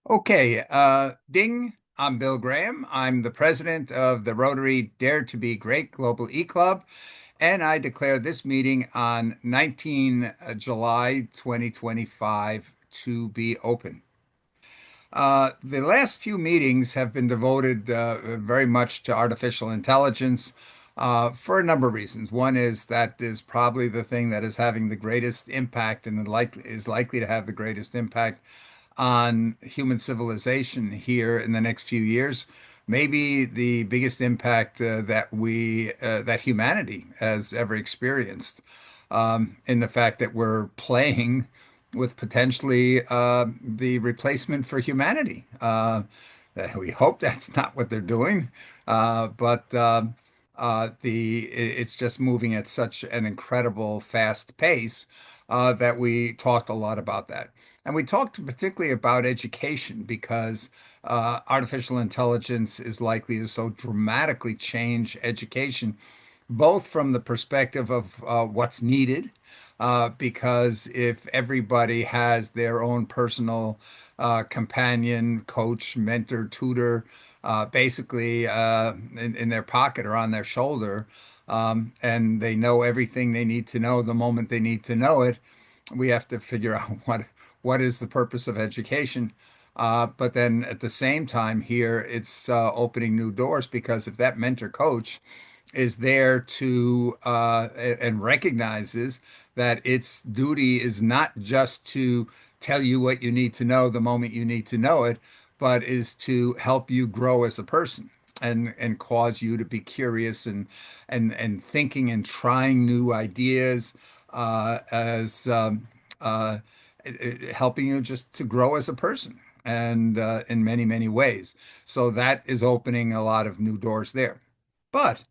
Okay, ding. I'm Bill Graham. I'm the president of the Rotary Dare to Be Great Global eClub, and I declare this meeting on 19 July 2025 to be open. The last few meetings have been devoted very much to artificial intelligence for a number of reasons. One is that is probably the thing that is having the greatest impact and is likely to have the greatest impact on human civilization here in the next few years. Maybe the biggest impact that humanity has ever experienced, in the fact that we're playing with potentially the replacement for humanity. We hope that's not what they're doing, but it's just moving at such an incredible fast pace that we talked a lot about that. And we talked particularly about education because artificial intelligence is likely to so dramatically change education, both from the perspective of what's needed, because if everybody has their own personal companion, coach, mentor, tutor, basically in their pocket or on their shoulder, and they know everything they need to know the moment they need to know it, we have to figure out what is the purpose of education. But then at the same time, here it's opening new doors because if that mentor coach is there to and recognizes that its duty is not just to tell you what you need to know the moment you need to know it, but is to help you grow as a person and cause you to be curious and thinking and trying new ideas as helping you just to grow as a person and in many, many ways. So that is opening a lot of new doors there. But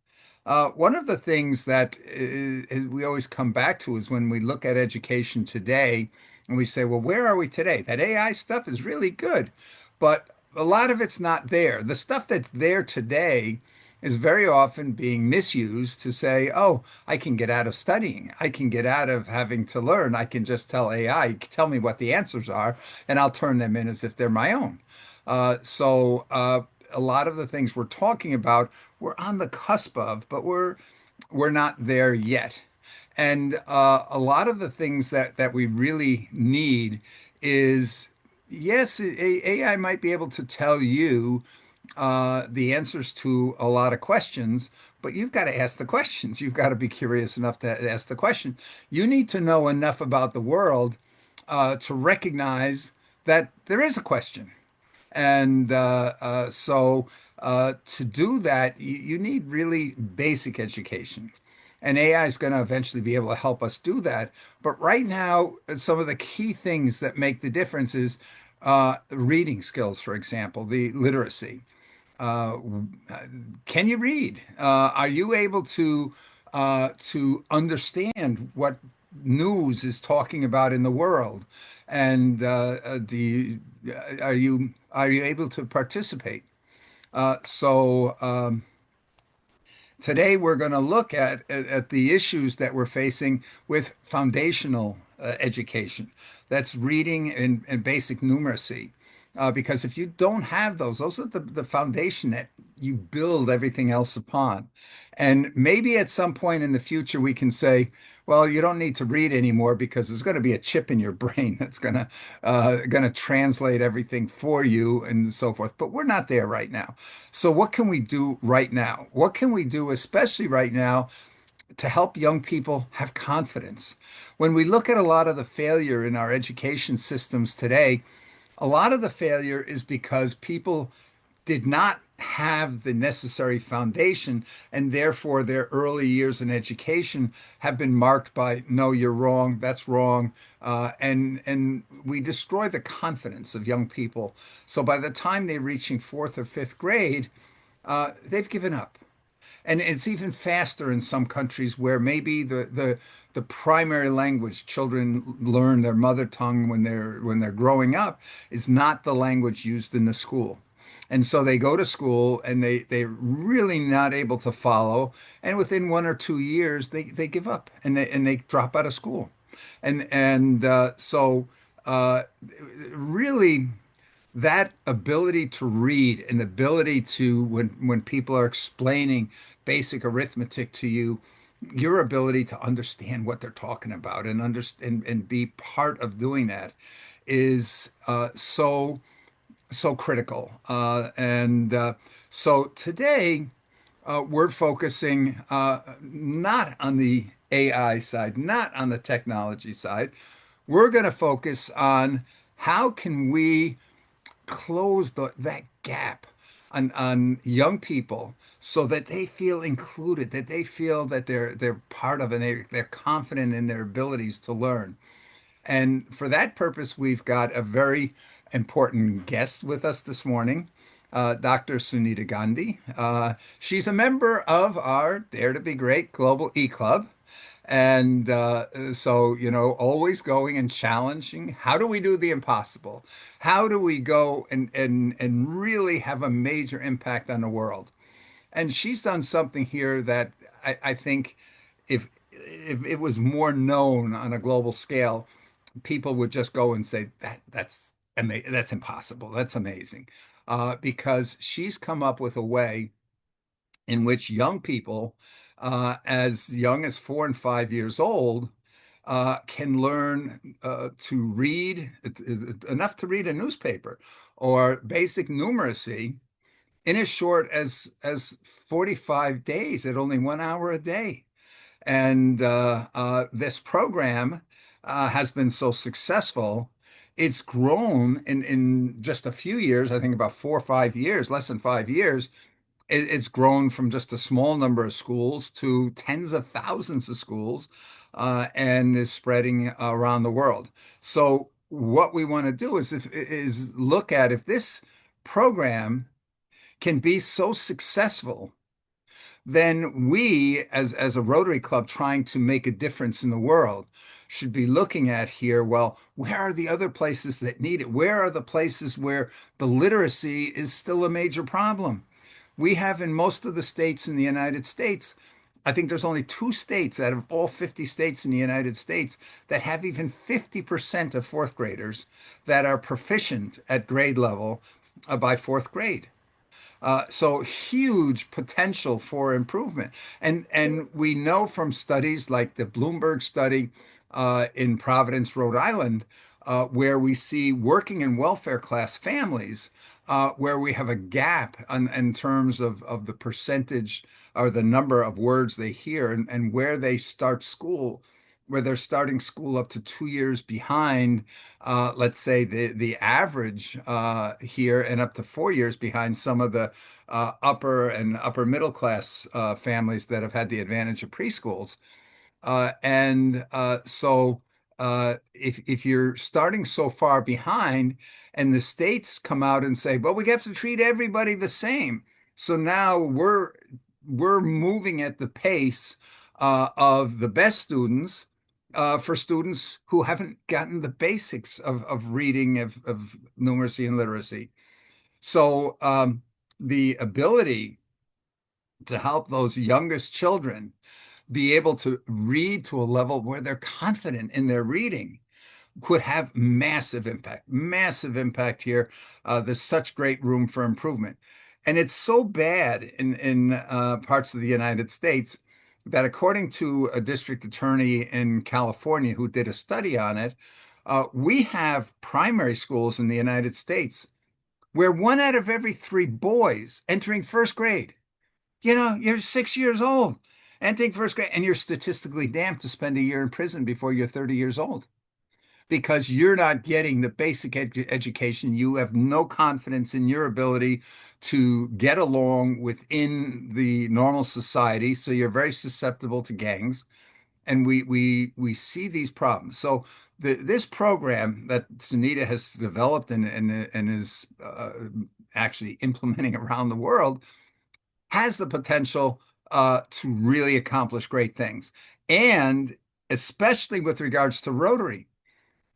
one of the things that we always come back to is when we look at education today and we say, well, where are we today? That AI stuff is really good, but a lot of it's not there. The stuff that's there today is very often being misused to say, oh, I can get out of studying. I can get out of having to learn. I can just tell AI, tell me what the answers are, and I'll turn them in as if they're my own. A lot of the things we're talking about, we're on the cusp of, but we're not there yet. And a lot of the things that we really need is, yes, AI might be able to tell you the answers to a lot of questions, but you've got to ask the questions. You've got to be curious enough to ask the question. You need to know enough about the world to recognize that there is a question. And to do that, you need really basic education. And AI is going to eventually be able to help us do that. But right now, some of the key things that make the difference is reading skills, for example, the literacy. Uh, can you read? Are you able to understand what news is talking about in the world? And are you able to participate? Today we're going to look at the issues that we're facing with foundational education. That's reading and basic numeracy. Because if you don't have those are the foundation that you build everything else upon. And maybe at some point in the future, we can say, well, you don't need to read anymore because there's going to be a chip in your brain that's going to translate everything for you and so forth. But we're not there right now. So what can we do right now? What can we do, especially right now, to help young people have confidence? When we look at a lot of the failure in our education systems today, a lot of the failure is because people did not have the necessary foundation, and therefore their early years in education have been marked by, no, you're wrong, that's wrong, and we destroy the confidence of young people. So by the time they're reaching fourth or fifth grade, they've given up. And it's even faster in some countries where maybe the primary language children learn, their mother tongue when they're growing up, is not the language used in the school. And so they go to school and they're really not able to follow. And within 1 or 2 years, they give up and they drop out of school. And so really that ability to read and the ability to when people are explaining basic arithmetic to you, your ability to understand what they're talking about and understand and be part of doing that is so critical. And so today we're focusing not on the AI side, not on the technology side. We're going to focus on how can we close that gap on young people so that they feel included, that they feel that they're part of and they're confident in their abilities to learn. And for that purpose, we've got a very important guest with us this morning, Dr. Sunita Gandhi. She's a member of our Dare to Be Great Global eClub. And so, always going and challenging. How do we do the impossible? How do we go and really have a major impact on the world? And she's done something here that I think if it was more known on a global scale, people would just go and say that's impossible. That's amazing, because she's come up with a way in which young people, as young as 4 and 5 years old, can learn to read enough to read a newspaper or basic numeracy in as short as 45 days at only 1 hour a day. And this program has been so successful. It's grown in just a few years, I think about 4 or 5 years, less than 5 years. It's grown from just a small number of schools to tens of thousands of schools, and is spreading around the world. So what we want to do is look at if this program can be so successful, then we, as a Rotary Club trying to make a difference in the world, should be looking at here, well, where are the other places that need it? Where are the places where the literacy is still a major problem? We have in most of the states in the United States, I think there's only 2 states out of all 50 states in the United States that have even 50% of fourth graders that are proficient at grade level by fourth grade. So huge potential for improvement. And we know from studies like the Bloomberg study in Providence, Rhode Island, where we see working and welfare class families, where we have a gap in terms of the percentage or the number of words they hear and where they start school, where they're starting school up to 2 years behind, let's say the average here, and up to 4 years behind some of the upper and upper middle class families that have had the advantage of preschools. And so if you're starting so far behind, and the states come out and say, well, we have to treat everybody the same. So now we're moving at the pace of the best students for students who haven't gotten the basics of reading, of numeracy and literacy. So the ability to help those youngest children be able to read to a level where they're confident in their reading could have massive impact here. There's such great room for improvement. And it's so bad in parts of the United States that according to a district attorney in California who did a study on it, we have primary schools in the United States where 1 out of every 3 boys entering first grade, you're 6 years old, entering first grade, and you're statistically damned to spend a year in prison before you're 30 years old because you're not getting the basic education. You have no confidence in your ability to get along within the normal society. So you're very susceptible to gangs. And we see these problems. So this program that Sunita has developed and is actually implementing around the world has the potential to really accomplish great things. And especially with regards to Rotary,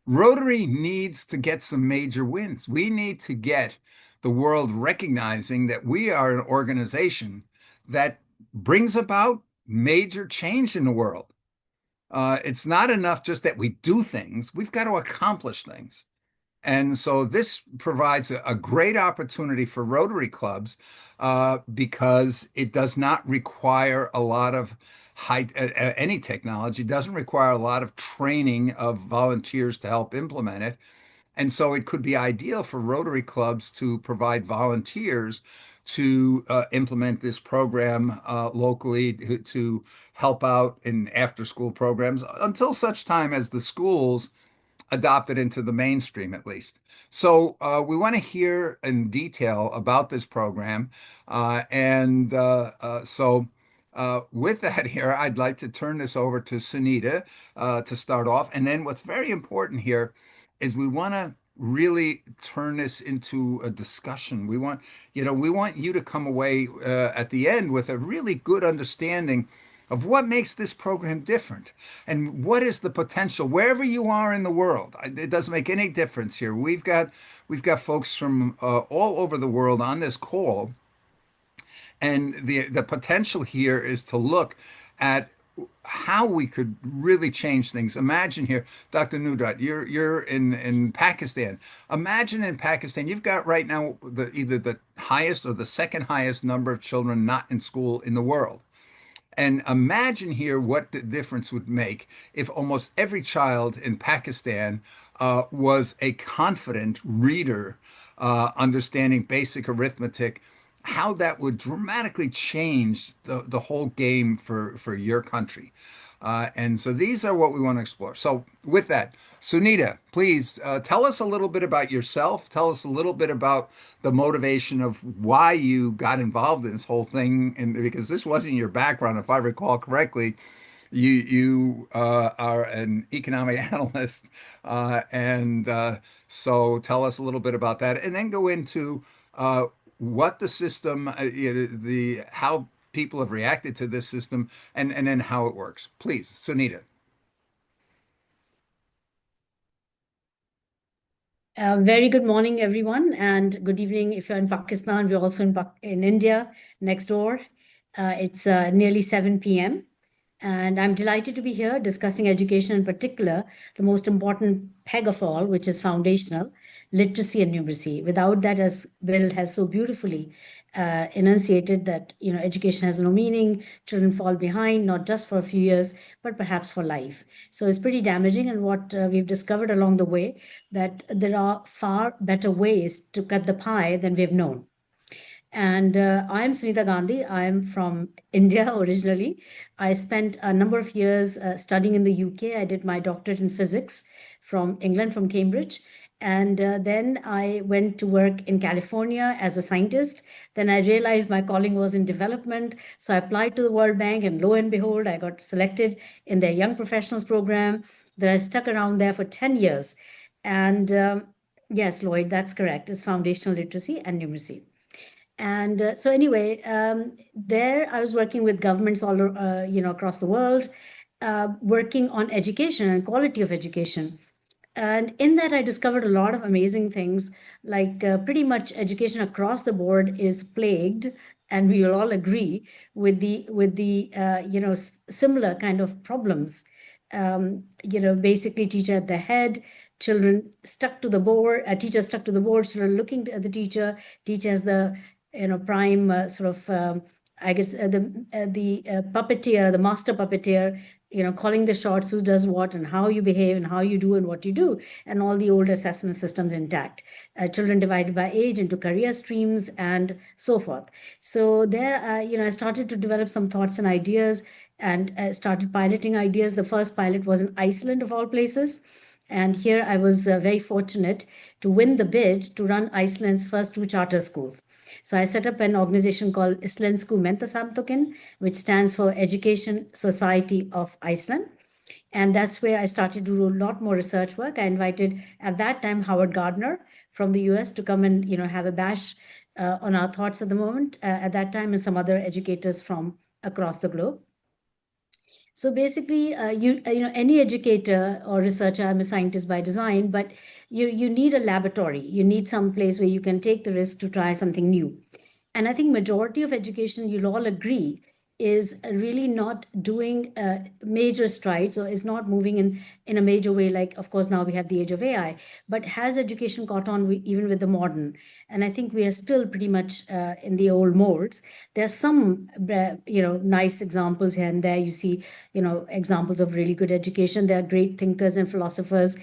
Rotary needs to get some major wins. We need to get the world recognizing that we are an organization that brings about major change in the world. It's not enough just that we do things. We've got to accomplish things. And so this provides a great opportunity for Rotary clubs because it does not require a lot of any technology, doesn't require a lot of training of volunteers to help implement it. And so it could be ideal for Rotary clubs to provide volunteers to implement this program locally to help out in after school programs until such time as the schools adopted into the mainstream at least. So we want to hear in detail about this program. With that here, I'd like to turn this over to Sunita to start off. And then what's very important here is we want to really turn this into a discussion. We want you to come away at the end with a really good understanding of what makes this program different and what is the potential wherever you are in the world. It doesn't make any difference here. We've got folks from all over the world on this call, and the potential here is to look at how we could really change things. Imagine here, Dr. Nudrat, you're in Pakistan. Imagine in Pakistan, you've got right now either the highest or the second highest number of children not in school in the world. And imagine here what the difference would make if almost every child in Pakistan was a confident reader, understanding basic arithmetic, how that would dramatically change the whole game for your country. And so these are what we want to explore. So with that, Sunita, please tell us a little bit about yourself. Tell us a little bit about the motivation of why you got involved in this whole thing. And because this wasn't your background, if I recall correctly, you are an economic analyst, and so tell us a little bit about that, and then go into what the system, the how people have reacted to this system, and then how it works. Please, Sunita. Very good morning, everyone, and good evening if you're in Pakistan. We're also in India, next door. It's nearly 7 p.m. And I'm delighted to be here discussing education in particular, the most important peg of all, which is foundational literacy and numeracy. Without that, as Bill has so beautifully enunciated, that education has no meaning, children fall behind, not just for a few years, but perhaps for life. So it's pretty damaging. And what we've discovered along the way, that there are far better ways to cut the pie than we've known. And I'm Sunita Gandhi. I'm from India originally. I spent a number of years studying in the UK. I did my doctorate in physics from England, from Cambridge. And then I went to work in California as a scientist. Then I realized my calling was in development. So I applied to the World Bank, and lo and behold, I got selected in their Young Professionals program. Then I stuck around there for 10 years. And yes, Lloyd, that's correct. It's foundational literacy and numeracy. And so anyway, there I was working with governments all across the world, working on education and quality of education. And in that, I discovered a lot of amazing things. Like pretty much education across the board is plagued, and we will all agree with the similar kind of problems. Basically, teacher at the head, children stuck to the board, a teacher stuck to the board, children looking at the teacher as the prime sort of I guess the puppeteer, the master puppeteer, calling the shots, who does what and how you behave and how you do and what you do, and all the old assessment systems intact. Children divided by age into career streams and so forth. So there, I started to develop some thoughts and ideas, and started piloting ideas. The first pilot was in Iceland, of all places. And here I was very fortunate to win the bid to run Iceland's first two charter schools. So I set up an organization called Islensku Mentasamtökin, which stands for Education Society of Iceland. And that's where I started to do a lot more research work. I invited, at that time, Howard Gardner from the US to come and have a bash on our thoughts at the moment, at that time, and some other educators from across the globe. So basically, any educator or researcher, I'm a scientist by design, but you need a laboratory. You need some place where you can take the risk to try something new. And I think majority of education, you'll all agree, is really not doing major strides, or is not moving in a major way. Like, of course, now we have the age of AI, but has education caught on even with the modern? And I think we are still pretty much in the old molds. There's some, nice examples here and there. You see, examples of really good education. There are great thinkers and philosophers.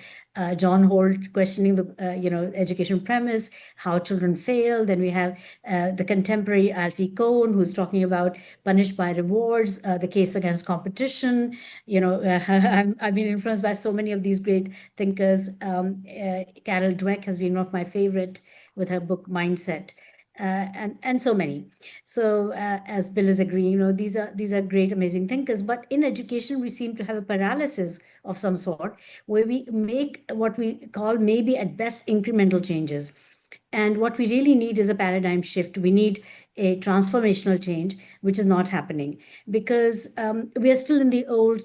John Holt questioning the, education premise, how children fail. Then we have the contemporary Alfie Kohn, who's talking about punished by rewards, the case against competition. I've been influenced by so many of these great thinkers. Carol Dweck has been one of my favorite with her book Mindset. And so many. So as Bill is agreeing, these are great, amazing thinkers. But in education, we seem to have a paralysis of some sort, where we make what we call maybe at best incremental changes. And what we really need is a paradigm shift. We need a transformational change, which is not happening because we are still in the old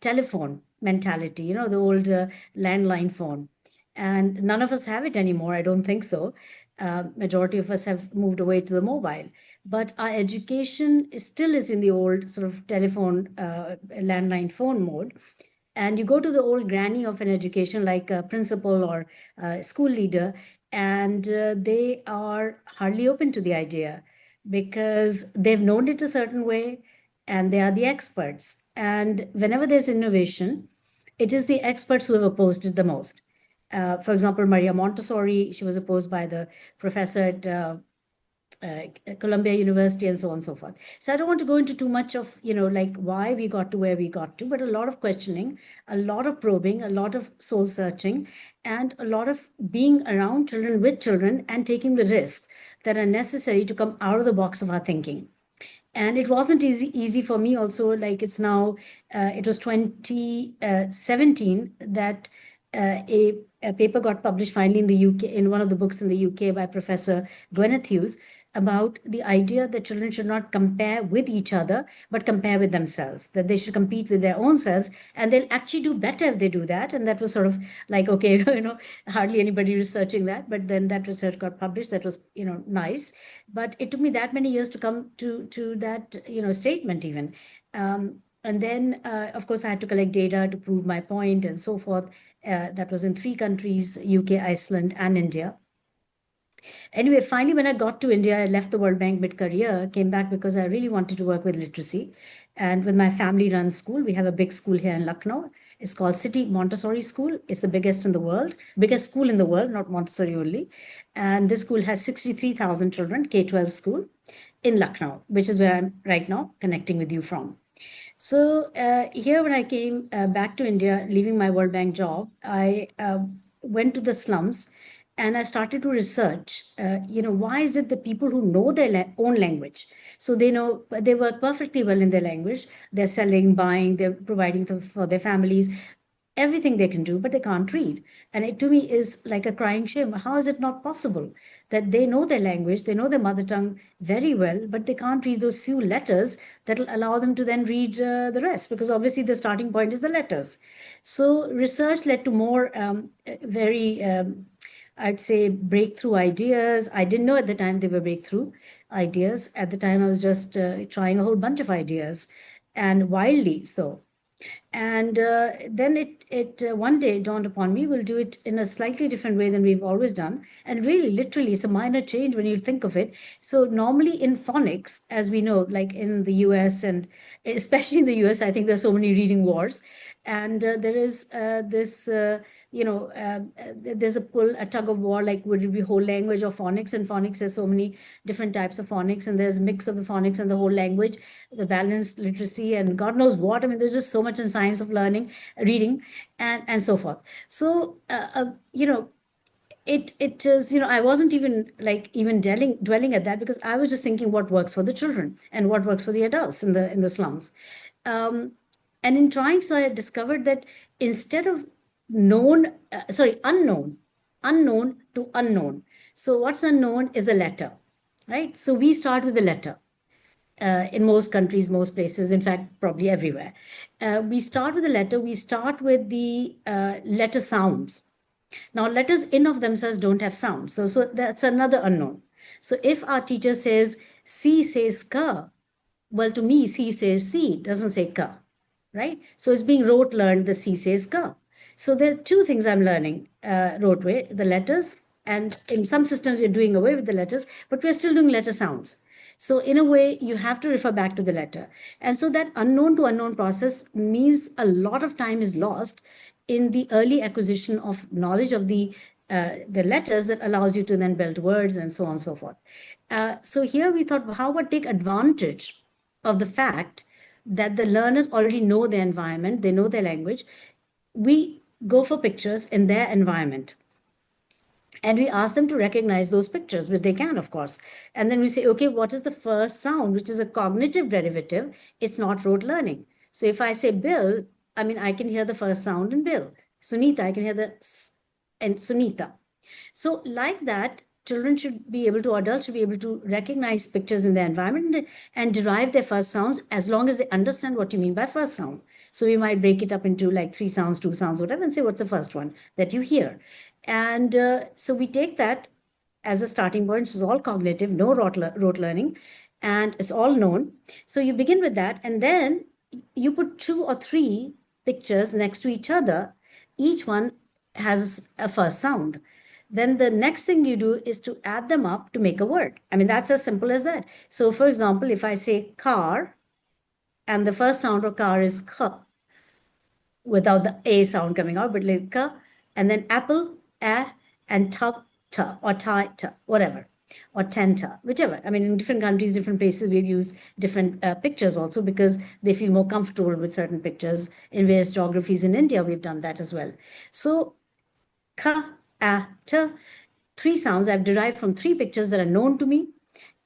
telephone mentality, the old landline phone. And none of us have it anymore. I don't think so. Majority of us have moved away to the mobile. But our education still is in the old sort of telephone, landline phone mode. And you go to the old granny of an education, like a principal or a school leader, and they are hardly open to the idea because they've known it a certain way and they are the experts. And whenever there's innovation, it is the experts who have opposed it the most. For example, Maria Montessori, she was opposed by the professor at Columbia University, and so on and so forth. So I don't want to go into too much of, like why we got to where we got to, but a lot of questioning, a lot of probing, a lot of soul searching, and a lot of being around children, with children, and taking the risks that are necessary to come out of the box of our thinking. And it wasn't easy for me also. Like, it was 2017 that a paper got published finally in the UK, in one of the books in the UK, by Professor Gwyneth Hughes, about the idea that children should not compare with each other, but compare with themselves, that they should compete with their own selves, and they'll actually do better if they do that. And that was sort of like, okay, hardly anybody researching that, but then that research got published. That was, nice. But it took me that many years to come to that, statement even. And then, of course, I had to collect data to prove my point and so forth. That was in 3 countries: UK, Iceland, and India. Anyway, finally, when I got to India, I left the World Bank mid-career, came back because I really wanted to work with literacy. And with my family-run school, we have a big school here in Lucknow. It's called City Montessori School. It's the biggest in the world, biggest school in the world, not Montessori only. And this school has 63,000 children, K-12 school in Lucknow, which is where I'm right now connecting with you from. So here, when I came back to India, leaving my World Bank job, I went to the slums and I started to research. Why is it that people who know their own language, so they work perfectly well in their language, they're selling, buying, they're providing for their families, everything they can do, but they can't read. And it to me is like a crying shame. How is it not possible that they know their language, they know their mother tongue very well, but they can't read those few letters that will allow them to then read the rest? Because obviously the starting point is the letters. So research led to more very, I'd say, breakthrough ideas. I didn't know at the time they were breakthrough ideas. At the time, I was just trying a whole bunch of ideas, and wildly so. And then it one day dawned upon me, we'll do it in a slightly different way than we've always done. And really, literally, it's a minor change when you think of it. So normally in phonics, as we know, like in the US, and especially in the US, I think there's so many reading wars. And there is this, there's a tug of war, like would it be whole language or phonics? And phonics has so many different types of phonics, and there's a mix of the phonics and the whole language, the balanced literacy, and God knows what. I mean, there's just so much in science of learning, reading, and so forth. So, it is, I wasn't even dwelling at that, because I was just thinking what works for the children and what works for the adults in the slums. Um, and in trying, so I discovered that instead of unknown to unknown. So what's unknown is the letter, right? So we start with the letter in most countries, most places, in fact, probably everywhere. We start with the letter, we start with the letter sounds. Now, letters in of themselves don't have sounds. So that's another unknown. So if our teacher says, C says ka, Well, to me, C says C, it doesn't say ka, right? So it's being rote learned, the C says ka. So there are two things I'm learning rote way, the letters, and in some systems you're doing away with the letters, but we're still doing letter sounds. So in a way, you have to refer back to the letter. And so that unknown to unknown process means a lot of time is lost in the early acquisition of knowledge of the letters that allows you to then build words and so on and so forth. So here we thought, how about take advantage of the fact that the learners already know their environment, they know their language. We go for pictures in their environment. And we ask them to recognize those pictures, which they can, of course. And then we say, okay, what is the first sound, which is a cognitive derivative? It's not rote learning. So if I say Bill, I mean, I can hear the first sound in Bill. Sunita, I can hear the S and Sunita. So like that, children should be able to, adults should be able to recognize pictures in their environment and derive their first sounds as long as they understand what you mean by first sound. So we might break it up into like 3 sounds, 2 sounds, whatever, and say, what's the first one that you hear? And so we take that as a starting point. It's all cognitive, no rote learning, and it's all known. So you begin with that, and then you put 2 or 3 pictures next to each other. Each one has a first sound. Then the next thing you do is to add them up to make a word. I mean, that's as simple as that. So, for example, if I say car, and the first sound of car is k, without the a sound coming out, but like k, and then apple, a, and ta, ta, or ta, ta, whatever, or tenta, whichever. I mean, in different countries, different places, we've used different pictures also because they feel more comfortable with certain pictures. In various geographies in India, we've done that as well. So, ka, a, ta, 3 sounds I've derived from 3 pictures that are known to me.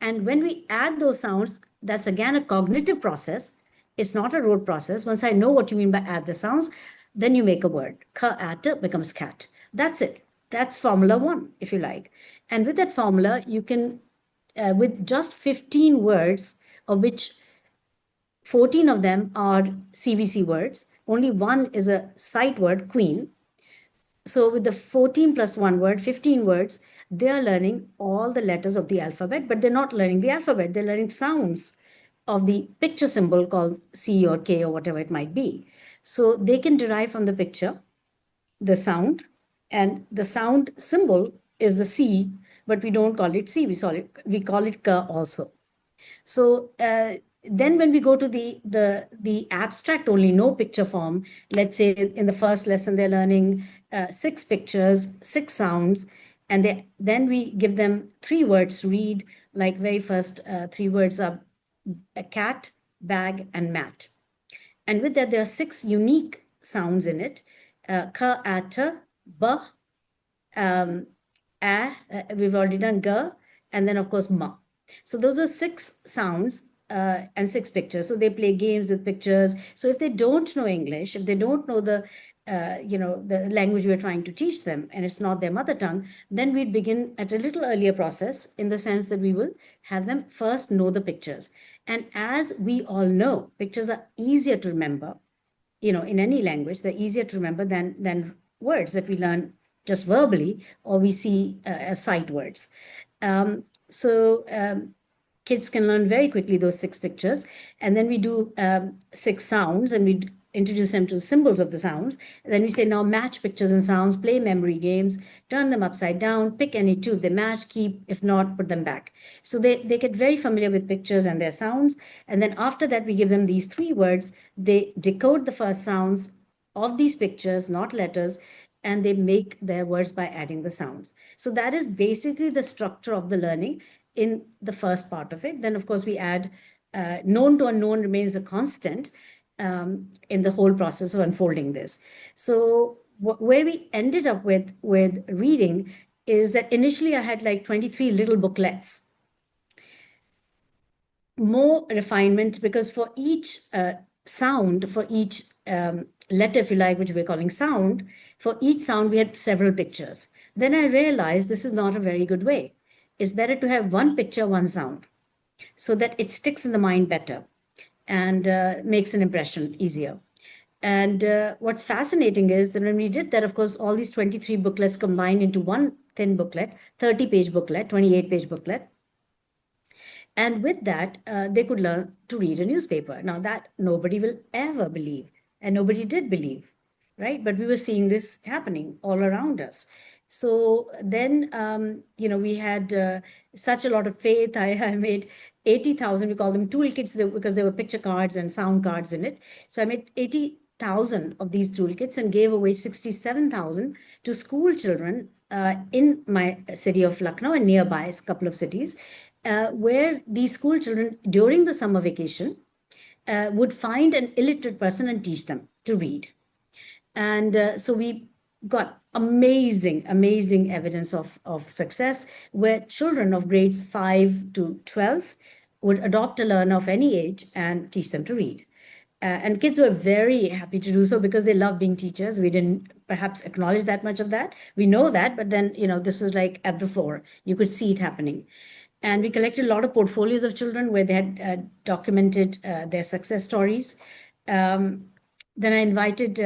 And when we add those sounds, that's again a cognitive process. It's not a rote process. Once I know what you mean by add the sounds, then you make a word. Ka at becomes cat. That's it. That's formula 1, if you like. And with that formula, you can, with just 15 words, of which 14 of them are CVC words, only one is a sight word, queen. So with the 14 plus 1 word, 15 words, they are learning all the letters of the alphabet, but they're not learning the alphabet. They're learning sounds of the picture symbol called C or K or whatever it might be. So they can derive from the picture the sound, and the sound symbol is the C, but we don't call it C. We call it K also. So then when we go to the abstract only, no picture form, let's say in the first lesson they're learning 6 pictures, 6 sounds, and then we give them 3 words to read. Like very first 3 words are a cat, bag, and mat. And with that, there are 6 unique sounds in it: ka, ata, ba, a, we've already done ga, and then of course ma. So those are 6 sounds and 6 pictures. So they play games with pictures. So if they don't know English, if they don't know the language we're trying to teach them, and it's not their mother tongue, then we'd begin at a little earlier process in the sense that we will have them first know the pictures. And as we all know, pictures are easier to remember, in any language. They're easier to remember than words that we learn just verbally or we see as sight words. So kids can learn very quickly those 6 pictures. And then we do 6 sounds, and we introduce them to the symbols of the sounds. And then we say, now match pictures and sounds, play memory games, turn them upside down, pick any 2. If they match, keep. If not, put them back. So they get very familiar with pictures and their sounds. And then after that, we give them these 3 words. They decode the first sounds of these pictures, not letters, and they make their words by adding the sounds. So that is basically the structure of the learning in the first part of it. Then, of course, we add known to unknown remains a constant in the whole process of unfolding this. So where we ended up with reading is that initially I had like 23 little booklets. More refinement, because for each sound, for each letter, if you like, which we're calling sound, for each sound we had several pictures. Then I realized this is not a very good way. It's better to have 1 picture, 1 sound, so that it sticks in the mind better and makes an impression easier. And what's fascinating is that when we did that, of course, all these 23 booklets combined into one thin booklet, 30-page booklet, 28-page booklet. And with that, they could learn to read a newspaper. Now, that nobody will ever believe, and nobody did believe, right? But we were seeing this happening all around us. So then, we had such a lot of faith. I made 80,000, we call them toolkits because there were picture cards and sound cards in it. So I made 80,000 of these toolkits and gave away 67,000 to school children in my city of Lucknow and nearby a couple of cities, where these school children during the summer vacation would find an illiterate person and teach them to read. And so we got amazing evidence of success, where children of grades 5 to 12 would adopt a learner of any age and teach them to read. And kids were very happy to do so because they love being teachers. We didn't perhaps acknowledge that much of that. We know that, but then, this was like at the fore. You could see it happening. And we collected a lot of portfolios of children where they had documented their success stories. Then I invited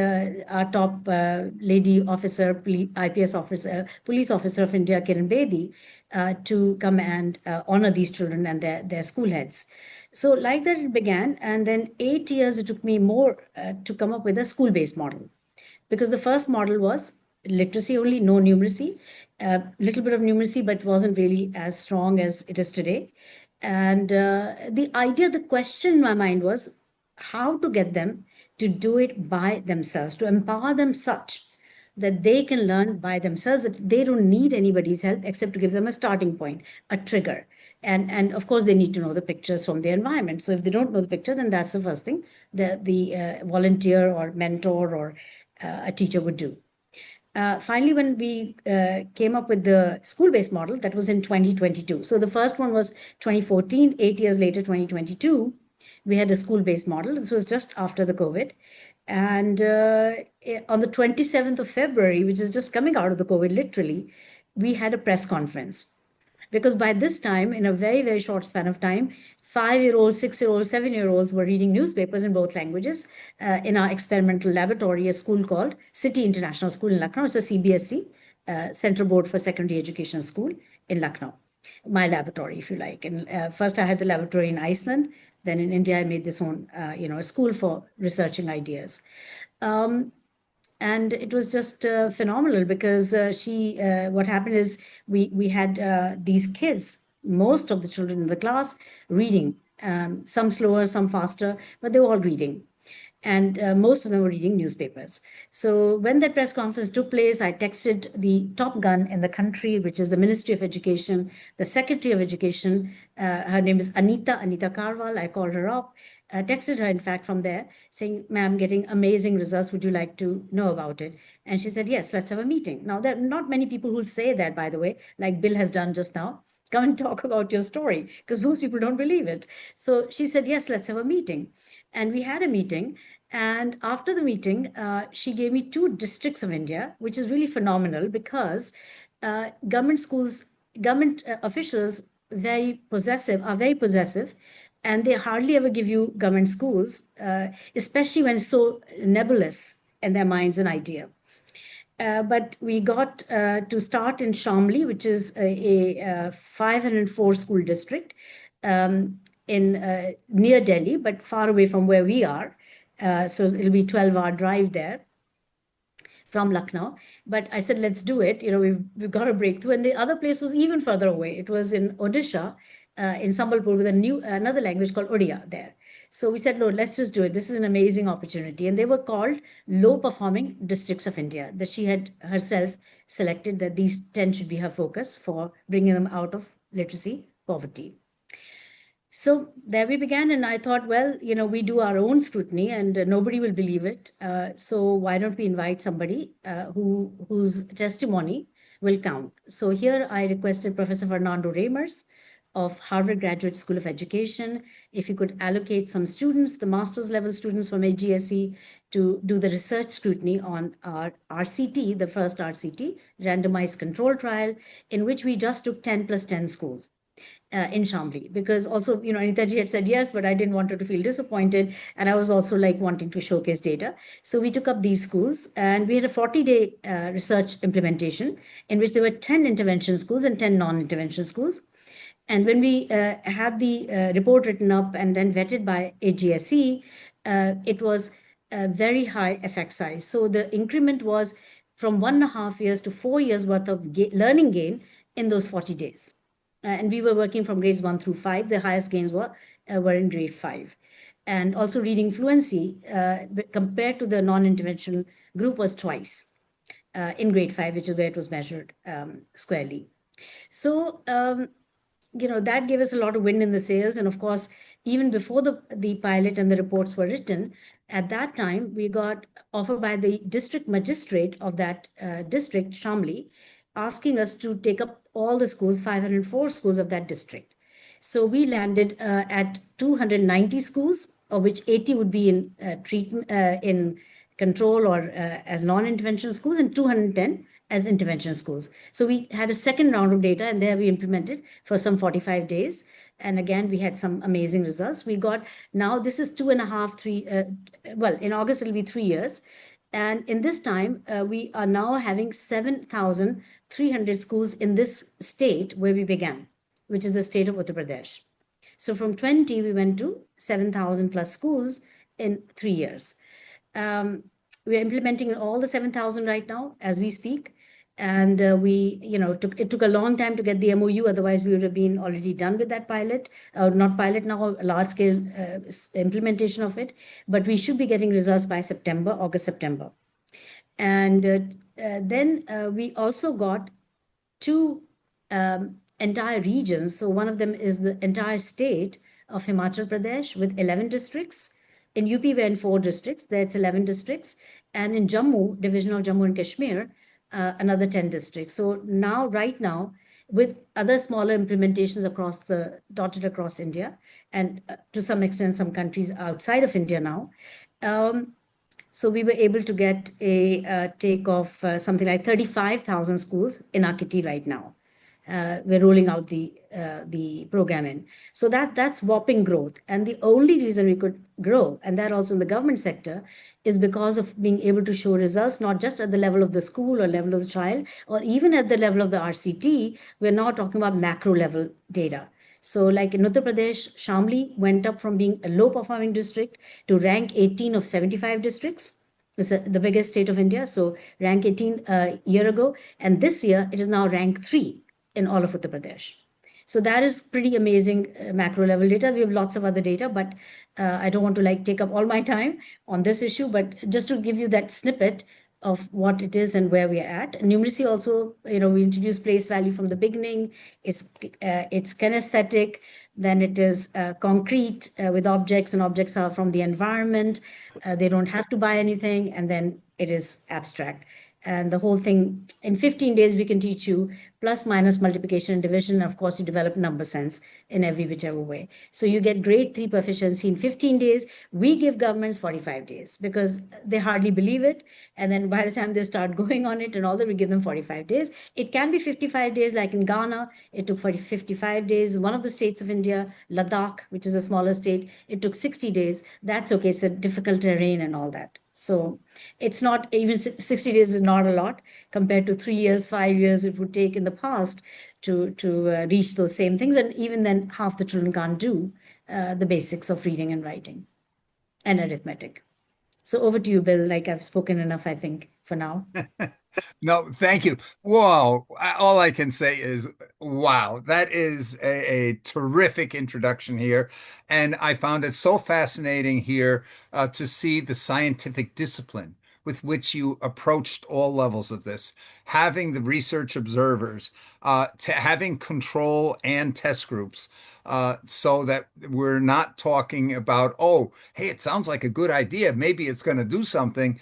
our top lady officer, IPS officer, police officer of India, Kiran Bedi, to come and honor these children and their school heads. So like that it began, and then 8 years it took me more to come up with a school-based model, because the first model was literacy only, no numeracy, a little bit of numeracy, but wasn't really as strong as it is today. And the question in my mind was how to get them to do it by themselves, to empower them such that they can learn by themselves, that they don't need anybody's help except to give them a starting point, a trigger. And of course, they need to know the pictures from their environment. So if they don't know the picture, then that's the first thing the volunteer or mentor or a teacher would do. Finally, when we came up with the school-based model, that was in 2022. So the first one was 2014, 8 years later, 2022, we had a school-based model. This was just after the COVID. And on the 27th of February, which is just coming out of the COVID, literally, we had a press conference. Because by this time, in a very short span of time, 5-year-olds, 6-year-olds, 7-year-olds were reading newspapers in both languages in our experimental laboratory, a school called City International School in Lucknow. It's a CBSE, Central Board for Secondary Education School in Lucknow. My laboratory, if you like. And first I had the laboratory in Iceland. Then in India, I made this own, a school for researching ideas. And it was just phenomenal because what happened is we had these kids, most of the children in the class, reading, some slower, some faster, but they were all reading. And most of them were reading newspapers. So when that press conference took place, I texted the top gun in the country, which is the Ministry of Education, the Secretary of Education. Her name is Anita Karwal. I called her up, texted her, in fact, from there, saying, ma'am, getting amazing results. Would you like to know about it? And she said, yes, let's have a meeting. Now, there are not many people who say that, by the way, like Bill has done just now. Come and talk about your story, because most people don't believe it. So she said, yes, let's have a meeting. And we had a meeting. And after the meeting, she gave me 2 districts of India, which is really phenomenal because government schools, government officials are very possessive, and they hardly ever give you government schools, especially when it's so nebulous in their minds an idea. But we got to start in Shamli, which is a 504 school district in near Delhi, but far away from where we are. So it'll be 12-hour drive there from Lucknow. But I said, let's do it. We've got a breakthrough. And the other place was even further away. It was in Odisha, in Sambalpur, with another language called Odia there. So we said, no, let's just do it. This is an amazing opportunity. And they were called low-performing districts of India, that she had herself selected, that these 10 should be her focus for bringing them out of literacy poverty. So there we began, and I thought, well, we do our own scrutiny, and nobody will believe it. So why don't we invite somebody whose testimony will count? So here I requested Professor Fernando Reimers of Harvard Graduate School of Education, if he could allocate some students, the master's level students from HGSE, to do the research scrutiny on our RCT, the first RCT, randomized control trial, in which we just took 10 plus 10 schools. In Shamli, because also, Anitaji had said yes, but I didn't want her to feel disappointed. And I was also like wanting to showcase data. So we took up these schools, and we had a 40-day research implementation in which there were 10 intervention schools and 10 non-intervention schools. And when we had the report written up and then vetted by AGSE, it was a very high effect size. So the increment was from 1.5 years to 4 years worth of learning gain in those 40 days. And we were working from grades 1 through 5. The highest gains were in grade 5. And also reading fluency compared to the non-interventional group was twice in grade 5, which is where it was measured squarely. So, that gave us a lot of wind in the sails. And of course, even before the pilot and the reports were written, at that time, we got offered by the district magistrate of that district, Shamli, asking us to take up all the schools, 504 schools of that district. So we landed at 290 schools, of which 80 would be in treatment, in control or as non-intervention schools, and 210 as intervention schools. So we had a second round of data, and there we implemented for some 45 days. And again, we had some amazing results. We got, now this is 2.5, 3, well, in August it'll be 3 years. And in this time, we are now having 7,300 schools in this state where we began, which is the state of Uttar Pradesh. So from 20, we went to 7,000 plus schools in 3 years. We're implementing all the 7,000 right now as we speak. And it took a long time to get the MOU. Otherwise, we would have been already done with that pilot, not pilot now, large scale implementation of it. But we should be getting results by September, August, September. And then we also got two entire regions. So one of them is the entire state of Himachal Pradesh with 11 districts. In UP, we're in 4 districts. That's 11 districts. And in Jammu, division of Jammu and Kashmir, another 10 districts. So now, right now, with other smaller implementations dotted across India, and to some extent, some countries outside of India now, so we were able to get a take of something like 35,000 schools in our kitty right now. We're rolling out the program in. So that's whopping growth. And the only reason we could grow, and that also in the government sector, is because of being able to show results, not just at the level of the school or level of the child, or even at the level of the RCT. We're now talking about macro level data. So like in Uttar Pradesh, Shamli went up from being a low performing district to rank 18 of 75 districts. It's the biggest state of India. So rank 18 a year ago. And this year, it is now rank 3 in all of Uttar Pradesh. So that is pretty amazing macro level data. We have lots of other data, but I don't want to take up all my time on this issue, but just to give you that snippet of what it is and where we are at. Numeracy also, we introduced place value from the beginning. It's kinesthetic, then it is concrete with objects, and objects are from the environment. They don't have to buy anything, and then it is abstract. And the whole thing, in 15 days, we can teach you plus minus multiplication and division. And of course, you develop number sense in every whichever way. So you get grade 3 proficiency in 15 days. We give governments 45 days because they hardly believe it. And then by the time they start going on it and all that, we give them 45 days. It can be 55 days, like in Ghana, it took 55 days. One of the states of India, Ladakh, which is a smaller state, it took 60 days. That's okay. It's a difficult terrain and all that. So it's not even 60 days is not a lot compared to 3 years, 5 years it would take in the past to reach those same things. And even then, half the children can't do the basics of reading and writing and arithmetic. So over to you, Bill. Like I've spoken enough, I think, for now. No, thank you. Whoa. All I can say is, wow, that is a terrific introduction here. And I found it so fascinating here to see the scientific discipline with which you approached all levels of this, having the research observers, to having control and test groups, so that we're not talking about, oh, hey, it sounds like a good idea. Maybe it's going to do something.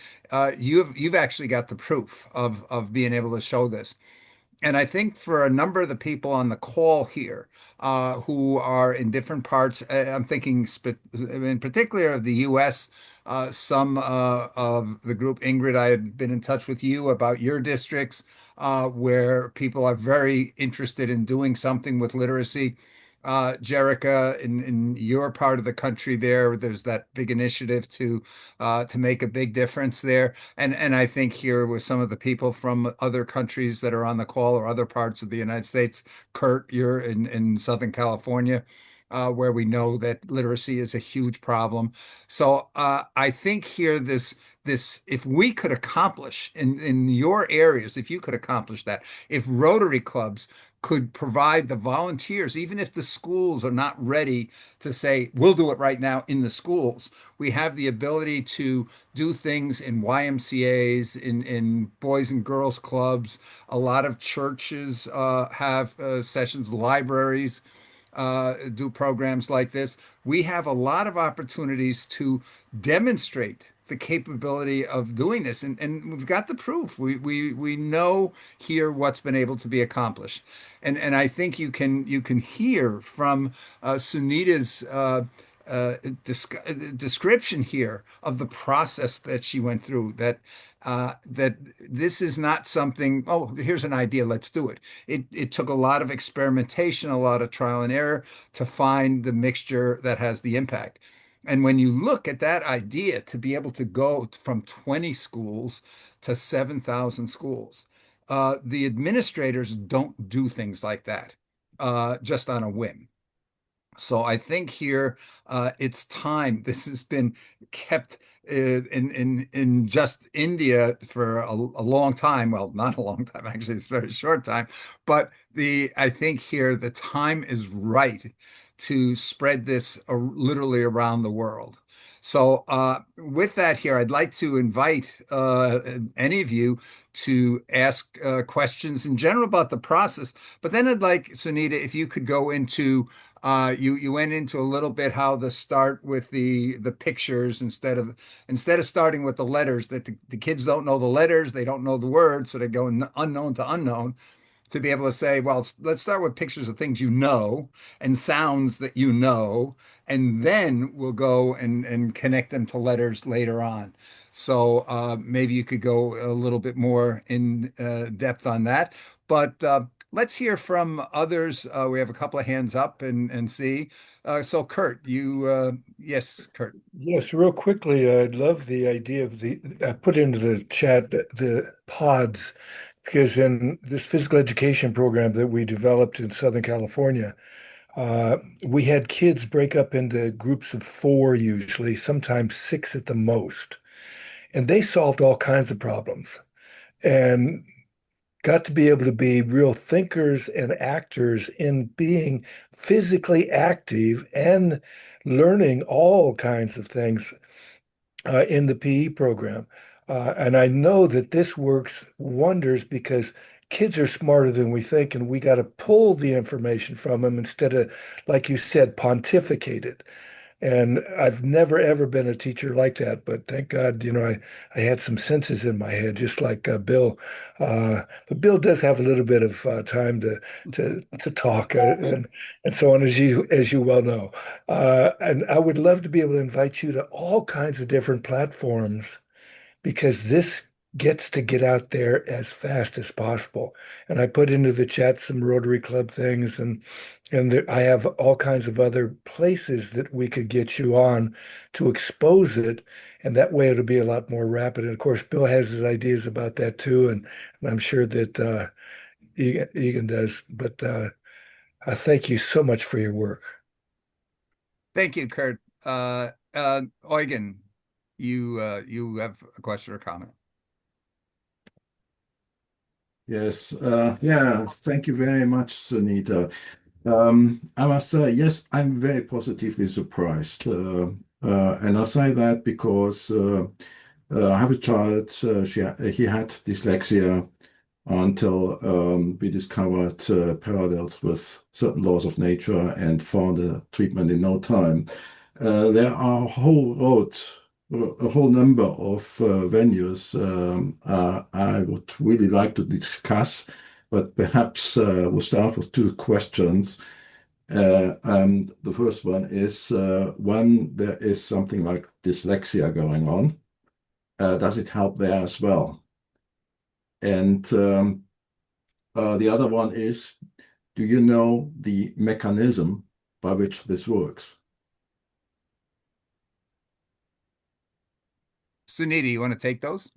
You've actually got the proof of being able to show this. And I think for a number of the people on the call here, who are in different parts, I'm thinking in particular of the US, some of the group, Ingrid, I had been in touch with you about your districts, where people are very interested in doing something with literacy. Jerica, in your part of the country there's that big initiative to make a big difference there. And I think here with some of the people from other countries that are on the call or other parts of the United States, Kurt, you're in Southern California. Where we know that literacy is a huge problem. So I think here this if we could accomplish in your areas, if you could accomplish that, if Rotary clubs could provide the volunteers, even if the schools are not ready to say, we'll do it right now in the schools. We have the ability to do things in YMCAs, in Boys and Girls Clubs. A lot of churches have sessions, libraries do programs like this. We have a lot of opportunities to demonstrate the capability of doing this, and we've got the proof. We know here what's been able to be accomplished, and I think you can hear from Sunita's uh, description here of the process that she went through. That this is not something. Oh, here's an idea. Let's do it. It took a lot of experimentation, a lot of trial and error to find the mixture that has the impact. And when you look at that idea to be able to go from 20 schools to 7,000 schools, the administrators don't do things like that just on a whim. So I think here it's time. This has been kept in just India for a long time. Well, not a long time, actually, it's a very short time. But the I think here the time is right to spread this literally around the world. So with that here, I'd like to invite any of you to ask questions in general about the process. But then I'd like, Sunita, if you could go into you went into a little bit how the start with the pictures instead of starting with the letters that the kids don't know the letters, they don't know the words, so they go unknown to unknown to be able to say, well, let's start with pictures of things you know and sounds that you know, and then we'll go and connect them to letters later on. So maybe you could go a little bit more in depth on that. But let's hear from others. We have a couple of hands up and see. So Kurt, yes, Kurt. Yes, real quickly, I'd love the idea of I put into the chat the pods, because in this physical education program that we developed in Southern California, we had kids break up into groups of four usually, sometimes six at the most. And they solved all kinds of problems and got to be able to be real thinkers and actors in being physically active and learning all kinds of things in the PE program. And I know that this works wonders because kids are smarter than we think, and we got to pull the information from them instead of, like you said, pontificate it. And I've never ever been a teacher like that, but thank God, I had some senses in my head, just like Bill. But Bill does have a little bit of time to talk and so on, as you well know. And I would love to be able to invite you to all kinds of different platforms because this gets to get out there as fast as possible. And I put into the chat some Rotary Club things, and I have all kinds of other places that we could get you on to expose it. And that way it'll be a lot more rapid. And of course, Bill has his ideas about that too. And I'm sure that Egan does. But I thank you so much for your work. Thank you, Kurt. Eugen, you have a question or comment? Yes, yeah, thank you very much, Sunita. I must say, yes, I'm very positively surprised. And I say that because I have a child, he had dyslexia until we discovered parallels with certain laws of nature and found a treatment in no time. There are a whole number of venues I would really like to discuss, but perhaps we'll start with two questions. And the first one is when there is something like dyslexia going on, does it help there as well? And the other one is, do you know the mechanism by which this works. Sunita, you want to take those?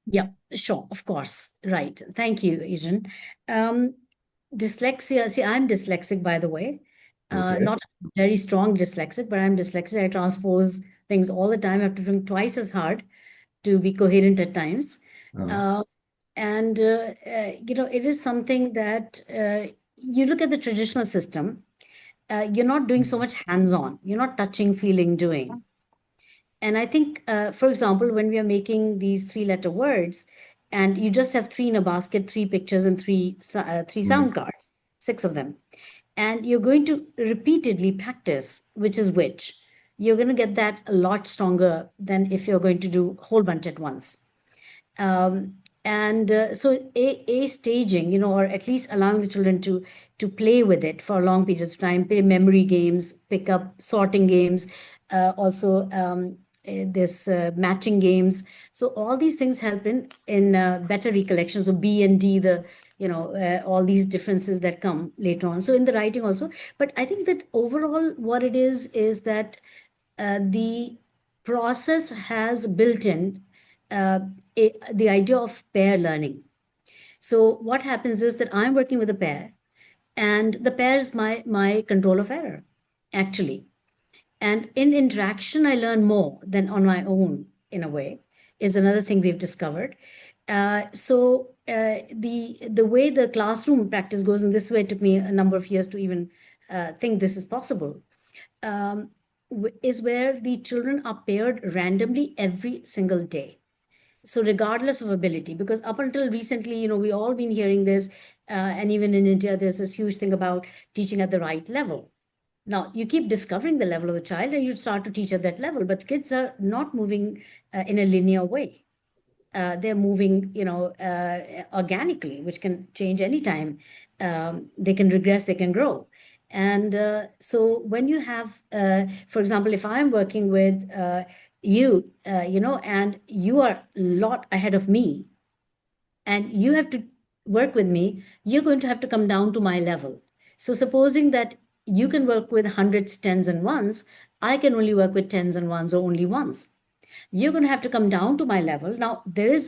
Yeah, sure, of course. Right. Thank you, Asian. Dyslexia, see, I'm dyslexic, by the way. Okay. Not very strong dyslexic, but I'm dyslexic. I transpose things all the time. I have to think twice as hard to be coherent at times. Uh, It is something that you look at the traditional system, you're not doing so much hands-on. You're not touching, feeling, doing. And I think, for example, when we are making these three-letter words, and you just have three in a basket, three pictures and three sound cards, six of them, and you're going to repeatedly practice which is which. You're going to get that a lot stronger than if you're going to do a whole bunch at once. So a staging, or at least allowing the children to play with it for long periods of time, play memory games, pick up sorting games, also this matching games. So all these things help in better recollection. So B and D, all these differences that come later on. So in the writing also, but I think that overall what it is that the process has built in uh, the idea of pair learning. So what happens is that I'm working with a pair, and the pair is my control of error, actually. And in interaction, I learn more than on my own, in a way, is another thing we've discovered. The way the classroom practice goes in this way, it took me a number of years to even think this is possible. Is where the children are paired randomly every single day. So regardless of ability, because up until recently, we all been hearing this, and even in India, there's this huge thing about teaching at the right level. Now, you keep discovering the level of the child and you start to teach at that level, but kids are not moving in a linear way. They're moving, organically, which can change anytime. They can regress, they can grow. And so when you have, for example, if I'm working with you, and you are a lot ahead of me, and you have to work with me, you're going to have to come down to my level. So supposing that you can work with hundreds, tens, and ones, I can only work with tens and ones or only ones. You're going to have to come down to my level. Now,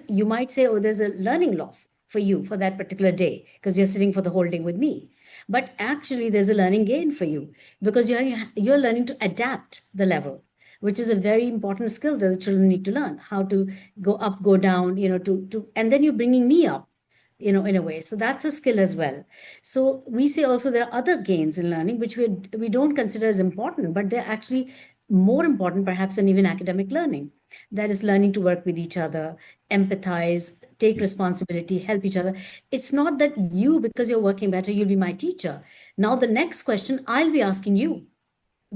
you might say, oh, there's a learning loss for you for that particular day because you're sitting for the whole day with me. But actually, there's a learning gain for you because you're learning to adapt the level, which is a very important skill that the children need to learn how to go up, go down, and then you're bringing me up, in a way. So that's a skill as well. So we say also there are other gains in learning which we don't consider as important, but they're actually more important perhaps than even academic learning. That is learning to work with each other, empathize, take responsibility, help each other. It's not that you, because you're working better, you'll be my teacher. Now the next question I'll be asking you,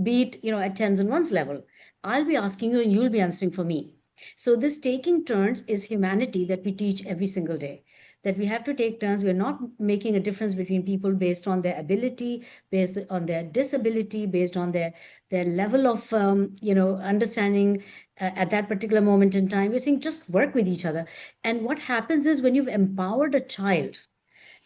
be it at tens and ones level, I'll be asking you and you'll be answering for me. So this taking turns is humanity that we teach every single day, that we have to take turns. We're not making a difference between people based on their ability, based on their disability, based on their level of understanding at that particular moment in time. We're saying just work with each other. And what happens is when you've empowered a child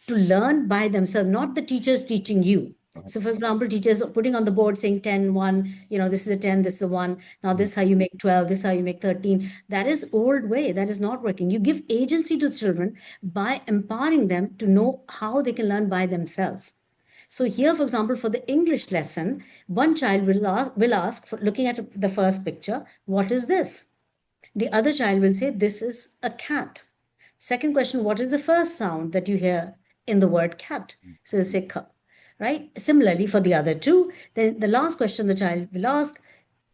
to learn by themselves, not the teachers teaching you. So, for example, teachers are putting on the board saying 10, 1, this is a 10, this is a 1. Now, this is how you make 12, this is how you make 13. That is old way. That is not working. You give agency to children by empowering them to know how they can learn by themselves. So here, for example, for the English lesson, one child will ask for looking at the first picture, what is this? The other child will say, this is a cat. Second question, what is the first sound that you hear in the word cat? So they say k, right? Similarly, for the other two, then the last question the child will ask,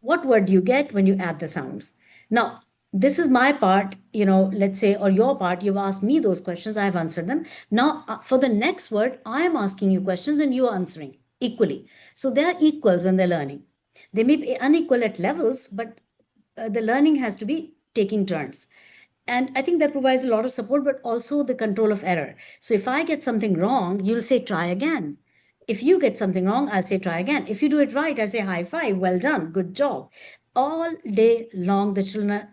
what word do you get when you add the sounds? Now, this is my part, let's say, or your part, you've asked me those questions, I've answered them. Now, for the next word, I am asking you questions and you are answering equally. So they are equals when they're learning. They may be unequal at levels, but the learning has to be taking turns. And I think that provides a lot of support, but also the control of error. So if I get something wrong, you'll say, try again. If you get something wrong, I'll say, try again. If you do it right, I say, high five, well done, good job. All day long, the children are,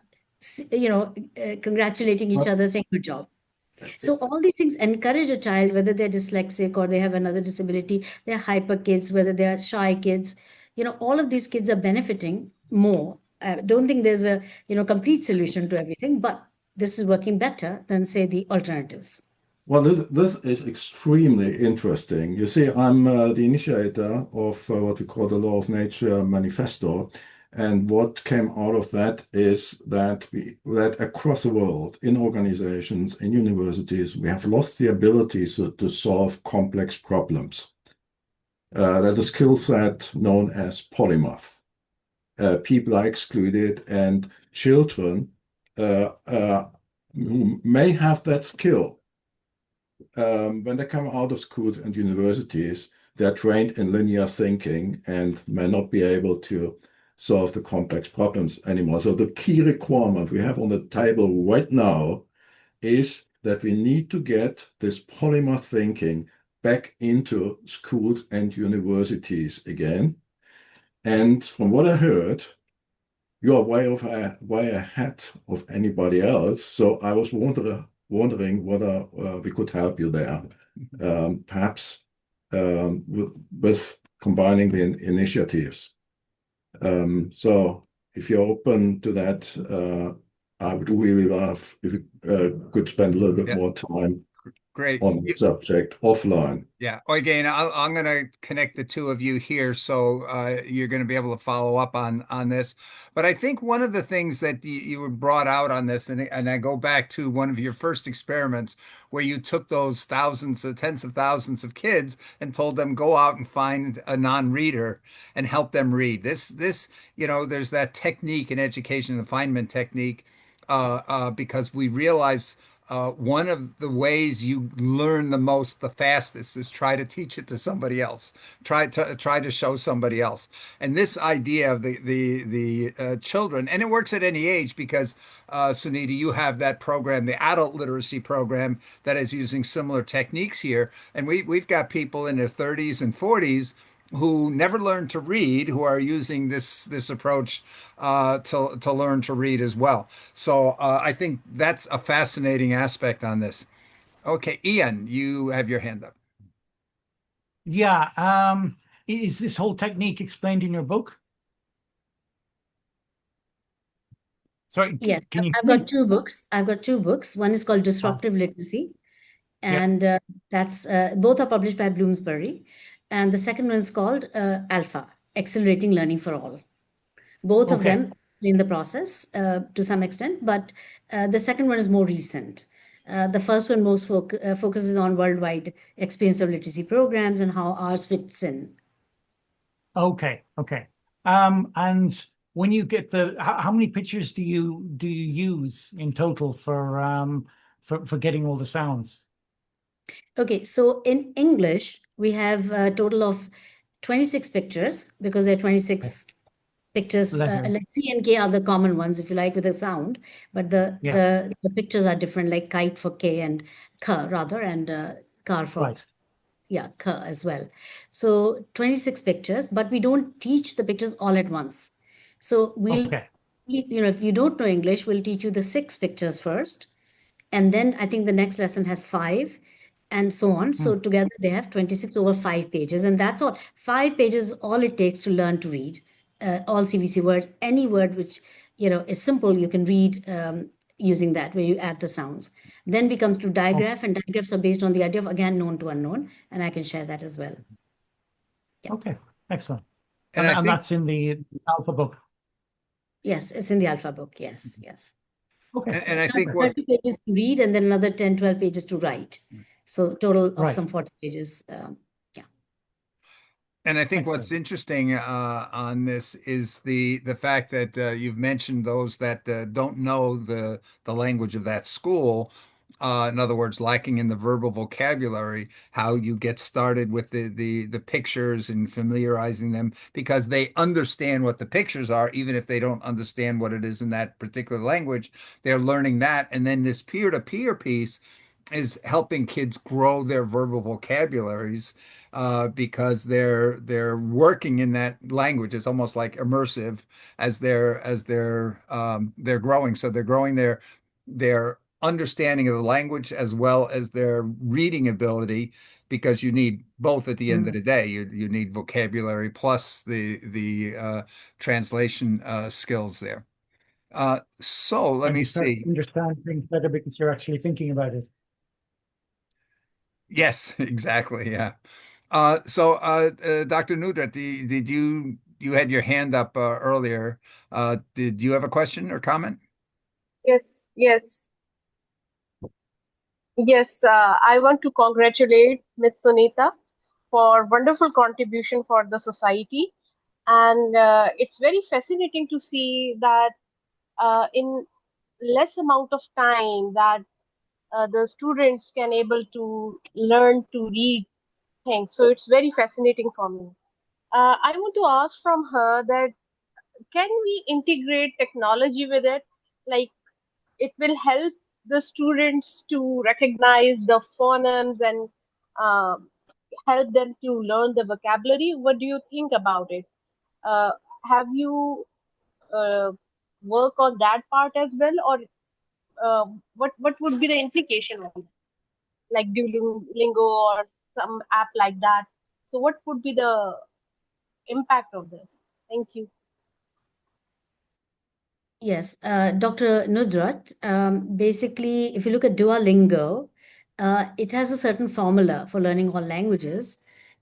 congratulating each other, saying, good job. So all these things encourage a child, whether they're dyslexic or they have another disability, they're hyper kids, whether they're shy kids, all of these kids are benefiting more. I don't think there's a, complete solution to everything, but this is working better than, say, the alternatives. Well, this is extremely interesting. You see, I'm the initiator of what we call the Law of Nature Manifesto, and what came out of that is that across the world, in organizations, in universities, we have lost the ability to solve complex problems. There's a skill set known as polymath. People are excluded, and children who may have that skill when they come out of schools and universities, they're trained in linear thinking and may not be able to solve the complex problems anymore. So the key requirement we have on the table right now is that we need to get this polymath thinking back into schools and universities again. And from what I heard, you are way ahead of anybody else. So I was wondering whether we could help you there, perhaps with combining the initiatives. So if you're open to that, I would really love if you could spend a little bit Yeah, more time great. on the subject offline. Yeah. Again, I'm going to connect the two of you here, so you're going to be able to follow up on this. But I think one of the things that you brought out on this, and I go back to one of your first experiments where you took those thousands, tens of thousands of kids and told them go out and find a non-reader and help them read. There's that technique in education, the Feynman technique, because we realize one of the ways you learn the most, the fastest, is try to teach it to somebody else. Try to show somebody else. And this idea of the children, and it works at any age because Sunita, you have that program, the adult literacy program, that is using similar techniques here. And we've got people in their 30s and 40s who never learned to read, who are using this approach to learn to read as well. So I think that's a fascinating aspect on this. Okay, Ian, you have your hand up. Yeah. Is this whole technique explained in your book? Sorry, Yes, can you I've hear got me? two books. I've got two books. One is called Disruptive Literacy, Yeah. and that's both are published by Bloomsbury. And the second one is called Alpha, Accelerating Learning for All. Both of Okay. them in the process to some extent, but the second one is more recent. The first one most focuses on worldwide experience of literacy programs and how ours fits in. Okay. Okay. And when you get how many pictures do you use in total for getting all the sounds? Okay, so in English, we have a total of 26 pictures because there are 26 pictures. Letter. Like C and K are the common ones, if you like, with a sound, but the Yeah. the pictures are different, like kite for K and ka rather, and car for Right. yeah, ka as well. So 26 pictures, but we don't teach the pictures all at once. So Okay. if you don't know English, we'll teach you the six pictures first, and then I think the next lesson has five, and so on. Hmm. So together they have 26 over 5 pages, and that's all. 5 pages, all it takes to learn to read all CVC words. Any word which is simple, you can read using that, where you add the sounds. Then we come to Oh, digraph, and digraphs are based on the idea of again known to unknown, and I can share that as well. Yeah. okay. Excellent. And And I and think that's in the alpha book. Yes, it's in the alpha book. Yes, yes. Okay. and I think Super. what 30 pages to read, and then another 10, 12 pages to write. So total of Right. some 40 pages. Yeah. And I think what's Excellent. interesting on this is the fact that you've mentioned those that don't know the language of that school. In other words, lacking in the verbal vocabulary, how you get started with the pictures and familiarizing them because they understand what the pictures are, even if they don't understand what it is in that particular language. They're learning that, and then this peer-to-peer piece is helping kids grow their verbal vocabularies because they're working in that language. It's almost like immersive as they're growing. So they're growing their understanding of the language as well as their reading ability, because you need both at the end of the day. You need vocabulary plus the translation skills there. So let And me you start see. to understand things better because you're actually thinking about it. Yes, exactly. Yeah. Dr. Nudrat, did you had your hand up earlier? Did you have a question or comment? Yes, yes, yes. I want to congratulate Miss Sunita for wonderful contribution for the society, and it's very fascinating to see that in less amount of time that the students can able to learn to read things. So it's very fascinating for me. I want to ask from her that can we integrate technology with it? Like it will help the students to recognize the phonemes and um help them to learn the vocabulary. What do you think about it? Uh, have you uh, work on that part as well, or what would be the implication of it? Like Duolingo or some app like that? So what would be the impact of this? Thank you. Yes, Dr. Nudrat, basically, if you look at Duolingo, it has a certain formula for learning all languages.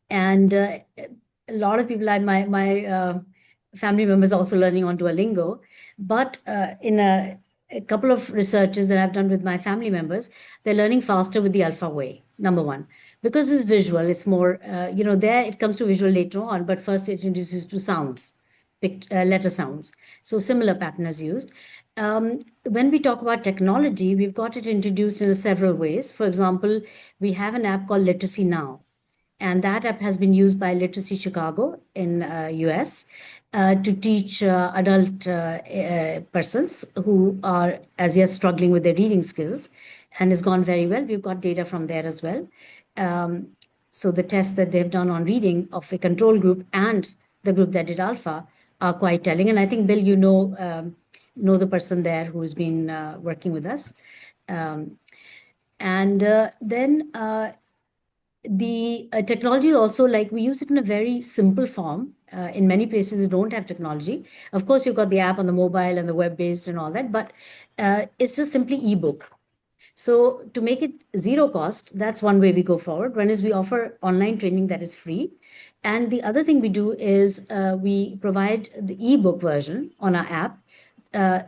And a lot of people, like my family members, also learning on Duolingo. But in a couple of researches that I've done with my family members, they're learning faster with the Alpha Way, number one. Because it's visual, it's more, there it comes to visual later on, but first it introduces to sounds, letter sounds. So similar pattern is used. When we talk about technology, we've got it introduced in several ways. For example, we have an app called Literacy Now, and that app has been used by Literacy Chicago in US to teach adult persons who are as yet struggling with their reading skills, and has gone very well. We've got data from there as well. Um, so the tests that they've done on reading of a control group and the group that did alpha are quite telling. And I think, Bill, know the person there who's been working with us. Um, and then the technology also, like, we use it in a very simple form. In many places, you don't have technology. Of course, you've got the app on the mobile and the web-based and all that, but it's just simply ebook. So to make it zero cost, that's one way we go forward. One is we offer online training that is free. And the other thing we do is we provide the ebook version on our app.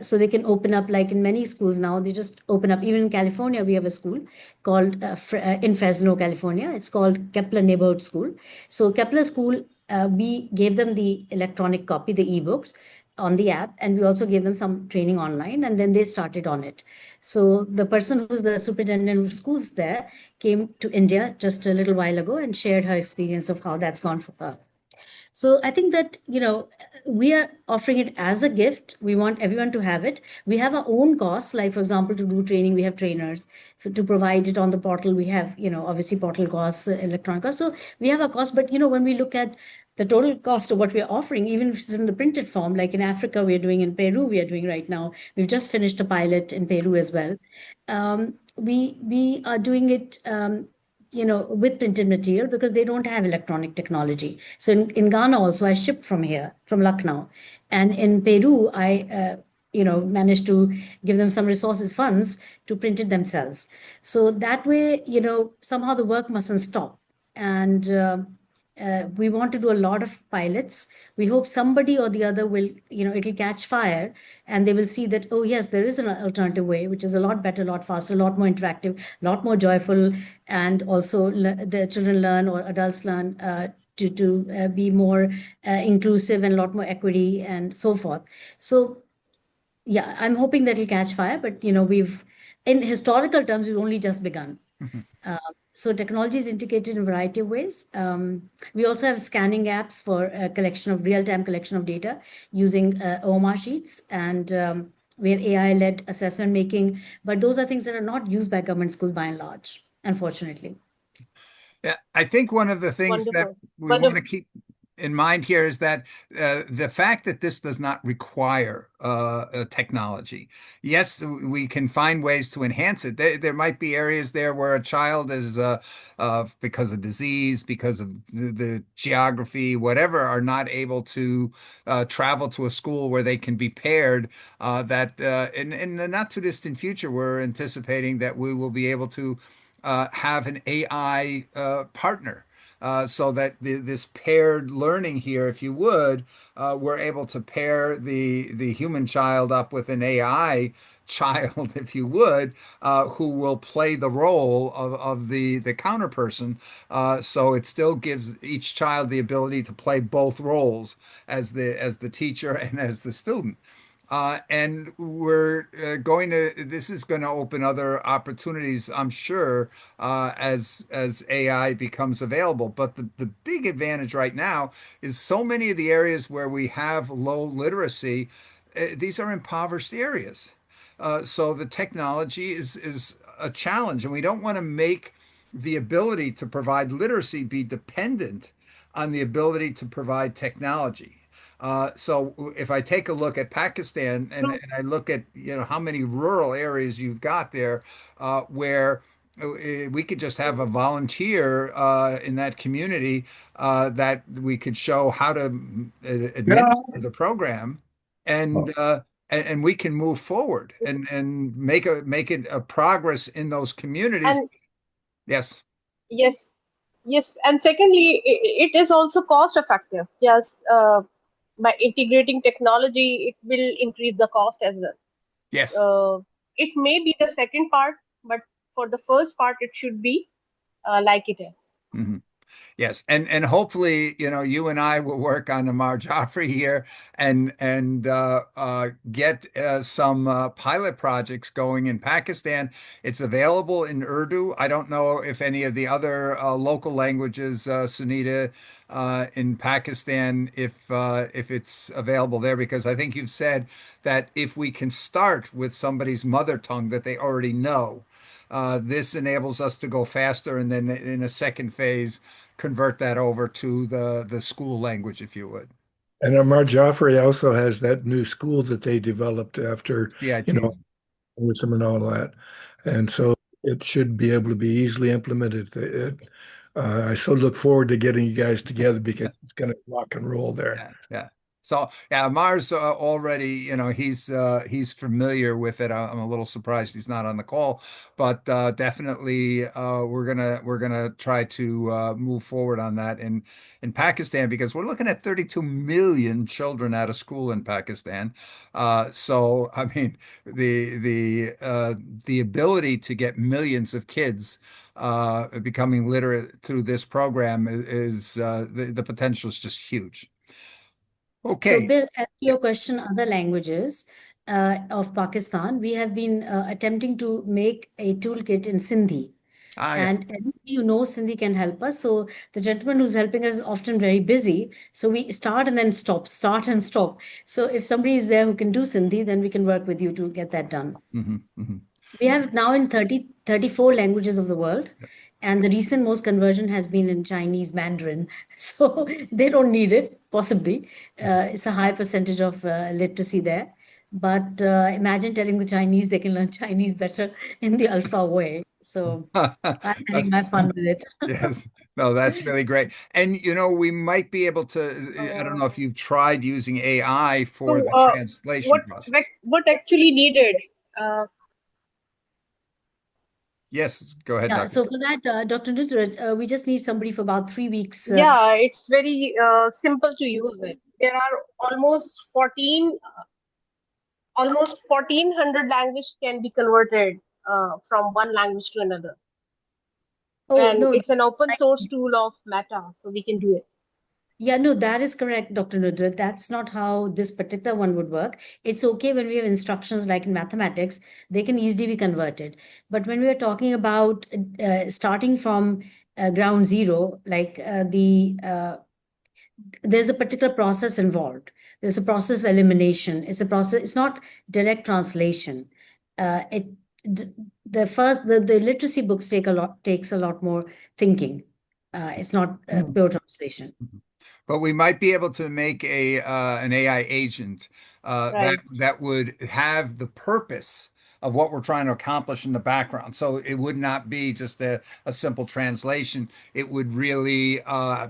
So they can open up, like in many schools now, they just open up. Even in California, we have a school called in Fresno, California. It's called Kepler Neighborhood School. So Kepler School, we gave them the electronic copy, the ebooks on the app, and we also gave them some training online, and then they started on it. So the person who's the superintendent of schools there came to India just a little while ago and shared her experience of how that's gone for her. So I think that, we are offering it as a gift. We want everyone to have it. We have our own costs, like, for example, to do training, we have trainers. To provide it on the portal, we have, obviously portal costs, electronic costs. So we have a cost, but, when we look at the total cost of what we're offering, even if it's in the printed form, like in Africa, we're doing, in Peru, we are doing right now. We've just finished a pilot in Peru as well. We are doing it, with printed material because they don't have electronic technology. So in Ghana also, I shipped from here, from Lucknow. And in Peru, I, managed to give them some resources, funds to print it themselves. So that way, somehow the work mustn't stop. And we want to do a lot of pilots. We hope somebody or the other will, it'll catch fire, and they will see that, oh, yes, there is an alternative way, which is a lot better, a lot faster, a lot more interactive, a lot more joyful, and also the children learn, or adults learn, to be more inclusive, and a lot more equity and so forth. So yeah, I'm hoping that it'll catch fire, but in historical terms, we've only just begun. Mhm. So technology is integrated in a variety of ways. We also have scanning apps for real-time collection of data using OMR sheets, and we have AI-led assessment making, but those are things that are not used by government schools by and large, unfortunately. Yeah, I think one of the things that Wonderful. we want to Wonderful. keep in mind here is that the fact that this does not require technology. Yes, we can find ways to enhance it. There might be areas there where a child is, because of disease, because of the geography, whatever, are not able to travel to a school where they can be paired. That in the not too distant future, we're anticipating that we will be able to have an AI partner so that this paired learning here, if you would, we're able to pair the human child up with an AI child, if you would, who will play the role of the counter person. So it still gives each child the ability to play both roles as the teacher and as the student. And we're this is going to open other opportunities, I'm sure, as AI becomes available. But the big advantage right now is so many of the areas where we have low literacy, these are impoverished areas. So the technology is a challenge, and we don't want to make the ability to provide literacy be dependent on the ability to provide technology. So if I take a look at Pakistan and I look at how many rural areas you've got there, where we could just have a volunteer in that community that we could show how to administer the program, and and we can move forward and make it a progress in those communities. And Yes. yes, yes. And secondly, it is also cost effective. Yes, by integrating technology, it will increase the cost as well. Yes. It may be the second part, but for the first part, it should be like it is. Mhm. Yes, and hopefully, you and I will work on Amar Joffrey here and get some pilot projects going in Pakistan. It's available in Urdu. I don't know if any of the other local languages, Sunita, in Pakistan, if it's available there, because I think you've said that if we can start with somebody's mother tongue that they already know. This enables us to go faster, and then in a second phase, convert that over to the school language, if you would. And Amar Joffrey also has that new school that they developed after, CIT. with them and all that. And so it should be able to be easily implemented. I so look forward to getting you guys together because it's going to rock and roll there. Yeah, yeah. So yeah, Mars already, he's familiar with it. I'm a little surprised he's not on the call, but definitely we're gonna try to move forward on that in Pakistan, because we're looking at 32 million children out of school in Pakistan. So I mean, the ability to get millions of kids becoming literate through this program is the potential is just huge. So, Okay. Bill, as to Yeah. your question, other languages of Pakistan, we have been attempting to make a toolkit in Sindhi. Yeah. And anybody who knows Sindhi can help us. So the gentleman who's helping us is often very busy. So we start and then stop, start and stop. So if somebody is there who can do Sindhi, then we can work with you to get that done. Hmm. We have it now in 34 languages of the world. And the recent most conversion has been in Chinese Mandarin. So they don't need it, possibly. It's a high percentage of literacy there. But imagine telling the Chinese they can learn Chinese better in the alpha way. So I'm having my fun with it. Yes. No, that's really great. And we might be able to, I don't know if you've tried using AI for So, the translation process. what actually needed? Uh, Yes, go ahead, Yeah, Dr. so for that, Dr. Nutrat, we just need somebody for about 3 weeks. yeah, it's very simple to use it. There are almost 1400 languages can be converted from one language to another. Oh, And no. it's an open source tool of Meta, so we can do it. Yeah, no, that is correct, Dr. Nutrat. That's not how this particular one would work. It's okay when we have instructions like in mathematics, they can easily be converted. But when we are talking about starting from ground zero, like there's a particular process involved. There's a process of elimination. It's a process, it's not direct translation. It the literacy books takes a lot more thinking. It's not pure translation. But we might be able to make a an AI agent that Right. would have the purpose of what we're trying to accomplish in the background. So it would not be just a simple translation. It would really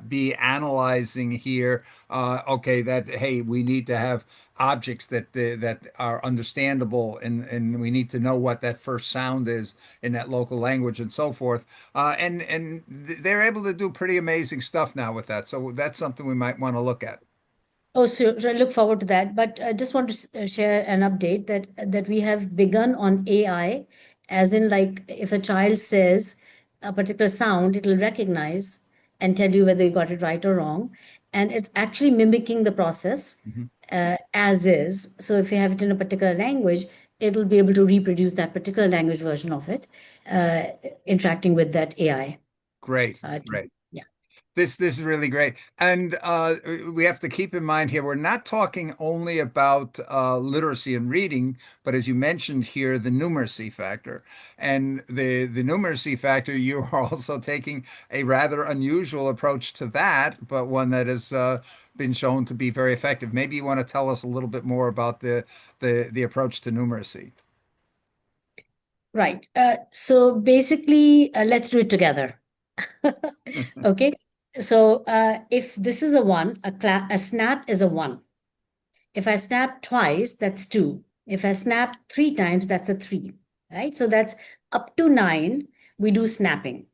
be analyzing here. Okay, that hey, we need to have objects that are understandable, and we need to know what that first sound is in that local language and so forth. And they're able to do pretty amazing stuff now with that. So that's something we might want to look at. Oh, so I look forward to that. But I just want to share an update that we have begun on AI, as in like if a child says a particular sound, it'll recognize and tell you whether you got it right or wrong, and it's actually mimicking the process Mhm. as is. So if you have it in a particular language, it'll be able to reproduce that particular language version of it, uh, interacting with that AI. Great, To, great. yeah. This is really great. And we have to keep in mind here, we're not talking only about literacy and reading, but as you mentioned here, the numeracy factor. And the numeracy factor, you are also taking a rather unusual approach to that, but one that has been shown to be very effective. Maybe you want to tell us a little bit more about the approach to numeracy. Right. So basically, let's do it together. Okay. So if this is a one, a snap is a one. If I snap twice, that's two. If I snap three times, that's a three. Right. So that's up to nine. We do snapping.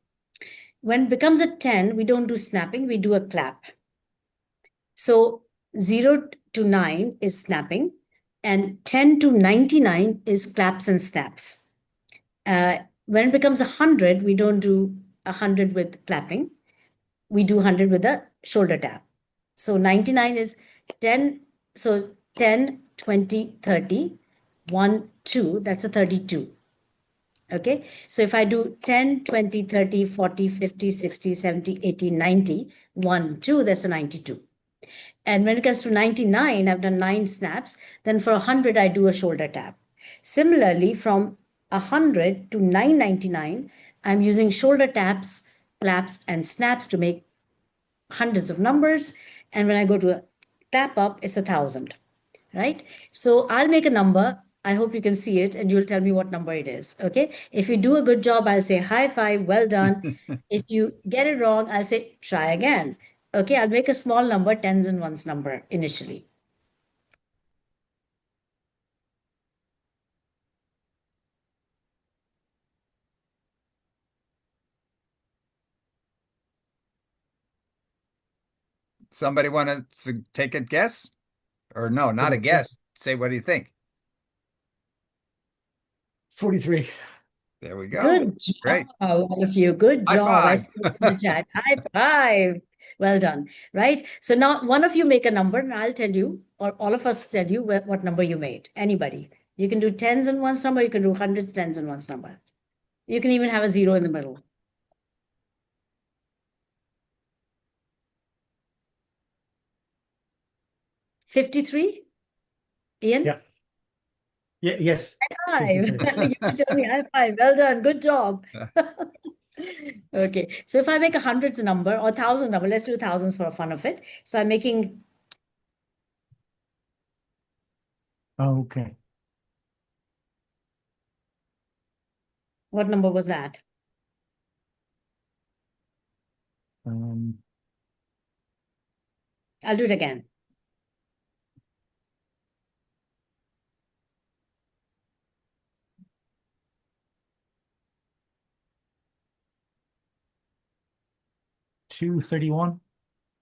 When it becomes a 10, we don't do snapping, we do a clap. So 0 to 9 is snapping, and 10 to 99 is claps and snaps. When it becomes 100, we don't do 100 with clapping. We do 100 with a shoulder tap. So 99 is 10. So 10, 20, 30, 1, 2, that's a 32. Okay. So if I do 10, 20, 30, 40, 50, 60, 70, 80, 90, 1, 2, that's a 92. And when it comes to 99, I've done 9 snaps. Then for 100, I do a shoulder tap. Similarly, from 100 to 999, I'm using shoulder taps, claps, and snaps to make hundreds of numbers. And when I go to a tap up, it's 1,000, right? So I'll make a number. I hope you can see it and you'll tell me what number it is. Okay. If you do a good job, I'll say high five, well done. If you get it wrong, I'll say try again. Okay. I'll make a small number, tens and ones number initially. Somebody want to take a guess? Or no, not a guess. Say, what do you think? 43. There we go. Good job, Great. all of you. Good High job. I five. see it in the chat. High five. Well done. Right. So now one of you make a number and I'll tell you, or all of us tell you what number you made. Anybody. You can do tens and ones number. You can do hundreds, tens and ones number. You can even have a zero in the middle. 53? Ian? Yeah. Yeah. Yes. High five. 53. You should tell me high five. Well done. Good job. Okay. So if I make a hundreds number or thousand number, let's do thousands for fun of it. So I'm making Okay. what number was that? Um, I'll do it again. $231.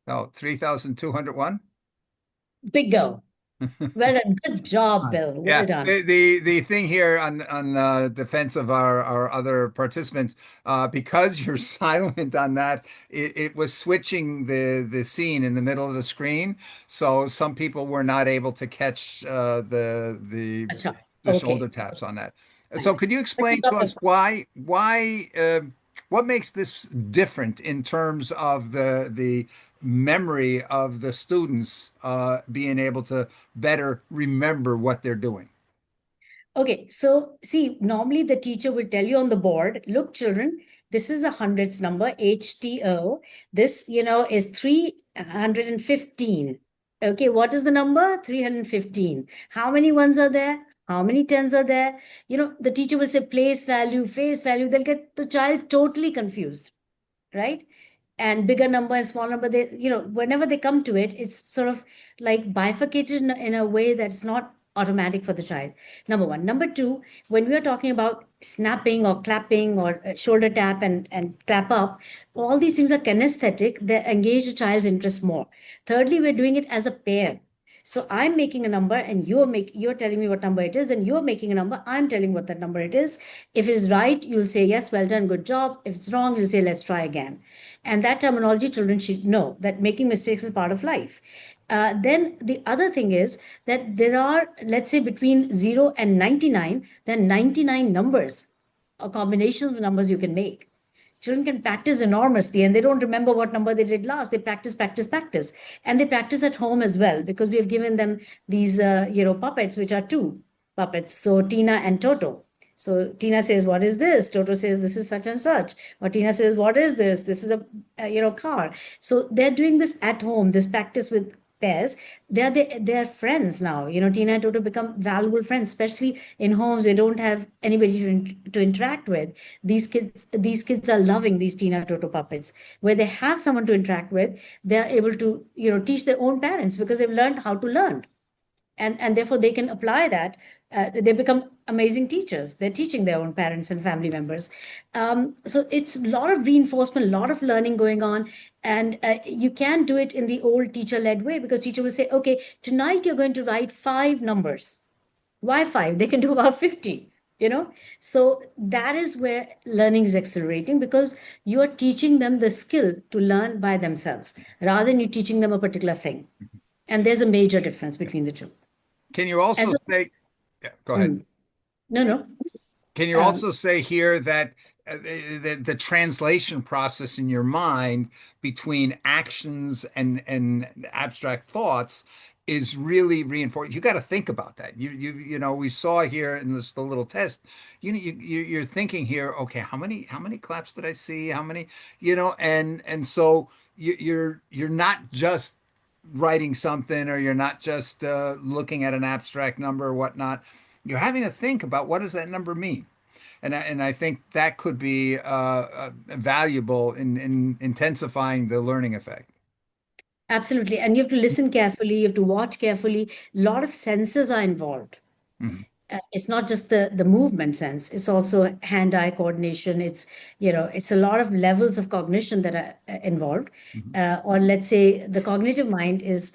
Oh, 3,201. Big go. Well done. Good job, Bill. Well Yeah, done. the thing here on defense of our other participants, because you're silent on that, it was switching the scene in the middle of the screen, so some people were not able to catch Acha. the shoulder Okay. taps on that. So Fine. could you But you explain to got us the why what makes this different in terms of the memory of the students being able to better remember what they're doing? Okay, so see, normally the teacher will tell you on the board, look, children, This is a hundreds number, HTO. This, is 315. Okay, what is the number? 315. How many ones are there? How many tens are there? The teacher will say place value, face value. They'll get the child totally confused, right? And bigger number and small number, they, whenever they come to it, it's sort of like bifurcated in a way that's not automatic for the child. Number one. Number two, when we are talking about snapping or clapping or shoulder tap and clap up, all these things are kinesthetic. They engage the child's interest more. Thirdly, we're doing it as a pair. So I'm making a number and you're telling me what number it is, then you're making a number, I'm telling what that number it is. If it is right, you'll say, yes, well done, good job. If it's wrong, you'll say, let's try again. And that terminology, children should know that making mistakes is part of life. Then the other thing is that there are, let's say, between 0 and 99, there are 99 numbers or combinations of numbers you can make. Children can practice enormously and they don't remember what number they did last. They practice, practice, practice. And they practice at home as well because we have given them these, puppets, which are two puppets. So Tina and Toto. So Tina says, what is this? Toto says, this is such and such. Or Tina says, what is this? This is a car. So they're doing this at home, this practice with pairs. They're friends now. Tina and Toto become valuable friends, especially in homes they don't have anybody to interact with. These kids are loving these Tina Toto puppets. Where they have someone to interact with, they're able to, teach their own parents because they've learned how to learn. And therefore they can apply that. They become amazing teachers. They're teaching their own parents and family members. So it's a lot of reinforcement, a lot of learning going on. And you can do it in the old teacher-led way because teacher will say, okay, tonight you're going to write 5 numbers. Why 5? They can do about 50. So that is where learning is accelerating because you are teaching them the skill to learn by themselves rather than you teaching them a particular thing. And there's a major difference between the two. Can you also say, yeah, go ahead. No. Can you also say here that the translation process in your mind between actions and abstract thoughts is really reinforced? You got to think about that. We saw here in the little test. You're thinking here. Okay, how many claps did I see? How many? And so you're not just writing something, or you're not just looking at an abstract number or whatnot. You're having to think about what does that number mean, and I think that could be valuable in intensifying the learning effect. Absolutely. And you have to listen carefully, you have to watch carefully. A lot of senses are involved. Mm-hmm. It's not just the movement sense, it's also hand-eye coordination. It's a lot of levels of cognition that are involved. Mm-hmm. Or let's say the cognitive mind is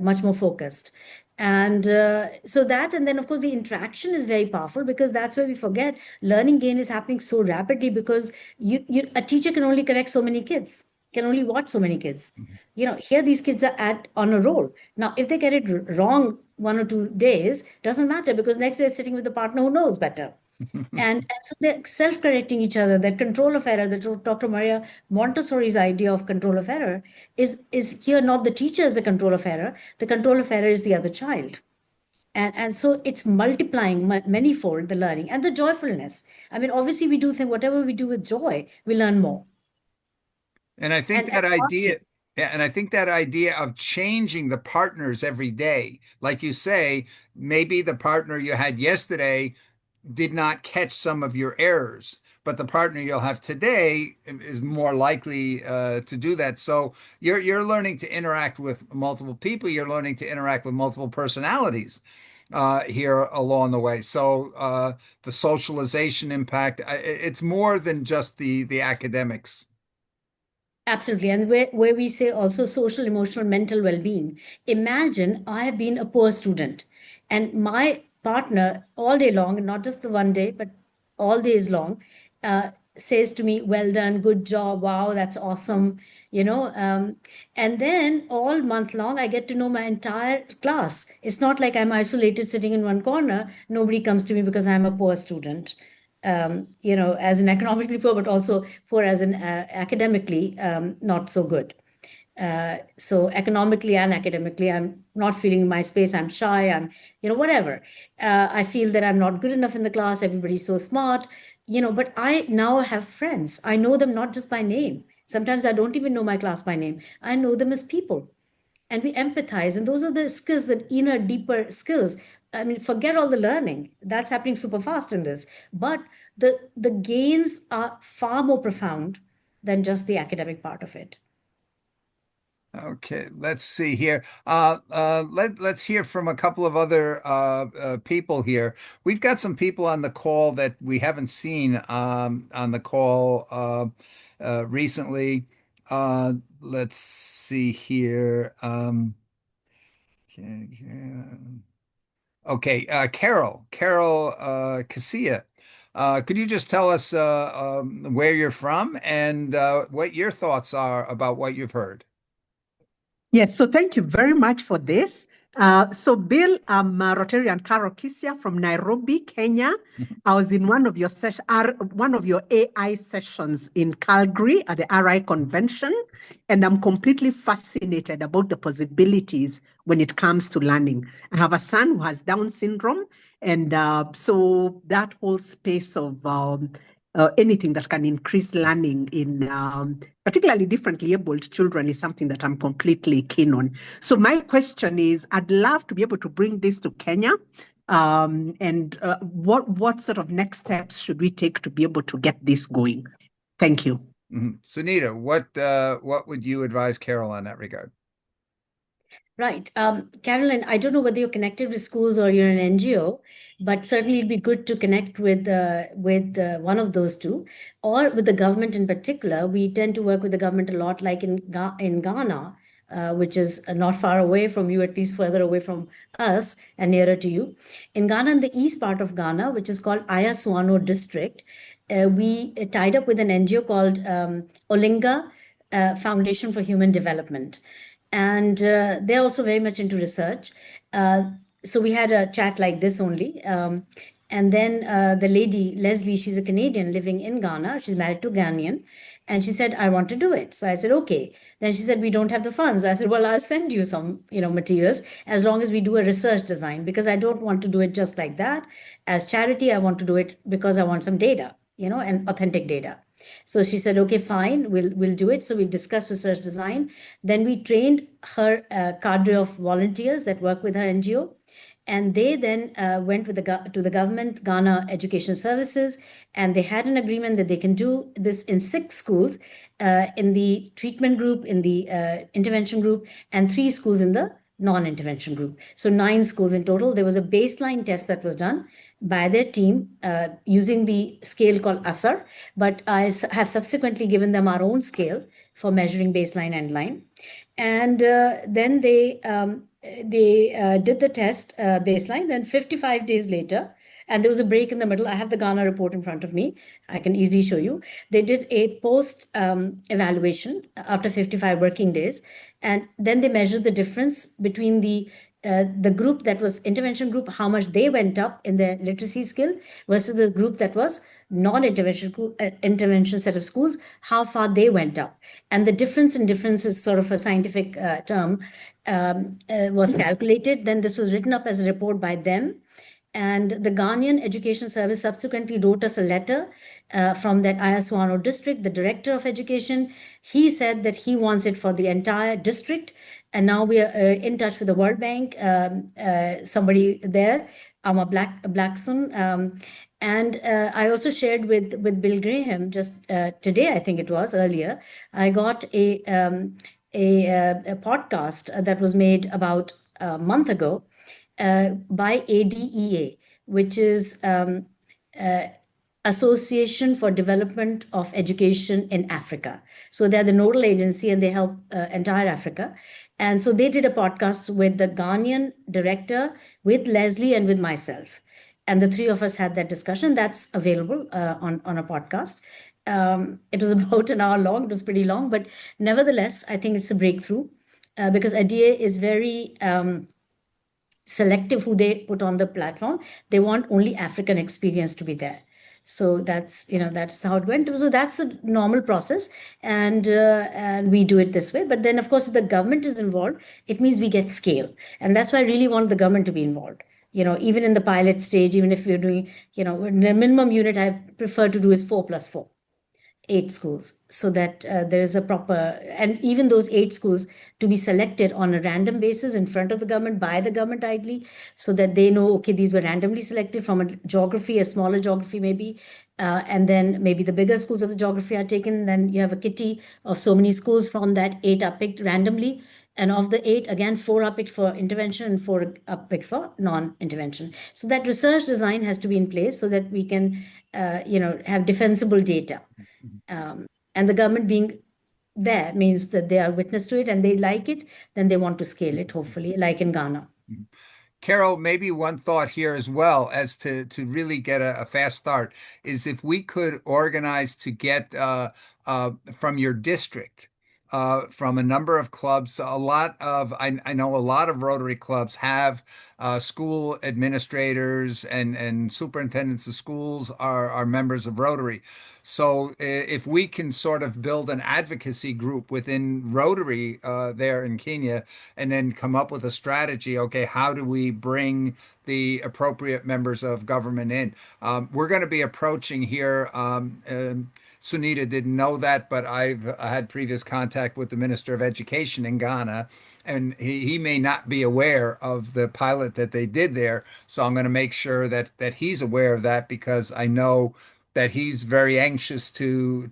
much more focused. And so that, and then of course the interaction is very powerful because that's where we forget learning gain is happening so rapidly because a teacher can only correct so many kids, can only watch so many kids. Here these kids are on a roll. Now, if they get it wrong 1 or 2 days, doesn't matter because next day they're sitting with a partner who knows better. And so they're self-correcting each other. That control of error, that Dr. Maria Montessori's idea of control of error is here not the teacher is the control of error. The control of error is the other child. And so it's multiplying manyfold the learning and the joyfulness. I mean, obviously we do think whatever we do with joy, we learn more. And I think that idea, and I think that idea of changing the partners every day, like you say, maybe the partner you had yesterday did not catch some of your errors, but the partner you'll have today is more likely to do that. So you're learning to interact with multiple people. You're learning to interact with multiple personalities here along the way. So the socialization impact, it's more than just the academics. Absolutely. And where we say also social, emotional, mental well-being. Imagine I have been a poor student and my partner all day long, not just the one day, but all days long, says to me, well done, good job, wow, that's awesome, and then all month long, I get to know my entire class. It's not like I'm isolated sitting in one corner. Nobody comes to me because I'm a poor student. As an economically poor, but also poor as an academically not so good. So economically and academically, I'm not feeling my space. I'm shy. I'm, whatever. I feel that I'm not good enough in the class. Everybody's so smart. but I now have friends. I know them not just by name. Sometimes I don't even know my class by name. I know them as people. And we empathize. And those are the skills, the inner, deeper skills. I mean, forget all the learning. That's happening super fast in this. But the gains are far more profound than just the academic part of it. Okay, let's see here. Let's hear from a couple of other people here. We've got some people on the call that we haven't seen on the call recently. Let's see here. Okay, Carol Casilla. Could you just tell us where you're from and what your thoughts are about what you've heard? Yes, so thank you very much for this. So Bill, I'm Rotarian Carol Kisia from Nairobi, Kenya. I was in one of your AI sessions in Calgary at the RI convention, and I'm completely fascinated about the possibilities when it comes to learning. I have a son who has Down syndrome, and so that whole space of anything that can increase learning in particularly differently abled children is something that I'm completely keen on. So my question is, I'd love to be able to bring this to Kenya. And what sort of next steps should we take to be able to get this going? Thank you. Sunita, what would you advise Carol on that regard? Right. Carolyn, I don't know whether you're connected with schools or you're an NGO, but certainly it'd be good to connect with one of those two, or with the government in particular. We tend to work with the government a lot, like in Ghana, which is not far away from you, at least further away from us and nearer to you. In Ghana, in the east part of Ghana, which is called Ayaswano district, we tied up with an NGO called Olinga Foundation for Human Development. And they're also very much into research. So we had a chat like this only. And then the lady, Leslie, she's a Canadian living in Ghana. She's married to Ghanaian. And she said, I want to do it. So I said, okay. Then she said, we don't have the funds. I said, well, I'll send you some, materials as long as we do a research design, because I don't want to do it just like that. As charity, I want to do it because I want some data, and authentic data. So she said, okay, fine, we'll do it. So we discussed research design. Then we trained her cadre of volunteers that work with her NGO. And they then went to the government, Ghana Education Services, and they had an agreement that they can do this in 6 schools, in the treatment group, in the intervention group, and 3 schools in the non-intervention group. So 9 schools in total. There was a baseline test that was done by their team using the scale called ASAR, but I have subsequently given them our own scale for measuring baseline and line. And then they did the test baseline. Then 55 days later, and there was a break in the middle. I have the Ghana report in front of me. I can easily show you. They did a post evaluation after 55 working days. And then they measured the difference between the group that was intervention group, how much they went up in their literacy skill, versus the group that was non-intervention intervention set of schools, how far they went up. And the difference is sort of a scientific term, was calculated. Then this was written up as a report by them. And the Ghanaian Education Service subsequently wrote us a letter from that Ayaswano district, the director of education. He said that he wants it for the entire district. And now we are in touch with the World Bank, somebody there, Amma Blackson. And I also shared with Bill Graham just today, I think it was earlier. I got a podcast that was made about a month ago by ADEA, which is Association for Development of Education in Africa. So they're the nodal agency and they help entire Africa. And so they did a podcast with the Ghanaian director, with Leslie, and with myself. And the 3 of us had that discussion. That's available on a podcast. It was about an hour long. It was pretty long, but nevertheless, I think it's a breakthrough because ADEA is very selective who they put on the platform. They want only African experience to be there. So that's how it went. So that's a normal process, and we do it this way. But then, of course, if the government is involved, it means we get scale, and that's why I really want the government to be involved. even in the pilot stage, even if we're doing, the minimum unit I prefer to do is 4+4. 8 schools, so that there is a proper, and even those 8 schools to be selected on a random basis in front of the government, by the government ideally, so that they know, okay, these were randomly selected from a geography, a smaller geography maybe, and then maybe the bigger schools of the geography are taken. Then you have a kitty of so many schools. From that, 8 are picked randomly. And of the 8, again, 4 are picked for intervention and 4 are picked for non-intervention. So that research design has to be in place so that we can, have defensible data. And the government being there means that they are witness to it and they like it, then they want to scale it, hopefully, like in Ghana. Carol, maybe one thought here as well as to really get a fast start is if we could organize to get from your district, from a number of clubs, I know a lot of Rotary clubs have school administrators and superintendents of schools are members of Rotary. So if we can sort of build an advocacy group within Rotary there in Kenya, and then come up with a strategy. Okay, how do we bring the appropriate members of government in? We're going to be approaching here. Sunita didn't know that, but I've had previous contact with the Minister of Education in Ghana, and he may not be aware of the pilot that they did there. So I'm going to make sure that he's aware of that because I know that he's very anxious to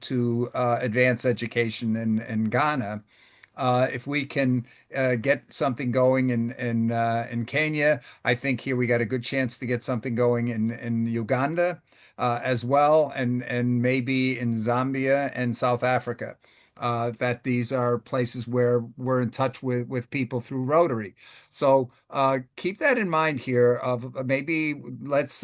advance education in Ghana. If we can get something going in Kenya, I think here we got a good chance to get something going in Uganda as well, and maybe in Zambia and South Africa. That these are places where we're in touch with people through Rotary. So keep that in mind here. Of maybe let's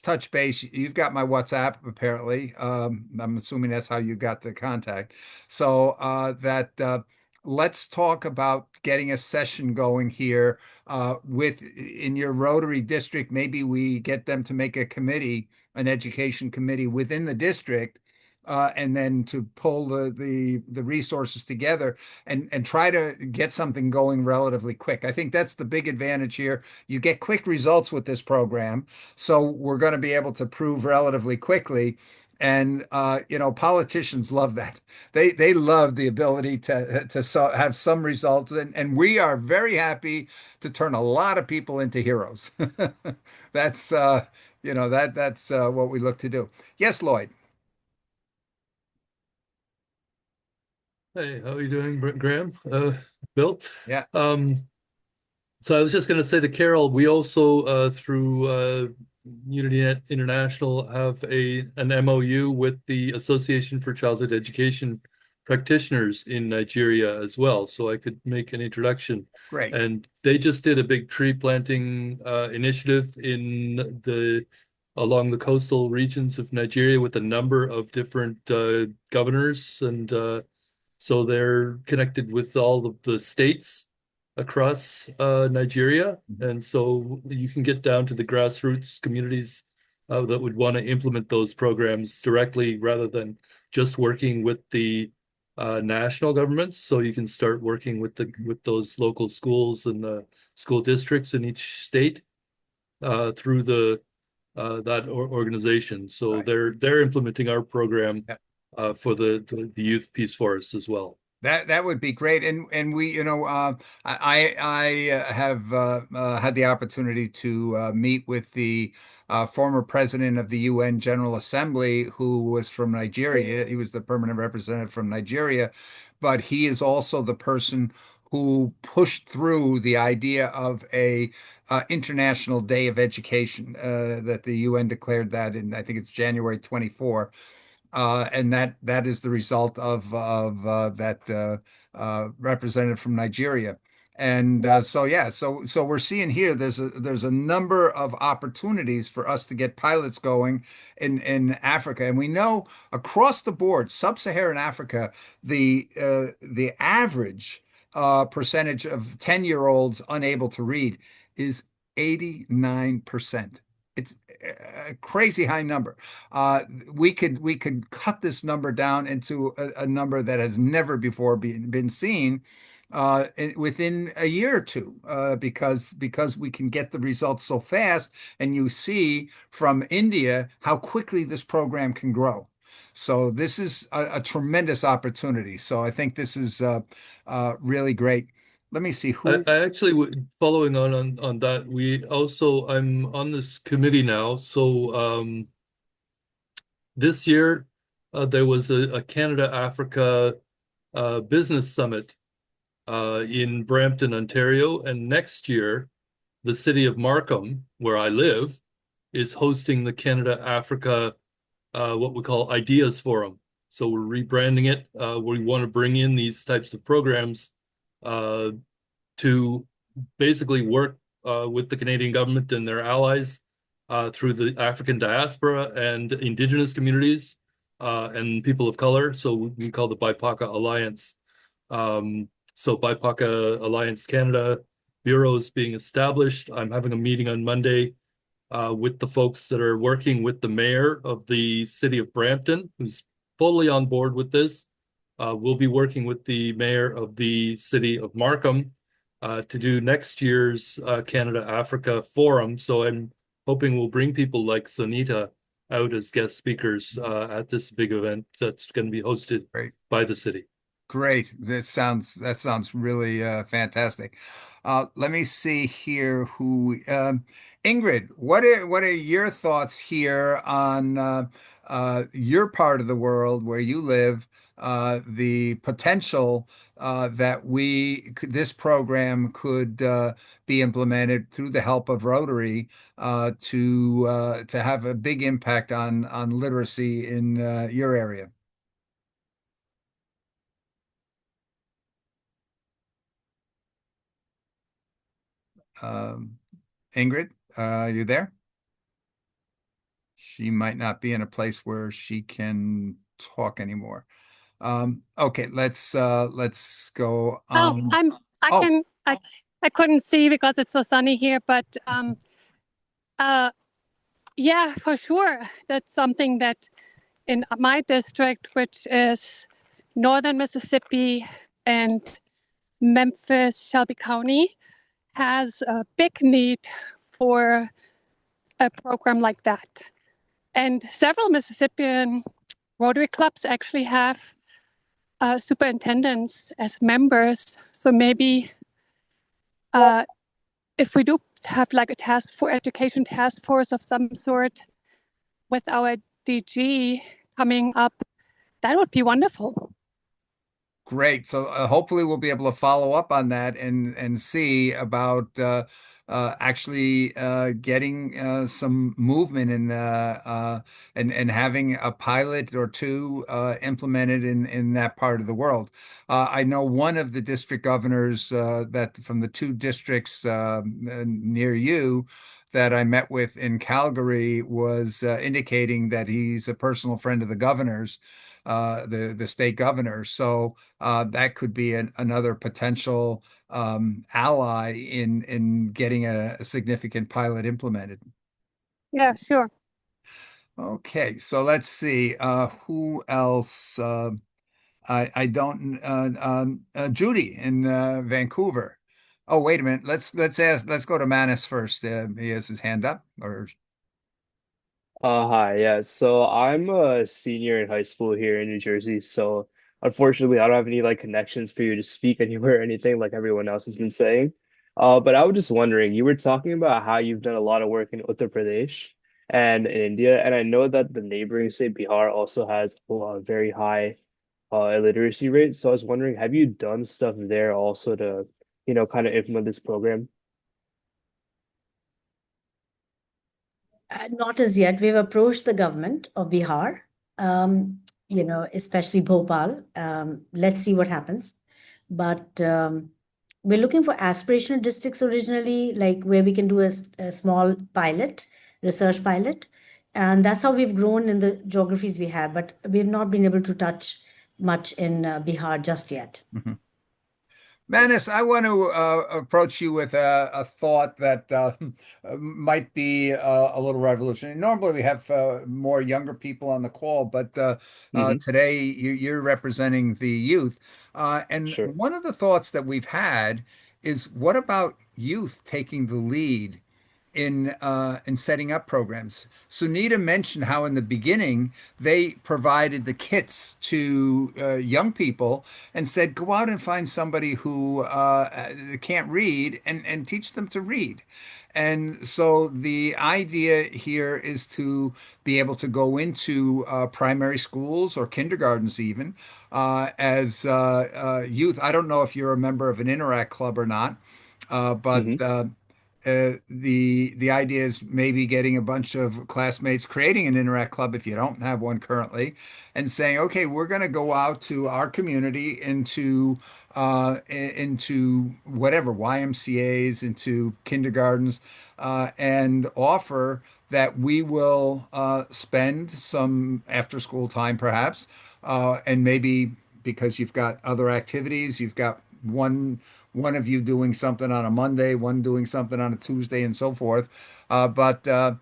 touch base. You've got my WhatsApp apparently. I'm assuming that's how you got the contact. So let's talk about getting a session going here with in your Rotary district. Maybe we get them to make a committee, an education committee within the district, and then to pull the resources together and try to get something going relatively quick. I think that's the big advantage here. You get quick results with this program, so we're going to be able to prove relatively quickly. And politicians love that. They love the ability to have some results, and we are very happy to turn a lot of people into heroes. That's that's what we look to do. Yes, Lloyd. Hey, how are you doing, Graham? Bill? Yeah. So I was just going to say to Carol, we also through UnityNet International have an MOU with the Association for Childhood Education Practitioners in Nigeria as well. So I could make an introduction. Great. And they just did a big tree planting initiative along the coastal regions of Nigeria with a number of different governors and so they're connected with all of the states across Nigeria. And so you can get down to the grassroots communities that would want to implement those programs directly rather than just working with the national governments. So you can start working with those local schools and the school districts in each state through that organization. So Right. they're implementing our program Yeah. For the youth peace forest as well. That would be great, and we, I have had the opportunity to meet with the former president of the UN General Assembly, who was from Nigeria. He was the permanent representative from Nigeria, but he is also the person who pushed through the idea of a International Day of Education that the UN declared that in, I think it's January 24. And that is the result of that representative from Nigeria. And so we're seeing here there's a number of opportunities for us to get pilots going in Africa, and we know across the board, sub-Saharan Africa, the average percentage of 10-year-olds unable to read is 89%. It's a crazy high number. We could cut this number down into a number that has never before been seen within a year or two, because we can get the results so fast, and you see from India how quickly this program can grow. So this is a tremendous opportunity. So I think this is really great. Let me see who. I actually would, following on that, I'm on this committee now. So this year there was a Canada Africa business summit in Brampton, Ontario, and next year the city of Markham, where I live, is hosting the Canada Africa what we call Ideas Forum. So we're rebranding it. We want to bring in these types of programs to basically work with the Canadian government and their allies through the African diaspora and indigenous communities and people of color. So we call the BIPOCA Alliance. So BIPOCA Alliance Canada Bureau is being established. I'm having a meeting on Monday with the folks that are working with the mayor of the city of Brampton, who's fully on board with this. We'll be working with the mayor of the city of Markham to do next year's Canada Africa Forum. So I'm hoping we'll bring people like Sunita out as guest speakers at this big event that's going to be hosted by the city. Great. That sounds really fantastic. Let me see here who Ingrid, what are your thoughts here on your part of the world where you live, the potential that this program could be implemented through the help of Rotary to have a big impact on literacy in your area? Ingrid, you there? She might not be in a place where she can talk anymore. Okay, let's go on. I couldn't see because it's so sunny here, but yeah, for sure. That's something that in my district, which is northern Mississippi and Memphis, Shelby County, has a big need for a program like that. And several Mississippian Rotary clubs actually have superintendents as members. So maybe if we do have like education task force of some sort with our DG coming up, that would be wonderful. Great. So hopefully we'll be able to follow up on that and see about actually getting some movement and having a pilot or two implemented in that part of the world. I know one of the district governors that from the two districts near you that I met with in Calgary was indicating that he's a personal friend of the governor's, the state governor. So that could be another potential ally in getting a significant pilot implemented. Yeah, sure. Okay, so let's see who else. I don't. Judy in Vancouver. Oh, wait a minute. Let's go to Manis first. He has his hand up. Or Hi, yeah. So I'm a senior in high school here in New Jersey. So unfortunately, I don't have any like connections for you to speak anywhere or anything like everyone else has been saying. But I was just wondering, you were talking about how you've done a lot of work in Uttar Pradesh and in India, and I know that the neighboring state Bihar also has a very high illiteracy rate. So I was wondering, have you done stuff there also to, kind of implement this program? Not as yet. We've approached the government of Bihar, especially Bhopal. Let's see what happens. But we're looking for aspirational districts originally, like where we can do a small pilot, research pilot. And that's how we've grown in the geographies we have. But we've not been able to touch much in Bihar just yet. mm-hmm. Manis, I want to approach you with a thought that might be a little revolutionary. Normally, we have more younger people on the call, but Hmm. today you're representing the youth. And Sure. one of the thoughts that we've had is, what about youth taking the lead in setting up programs? Sunita mentioned how in the beginning they provided the kits to young people and said, go out and find somebody who can't read and teach them to read. And so the idea here is to be able to go into primary schools or kindergartens even as youth. I don't know if you're a member of an Interact Club or not, but Hmm. the idea is maybe getting a bunch of classmates, creating an Interact Club if you don't have one currently, and saying, okay, we're going to go out to our community, into whatever YMCA's, into kindergartens, and offer that we will spend some after school time perhaps, and maybe because you've got other activities, you've got one of you doing something on a Monday, one doing something on a Tuesday, and so forth. But uh,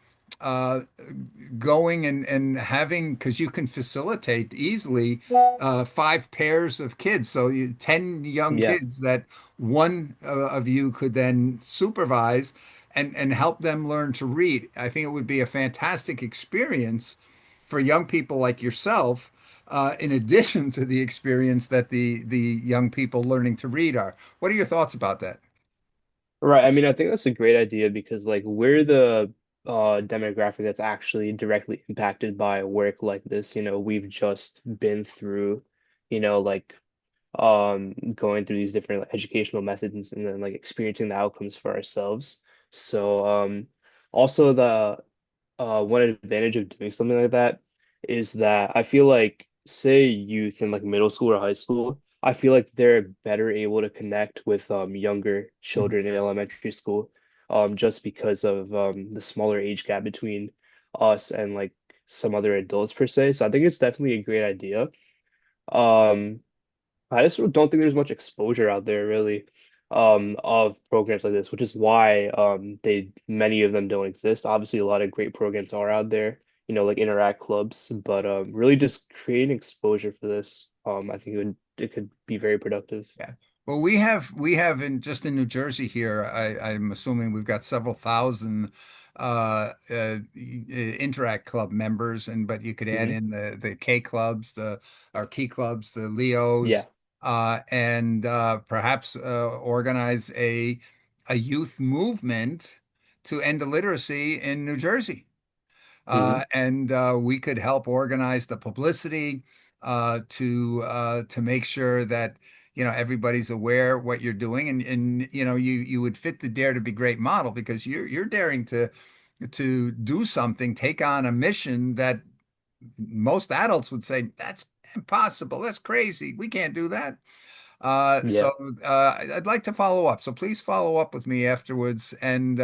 going and having, because you can facilitate easily 5 pairs of kids, so 10 young Yeah. kids that one of you could then supervise and help them learn to read. I think it would be a fantastic experience for young people like yourself, in addition to the experience that the young people learning to read are. What are your thoughts about that? Right. I mean, I think that's a great idea because like we're the demographic that's actually directly impacted by work like this. We've just been through, like going through these different like, educational methods and then like experiencing the outcomes for ourselves. So also the one advantage of doing something like that is that I feel like, say, youth in like middle school or high school, I feel like they're better able to connect with younger children in elementary school, just because of the smaller age gap between us and like some other adults per se. So I think it's definitely a great idea. Um, I just don't think there's much exposure out there really of programs like this, which is why they many of them don't exist. Obviously, a lot of great programs are out there, like Interact clubs, but really just creating exposure for this, I think it could be very productive. Yeah. Well, we have in just in New Jersey here, I'm assuming we've got several thousand Interact Club members, and but you could add Hmm. in the K clubs, the our key clubs, the Leos, Yeah. and perhaps organize a youth movement to end illiteracy in New Jersey. Hmm. And we could help organize the publicity to make sure that everybody's aware what you're doing, and you would fit the Dare to Be Great model because you're daring to do something, take on a mission that most adults would say that's impossible, that's crazy, we can't do that. So Yeah. I'd like to follow up. So please follow up with me afterwards, and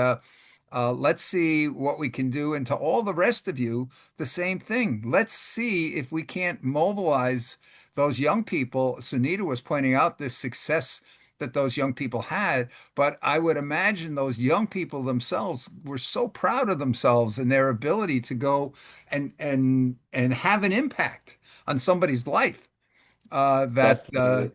let's see what we can do. And to all the rest of you, the same thing. Let's see if we can't mobilize those young people. Sunita was pointing out this success that those young people had, but I would imagine those young people themselves were so proud of themselves and their ability to go and have an impact on somebody's life, that Definitely.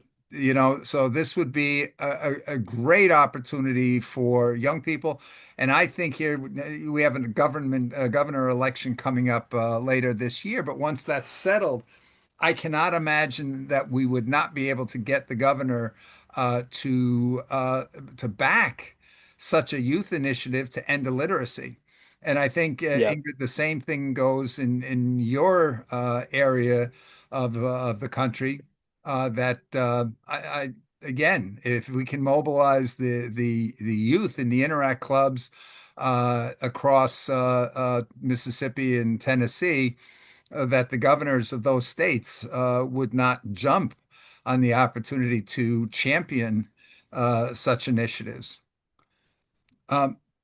so this would be a great opportunity for young people. And I think here we have a governor election coming up later this year, but once that's settled, I cannot imagine that we would not be able to get the governor uh, to uh, to back such a youth initiative to end illiteracy. And I think, Yeah. Ingrid, the same thing goes in your area of the country. That I again, if we can mobilize the youth in the Interact clubs across Mississippi and Tennessee, that the governors of those states would not jump on the opportunity to champion such initiatives.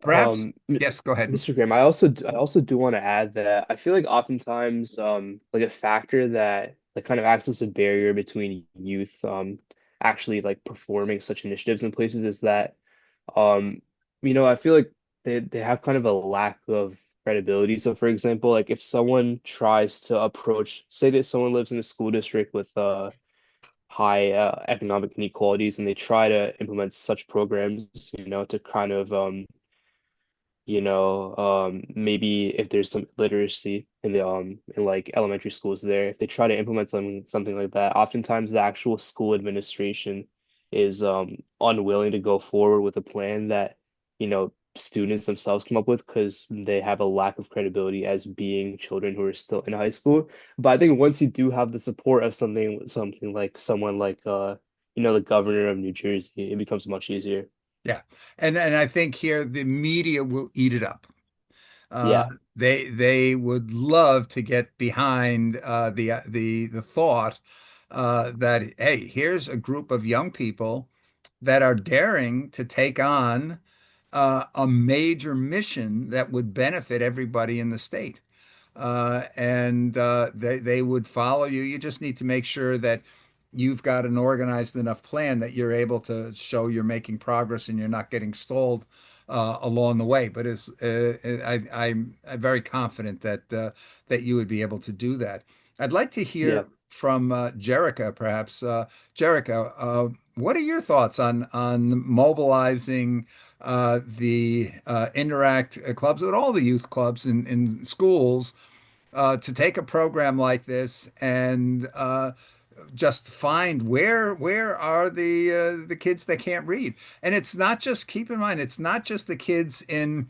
Perhaps, Um, yes, go ahead. Mr. Graham, I also do want to add that I feel like oftentimes like a factor that like kind of acts as a barrier between youth actually like performing such initiatives in places is that um, I feel like they have kind of a lack of credibility. So for example, like if someone tries to approach, say that someone lives in a school district with high economic inequalities and they try to implement such programs, to kind of maybe if there's some literacy in the in like elementary schools there, if they try to implement something like that, oftentimes the actual school administration is unwilling to go forward with a plan that, students themselves come up with because they have a lack of credibility as being children who are still in high school. But I think once you do have the support of something like someone like the governor of New Jersey, it becomes much easier. Yeah. And I think here the media will eat it up. Uh, Yeah. they would love to get behind the thought that hey, here's a group of young people that are daring to take on a major mission that would benefit everybody in the state. And they would follow you. You just need to make sure that you've got an organized enough plan that you're able to show you're making progress and you're not getting stalled along the way. But I'm very confident that you would be able to do that. I'd like to Yeah. hear from Jerica, perhaps. Jerica, what are your thoughts on mobilizing the Interact clubs, with all the youth clubs in schools, to take a program like this and just find where are the kids that can't read? And it's not just, keep in mind, it's not just the kids in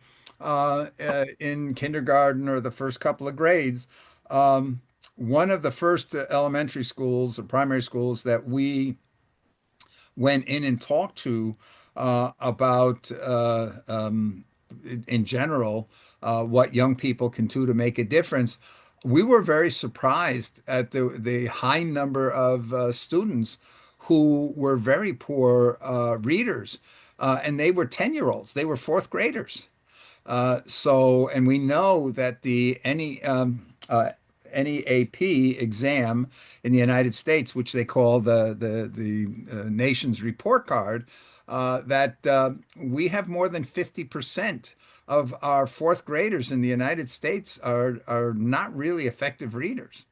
kindergarten or the first couple of grades. One of the first elementary schools or primary schools that we went in and talked to about in general what young people can do to make a difference. We were very surprised at the high number of students who were very poor readers, and they were 10-year-olds. They were fourth graders. And we know that the NEAP exam in the United States, which they call the nation's report card, that we have more than 50% of our fourth graders in the United States are not really effective readers.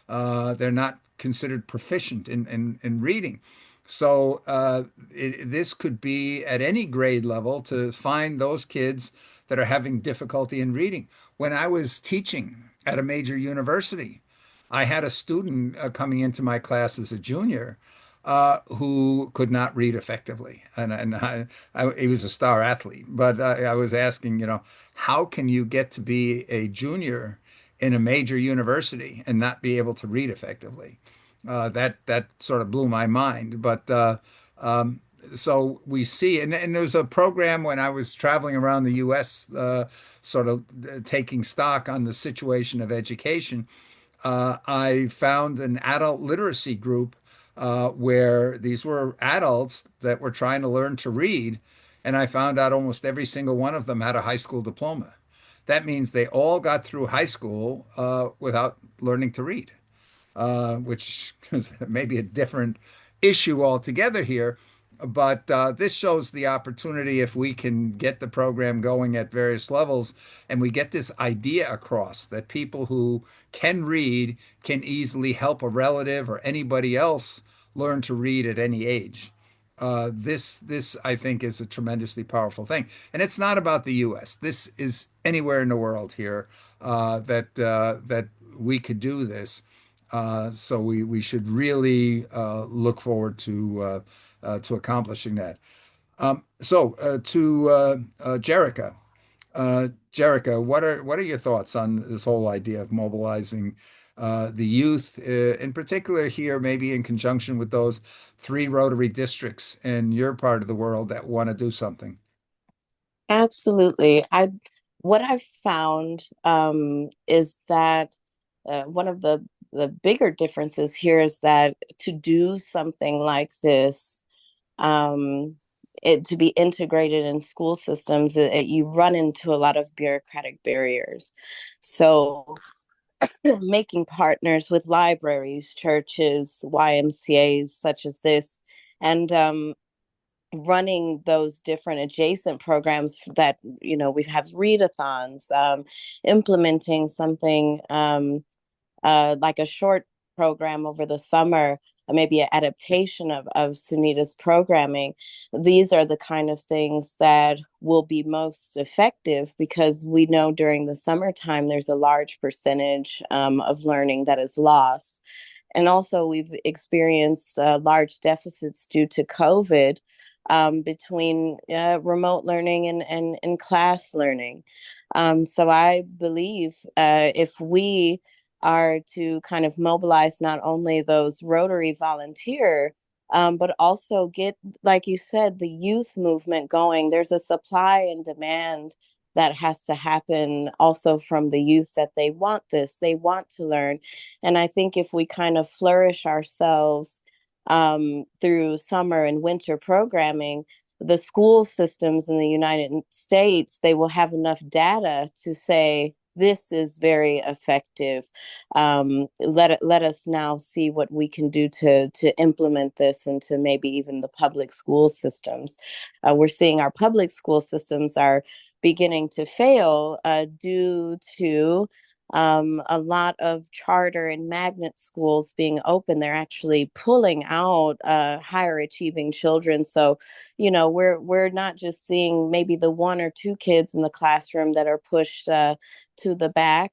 They're not considered proficient in reading. So this could be at any grade level to find those kids that are having difficulty in reading. When I was teaching at a major university, I had a student coming into my class as a junior who could not read effectively, and he was a star athlete. But I was asking, how can you get to be a junior in a major university and not be able to read effectively? That sort of blew my mind. But so we see, and there's a program when I was traveling around the U.S., sort of taking stock on the situation of education. I found an adult literacy group where these were adults that were trying to learn to read, and I found out almost every single one of them had a high school diploma. That means they all got through high school without learning to read, which is maybe a different issue altogether here. But this shows the opportunity if we can get the program going at various levels and we get this idea across that people who can read can easily help a relative or anybody else learn to read at any age. This I think is a tremendously powerful thing, and it's not about the U.S. This is anywhere in the world here that we could do this. So we should really look forward to accomplishing that. To Jerica. Jerica, what are your thoughts on this whole idea of mobilizing the youth, in particular here, maybe in conjunction with those three Rotary districts in your part of the world that want to do something? Absolutely. What I've found is that one of the bigger differences here is that to do something like this, to be integrated in school systems, you run into a lot of bureaucratic barriers. So making partners with libraries, churches, YMCAs such as this and running those different adjacent programs that, we have readathons, implementing something like a short program over the summer, maybe an adaptation of Sunita's programming. These are the kind of things that will be most effective, because we know during the summertime there's a large percentage of learning that is lost. And also, we've experienced large deficits due to COVID, between remote learning and class learning. So I believe if we are to kind of mobilize not only those Rotary volunteer, but also get, like you said, the youth movement going. There's a supply and demand that has to happen also from the youth, that they want this, they want to learn. And I think if we kind of flourish ourselves through summer and winter programming, the school systems in the United States, they will have enough data to say, this is very effective. Let us now see what we can do to implement this into maybe even the public school systems. We're seeing our public school systems are beginning to fail due to a lot of charter and magnet schools being open. They're actually pulling out higher achieving children. So, we're not just seeing maybe the one or two kids in the classroom that are pushed to the back.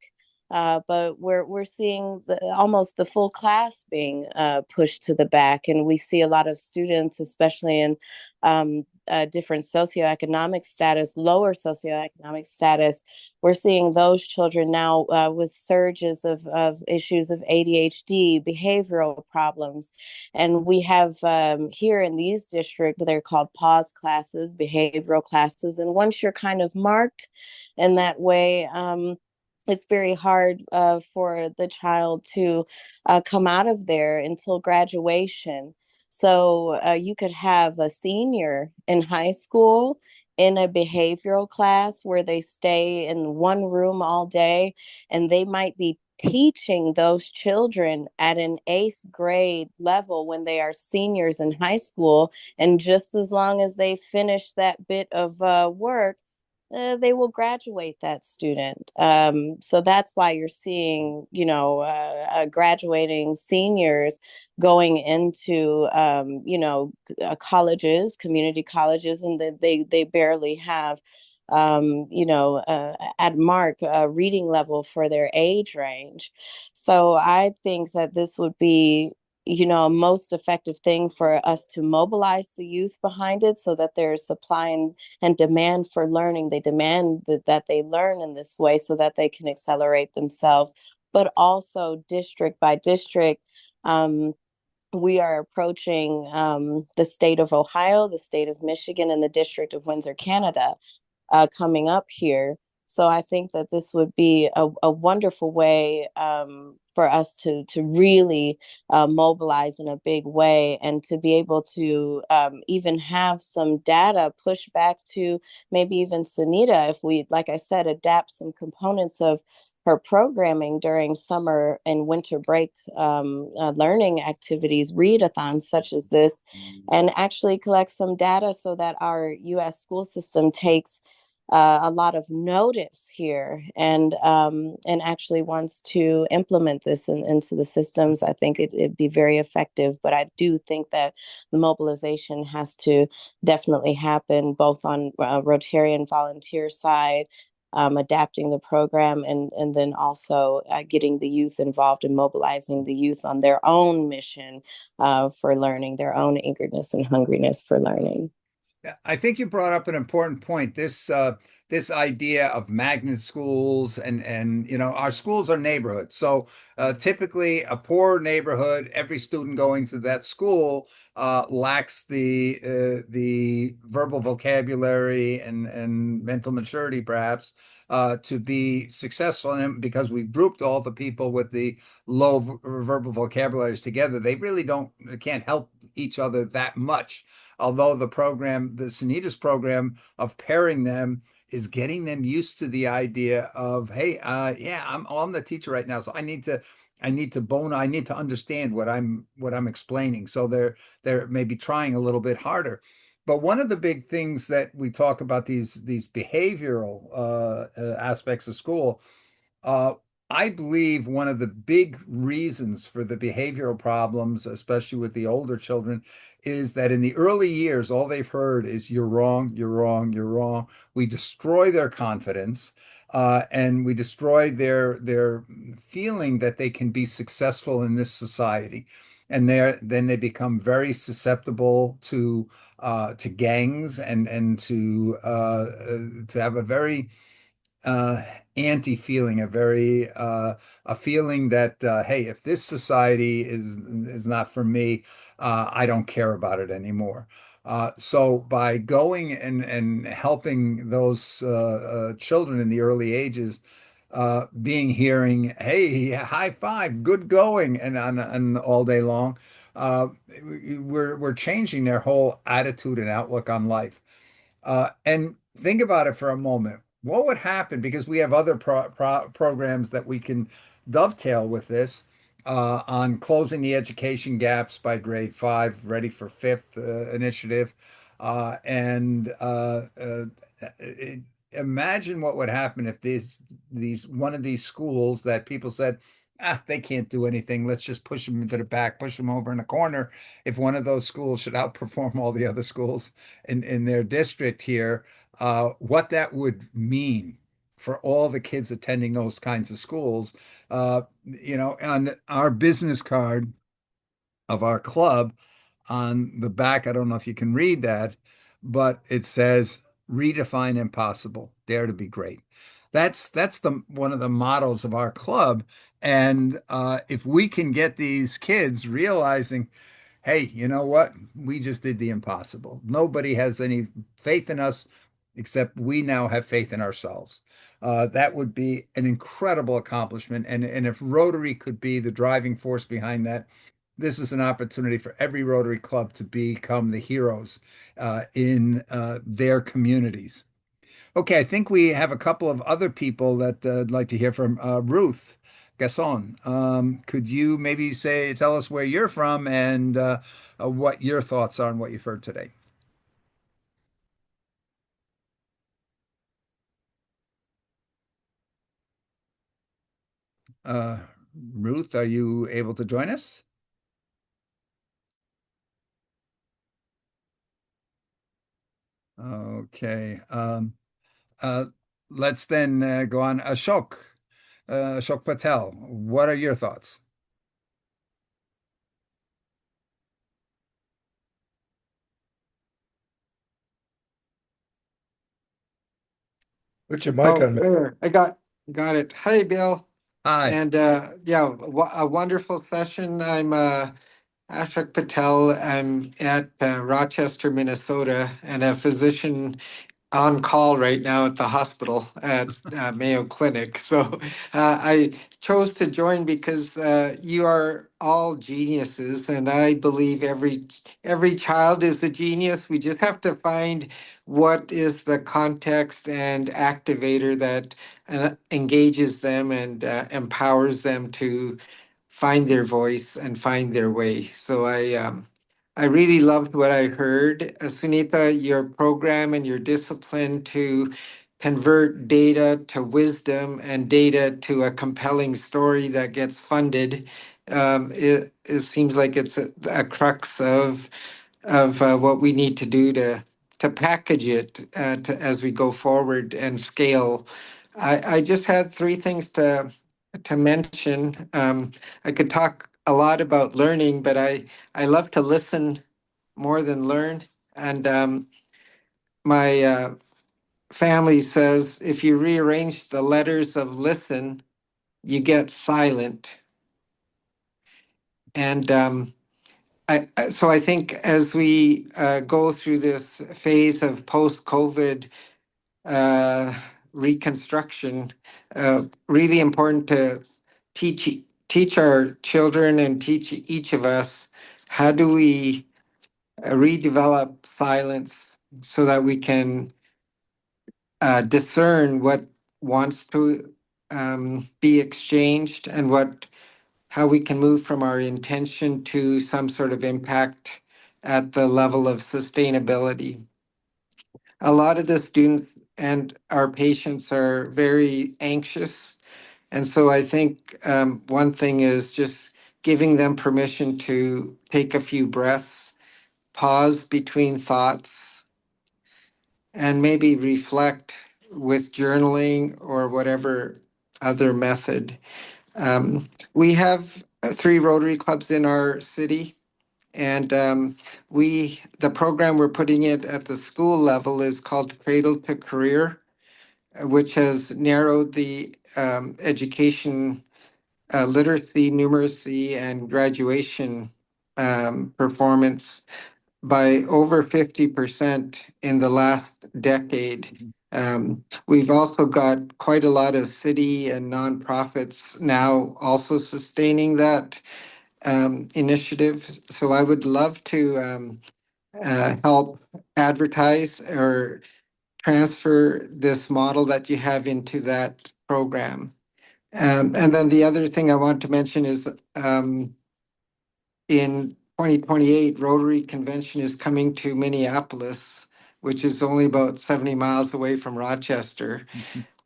But we're seeing almost the full class being pushed to the back, and we see a lot of students, especially in different socioeconomic status, lower socioeconomic status. We're seeing those children now with surges of issues of ADHD, behavioral problems, and we have here in these districts, they're called pause classes, behavioral classes, and once you're kind of marked in that way, it's very hard for the child to come out of there until graduation. So you could have a senior in high school in a behavioral class where they stay in one room all day, and they might be teaching those children at an 8th grade level when they are seniors in high school. And just as long as they finish that bit of work, they will graduate that student. So that's why you're seeing, graduating seniors going into, colleges, community colleges, and they barely have, at mark reading level for their age range. So I think that this would be, a most effective thing for us to mobilize the youth behind it, so that there's supply and demand for learning. They demand that they learn in this way so that they can accelerate themselves. But also, district by district, we are approaching the state of Ohio, the state of Michigan, and the District of Windsor, Canada, coming up here. So I think that this would be a wonderful way for us to really mobilize in a big way, and to be able to even have some data push back to maybe even Sunita, if we, like I said, adapt some components of her programming during summer and winter break learning activities, readathons such as this, and actually collect some data so that our U.S. school system takes a lot of notice here, and actually wants to implement this into the systems. I think it'd be very effective. But I do think that the mobilization has to definitely happen, both on Rotarian volunteer side, adapting the program, and then also getting the youth involved and mobilizing the youth on their own mission for learning, their own eagerness and hungriness for learning. Yeah, I think you brought up an important point. This idea of magnet schools, and our schools are neighborhoods. So typically, a poor neighborhood, every student going to that school lacks the verbal vocabulary and mental maturity, perhaps, to be successful in it, because we've grouped all the people with the low verbal vocabularies together. They really can't help each other that much. Although the Sunita's program of pairing them is getting them used to the idea of, hey, yeah, I'm the teacher right now, so I need to I need to understand what I'm explaining. So they're maybe trying a little bit harder. But one of the big things that we talk about these behavioral aspects of school, uh, I believe one of the big reasons for the behavioral problems, especially with the older children, is that in the early years, all they've heard is "you're wrong, you're wrong, you're wrong." We destroy their confidence, and we destroy their feeling that they can be successful in this society. And then they become very susceptible to gangs and to have a very uh, anti-feeling, a feeling that hey, if this society is not for me, I don't care about it anymore. So by going and helping those children in the early ages, being hearing, hey, high five, good going, and all day long, uh, we're changing their whole attitude and outlook on life. And think about it for a moment. What would happen? Because we have other programs that we can dovetail with this on closing the education gaps by grade five, ready for fifth initiative. And imagine what would happen if these one of these schools that people said, they can't do anything. Let's just push them into the back, push them over in the corner. If one of those schools should outperform all the other schools in their district here, what that would mean for all the kids attending those kinds of schools. On our business card of our club, on the back, I don't know if you can read that, but it says redefine impossible, dare to be great. That's the one of the mottos of our club. And if we can get these kids realizing, hey, you know what? We just did the impossible. Nobody has any faith in us except we now have faith in ourselves. That would be an incredible accomplishment. And if Rotary could be the driving force behind that, this is an opportunity for every Rotary Club to become the heroes in their communities. Okay, I think we have a couple of other people that I'd like to hear from. Ruth Gasson, could you maybe tell us where you're from and what your thoughts are on what you've heard today? Uh, Ruth, are you able to join us? Okay. Uh, let's then go on. Ashok Patel, what are your thoughts? Put your mic Oh, on. there. I got it. Hey, Bill. Hi. And yeah, a wonderful session. I'm Ashok Patel. I'm at Rochester, Minnesota, and a physician on call right now at the hospital at Mayo Clinic. So I chose to join because you are all geniuses, and I believe every child is a genius. We just have to find what is the context and activator that engages them and empowers them to find their voice and find their way. So I really loved what I heard. Sunita, your program and your discipline to convert data to wisdom and data to a compelling story that gets funded. It seems like it's a crux of what we need to do to package it as we go forward and scale. I just had three things to mention. I could talk a lot about learning, but I love to listen more than learn. And my family says if you rearrange the letters of listen, you get silent. And so I think as we go through this phase of post-COVID uh, reconstruction, really important to teach teach our children and teach each of us how do we redevelop silence so that we can discern what wants to be exchanged and what how we can move from our intention to some sort of impact at the level of sustainability. A lot of the students and our patients are very anxious. And so I think one thing is just giving them permission to take a few breaths, pause between thoughts, and maybe reflect with journaling or whatever other method. We have 3 Rotary clubs in our city, and the program we're putting it at the school level is called Cradle to Career, which has narrowed the education, literacy, numeracy, and graduation performance by over 50% in the last decade. We've also got quite a lot of city and nonprofits now also sustaining that initiative. So I would love to help advertise or transfer this model that you have into that program. And then the other thing I want to mention is in 2028, Rotary Convention is coming to Minneapolis, which is only about 70 miles away from Rochester.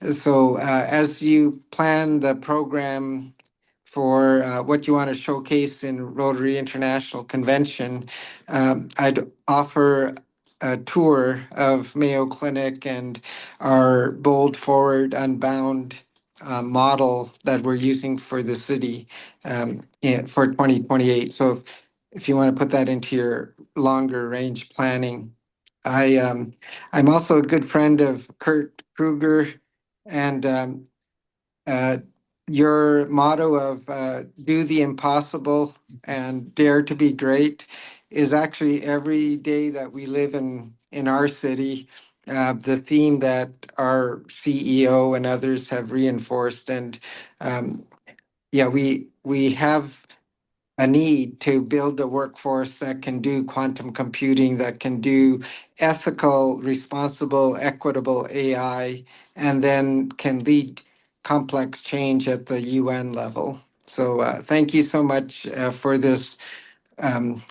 So as you plan the program for what you want to showcase in Rotary International Convention, I'd offer a tour of Mayo Clinic and our Bold Forward Unbound model that we're using for the city for 2028. So if you want to put that into your longer range planning. I'm also a good friend of Kurt Kruger, and uh, your motto of do the impossible and dare to be great is actually every day that we live in our city, the theme that our CEO and others have reinforced. And yeah, we have a need to build a workforce that can do quantum computing, that can do ethical, responsible, equitable AI, and then can lead complex change at the UN level. So thank you so much for this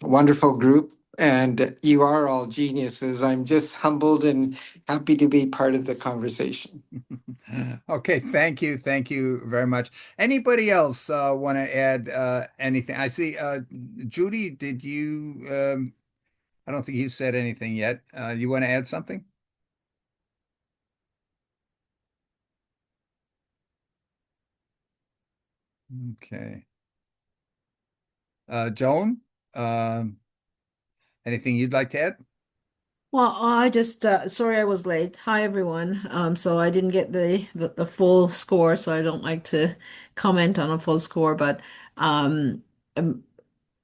wonderful group. And you are all geniuses. I'm just humbled and happy to be part of the conversation. Okay, thank you. Thank you very much. Anybody else want to add anything? I see Judy, did you I don't think you said anything yet. You want to add something? Okay. Joan, anything you'd like to add? Well, I just sorry I was late. Hi everyone. So I didn't get the full score, so I don't like to comment on a full score, but um,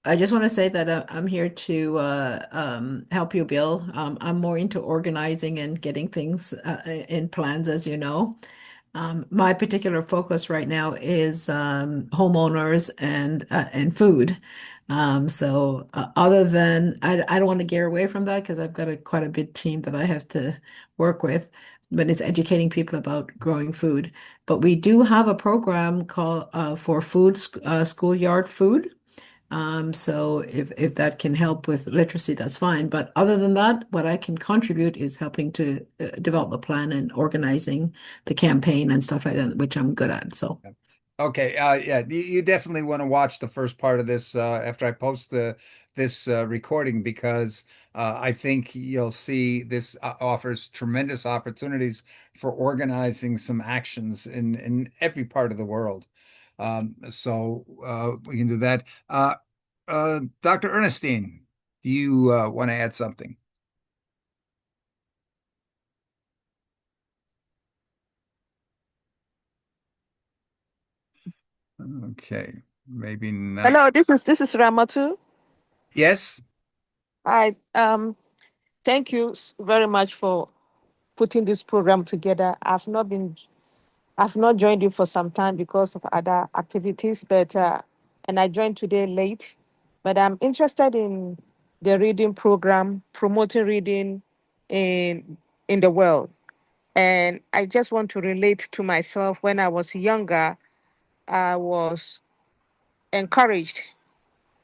I just want to say that I'm here to help you, Bill. I'm more into organizing and getting things in plans, as you know. My particular focus right now is homeowners and food. Other than I don't want to gear away from that because I've got quite a big team that I have to work with, but it's educating people about growing food. But we do have a program called for schoolyard food. So if that can help with literacy, that's fine. But other than that, what I can contribute is helping to develop the plan and organizing the campaign and stuff like that, which I'm good at. So Okay, yeah, you definitely want to watch the first part of this after I post this recording because I think you'll see this offers tremendous opportunities for organizing some actions in every part of the world. So we can do that. Dr. Ernestine, do you want to add something? Okay, maybe not. Hello, this is Ramatu. Yes. I thank you very much for putting this program together. I've not joined you for some time because of other activities, but and I joined today late. But I'm interested in the reading program, promoting reading in the world. And I just want to relate to myself. When I was younger, I was encouraged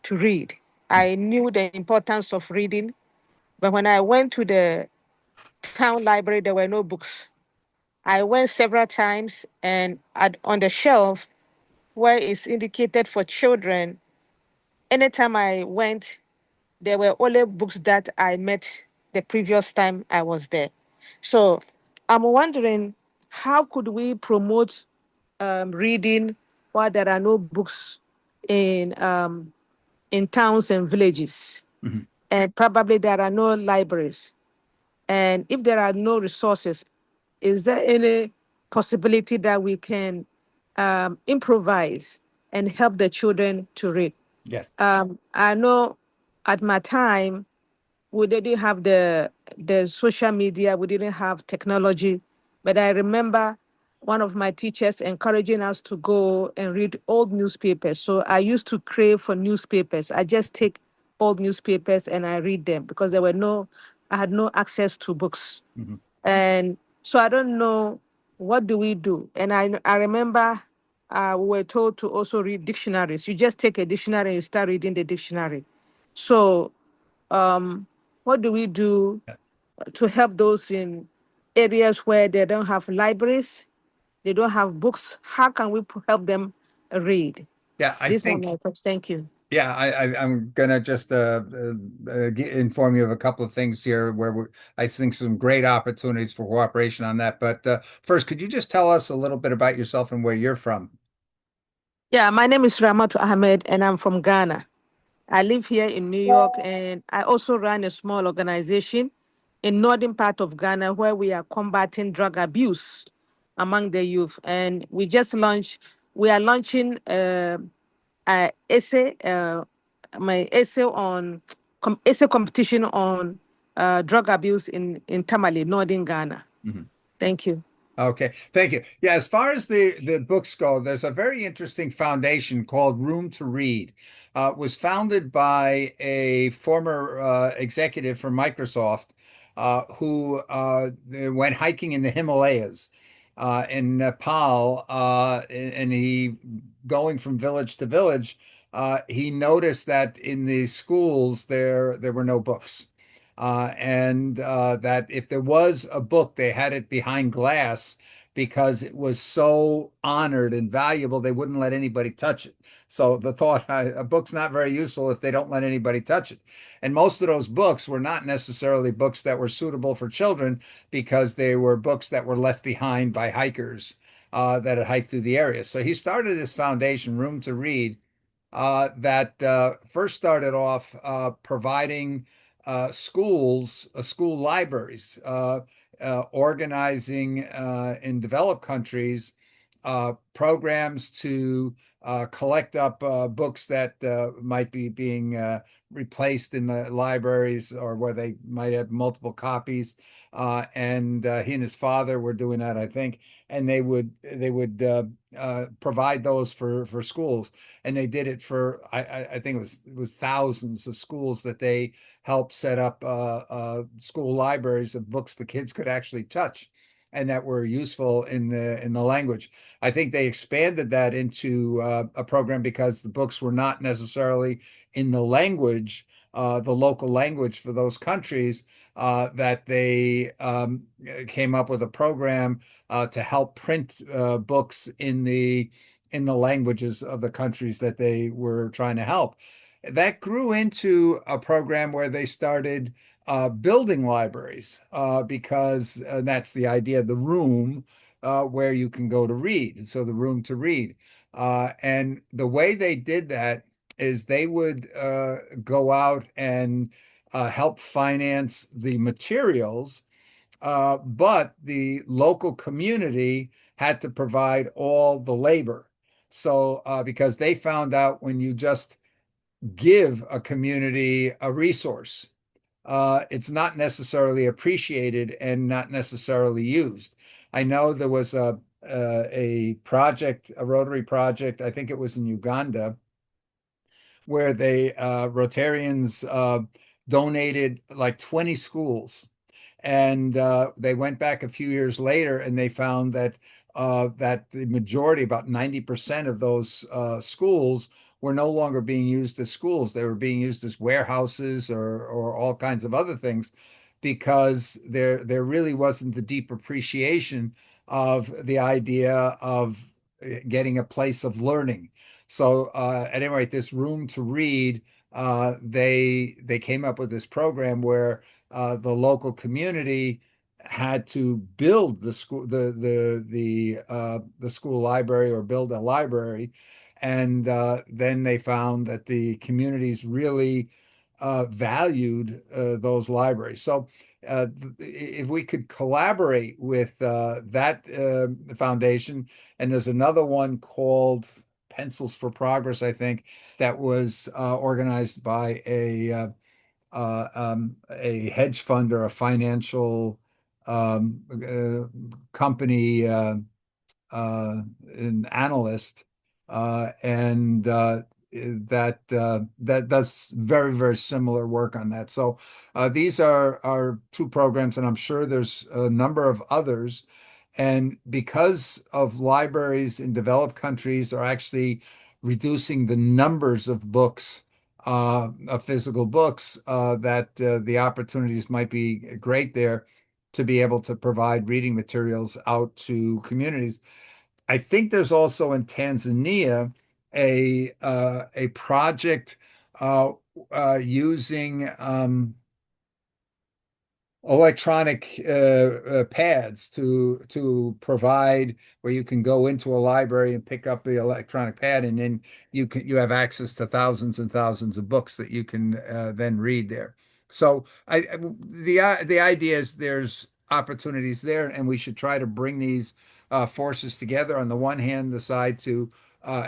to read. I knew the importance of reading, but when I went to the town library, there were no books. I went several times, and on the shelf where it's indicated for children, anytime I went, there were only books that I met the previous time I was there. So I'm wondering, how could we promote reading while there are no books in towns and villages? Mm-hmm. And probably there are no libraries. And if there are no resources, is there any possibility that we can improvise and help the children to read? Yes. I know at my time, we didn't have the social media, we didn't have technology, but I remember one of my teachers encouraging us to go and read old newspapers. So I used to crave for newspapers. I just take old newspapers and I read them because I had no access to books. Mm-hmm. And so I don't know, what do we do? And I remember we were told to also read dictionaries. You just take a dictionary and you start reading the dictionary. So um, what do we do to help those in areas where they don't have libraries, they don't have books? How can we help them read? Yeah, I These are think my questions. Thank you. Yeah, I'm gonna just inform you of a couple of things here I think some great opportunities for cooperation on that. But first, could you just tell us a little bit about yourself and where you're from? Yeah, my name is Ramatu Ahmed and I'm from Ghana. I live here in New York and I also run a small organization in northern part of Ghana where we are combating drug abuse among the youth. And we are launching a essay, my essay on essay competition on drug abuse in Tamale, northern Ghana. Mm-hmm. Thank you. Okay, thank you. Yeah, as far as the books go, there's a very interesting foundation called Room to Read. It was founded by a former executive from Microsoft who went hiking in the Himalayas in Nepal, and he going from village to village, he noticed that in the schools there were no books. And that if there was a book, they had it behind glass because it was so honored and valuable, they wouldn't let anybody touch it. So the thought, a book's not very useful if they don't let anybody touch it. And most of those books were not necessarily books that were suitable for children because they were books that were left behind by hikers that had hiked through the area. So he started this foundation, Room to Read, that first started off providing school libraries, organizing in developed countries programs to collect up books that might be being replaced in the libraries or where they might have multiple copies. And he and his father were doing that, I think, and they would provide those for schools, and they did it for I think it was thousands of schools that they helped set up school libraries of books the kids could actually touch and that were useful in the language. I think they expanded that into a program because the books were not necessarily in the language, the local language for those countries, that they came up with a program to help print books in the languages of the countries that they were trying to help. That grew into a program where they started building libraries because that's the idea, the room where you can go to read. And so the room to read. And the way they did that is they would go out and help finance the materials, but the local community had to provide all the labor. So because they found out when you just give a community a resource, it's not necessarily appreciated and not necessarily used. I know there was a project, a Rotary project, I think it was in Uganda, where they Rotarians donated like 20 schools. And they went back a few years later and they found that the majority, about 90% of those schools were no longer being used as schools. They were being used as warehouses or all kinds of other things because there really wasn't the deep appreciation of the idea of getting a place of learning. So at any rate, this room to read, they came up with this program where the local community had to build the school library or build a library, and then they found that the communities really valued those libraries. So if we could collaborate with that foundation, and there's another one called Pencils for Progress, I think, that was organized by a hedge fund or a financial company, an analyst, and that does very, very similar work on that. So these are two programs, and I'm sure there's a number of others. And because of libraries in developed countries are actually reducing the numbers of books, of physical books, that the opportunities might be great there to be able to provide reading materials out to communities. I think there's also in Tanzania a project using electronic pads to provide where you can go into a library and pick up the electronic pad, and then you have access to thousands and thousands of books that you can then read there. So the idea is there's opportunities there, and we should try to bring these forces together. On the one hand, the side to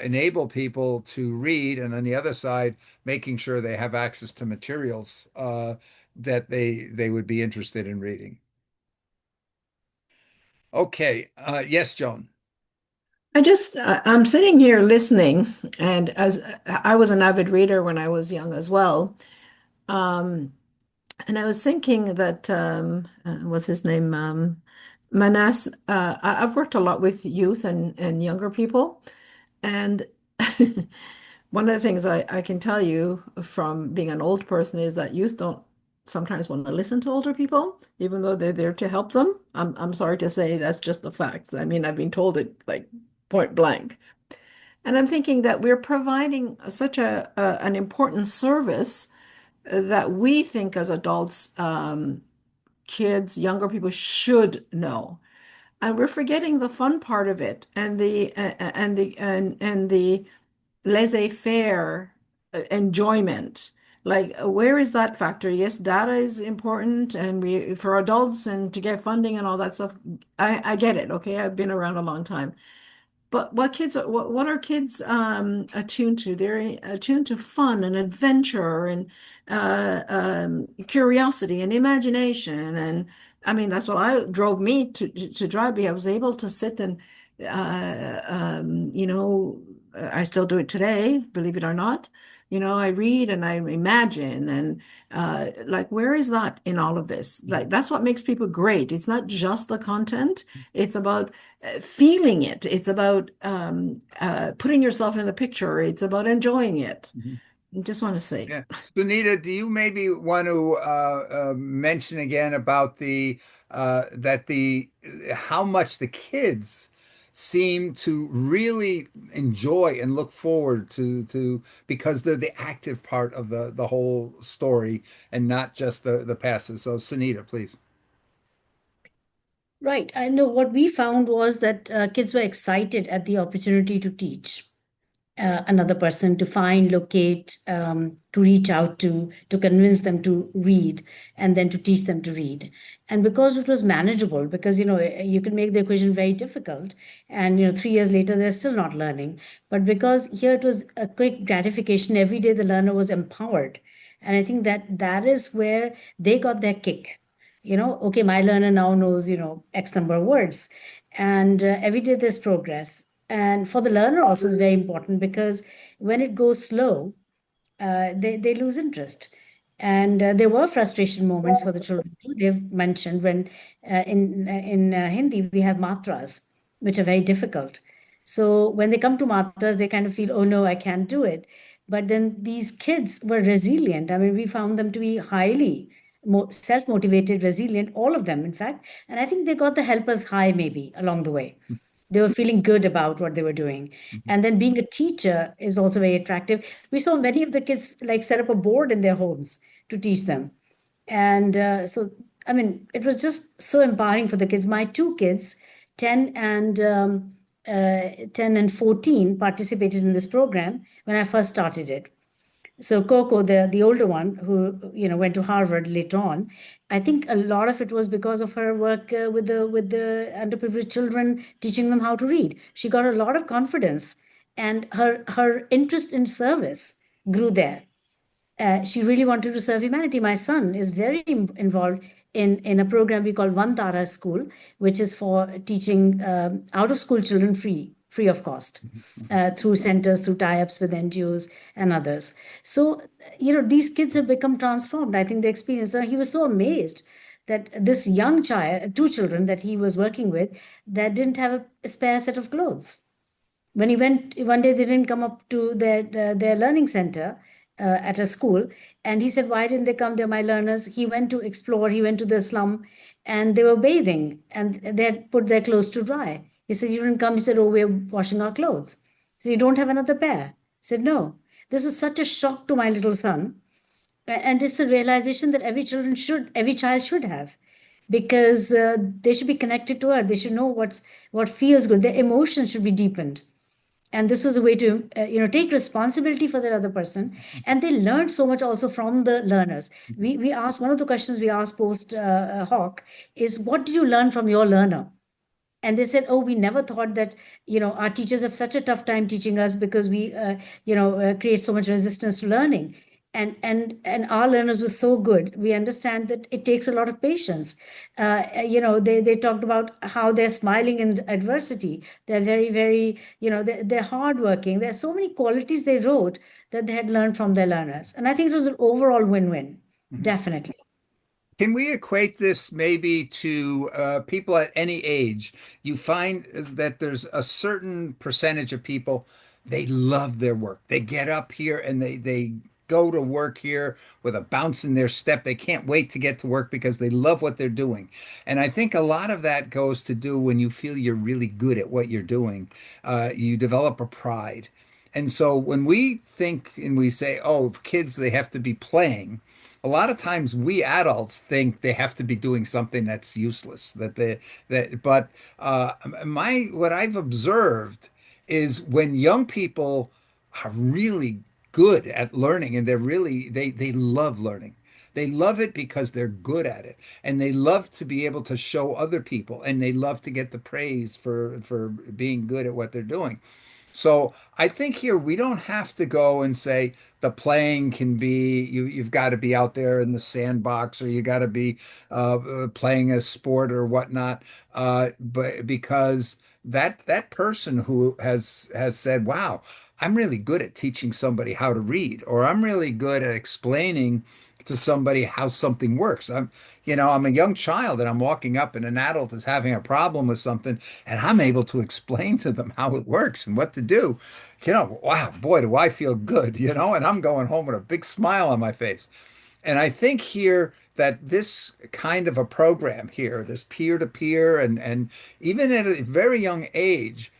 enable people to read, and on the other side, making sure they have access to materials that they would be interested in reading. Okay, yes, Joan. I'm sitting here listening, and as I was an avid reader when I was young as well. And I was thinking that, what's his name? Manas, I've worked a lot with youth and younger people. And one of the things I can tell you from being an old person is that youth don't sometimes want to listen to older people, even though they're there to help them. I'm sorry to say that's just a fact. I mean, I've been told it like point blank. And I'm thinking that we're providing such an important service that we think as adults, kids, younger people should know. And we're forgetting the fun part of it and the laissez-faire enjoyment. Like, where is that factor? Yes, data is important, and we for adults and to get funding and all that stuff. I get it. Okay, I've been around a long time. But what are kids attuned to? They're attuned to fun and adventure and curiosity and imagination. And I mean, that's what I drove me to drive me. I was able to sit and I still do it today, believe it or not. I read and I imagine and like, where is that in all of this? Like, that's what makes people great. It's not just the content. It's about feeling it. It's about putting yourself in the picture. It's about enjoying it. I just want to say. Yeah. Sunita, do you maybe want to mention again about the that the how much the kids seem to really enjoy and look forward to because they're the active part of the whole story and not just the passive. So Sunita, please. Right. I know what we found was that kids were excited at the opportunity to teach another person, to find, locate, to reach out to convince them to read, and then to teach them to read. And because it was manageable, because you can make the equation very difficult, and 3 years later they're still not learning. But because here it was a quick gratification, every day the learner was empowered, and I think that is where they got their kick. Okay, my learner now knows X number of words, and every day there's progress. And for the learner also is very important, because when it goes slow, they lose interest. And there were frustration moments for the children too. They've mentioned when in Hindi we have matras, which are very difficult. So when they come to Matas, they kind of feel, oh no, I can't do it. But then these kids were resilient. I mean, we found them to be highly self-motivated, resilient, all of them, in fact. And I think they got the helpers high maybe along the way. They were feeling good about what they were doing. And then being a teacher is also very attractive. We saw many of the kids like set up a board in their homes to teach them. And so, I mean, it was just so empowering for the kids. My two kids, 10 and 10 and 14, participated in this program when I first started it. So Coco, the older one, who went to Harvard later on, I think a lot of it was because of her work with the underprivileged children, teaching them how to read. She got a lot of confidence, and her interest in service grew there. She really wanted to serve humanity. My son is very involved in a program we call One Tara School, which is for teaching out of school children free of cost through centers, through tie-ups with NGOs and others. So, these kids have become transformed. I think the experience, he was so amazed that this young child, two children that he was working with, that didn't have a spare set of clothes. When he went one day, they didn't come up to their learning center at a school, and he said, why didn't they come? They're my learners. He went to explore. He went to the slum, and they were bathing, and they had put their clothes to dry. He said, you didn't come. He said, oh, we're washing our clothes. So you don't have another pair? He said, no. This was such a shock to my little son, and it's a realization that every child should have, because they should be connected to earth. They should know what feels good. Their emotions should be deepened. And this was a way to take responsibility for that other person. And they learned so much also from the learners. We asked, one of the questions we asked post Hawk is, what did you learn from your learner? And they said, oh, we never thought that our teachers have such a tough time teaching us, because we create so much resistance to learning. And our learners were so good. We understand that it takes a lot of patience. They talked about how they're smiling in adversity. They're very, very, they're hardworking. There are so many qualities they wrote that they had learned from their learners. And I think it was an overall win-win, definitely. Can we equate this maybe to people at any age? You find that there's a certain percentage of people, they love their work. They get up here and they go to work here with a bounce in their step. They can't wait to get to work because they love what they're doing. And I think a lot of that goes to do when you feel you're really good at what you're doing. You develop a pride. And so when we think and we say, oh, kids, they have to be playing, a lot of times we adults think they have to be doing something that's useless, but my what I've observed is when young people are really good at learning, and they love learning. They love it because they're good at it, and they love to be able to show other people, and they love to get the praise for being good at what they're doing. So I think here we don't have to go and say the playing can be you've got to be out there in the sandbox, or you got to be playing a sport or whatnot. But because that person who has said, "Wow, I'm really good at teaching somebody how to read," or "I'm really good at explaining to somebody how something works." I'm a young child and I'm walking up and an adult is having a problem with something, and I'm able to explain to them how it works and what to do. Wow, boy, do I feel good, and I'm going home with a big smile on my face. And I think here that this kind of a program here, this peer-to-peer and even at a very young age,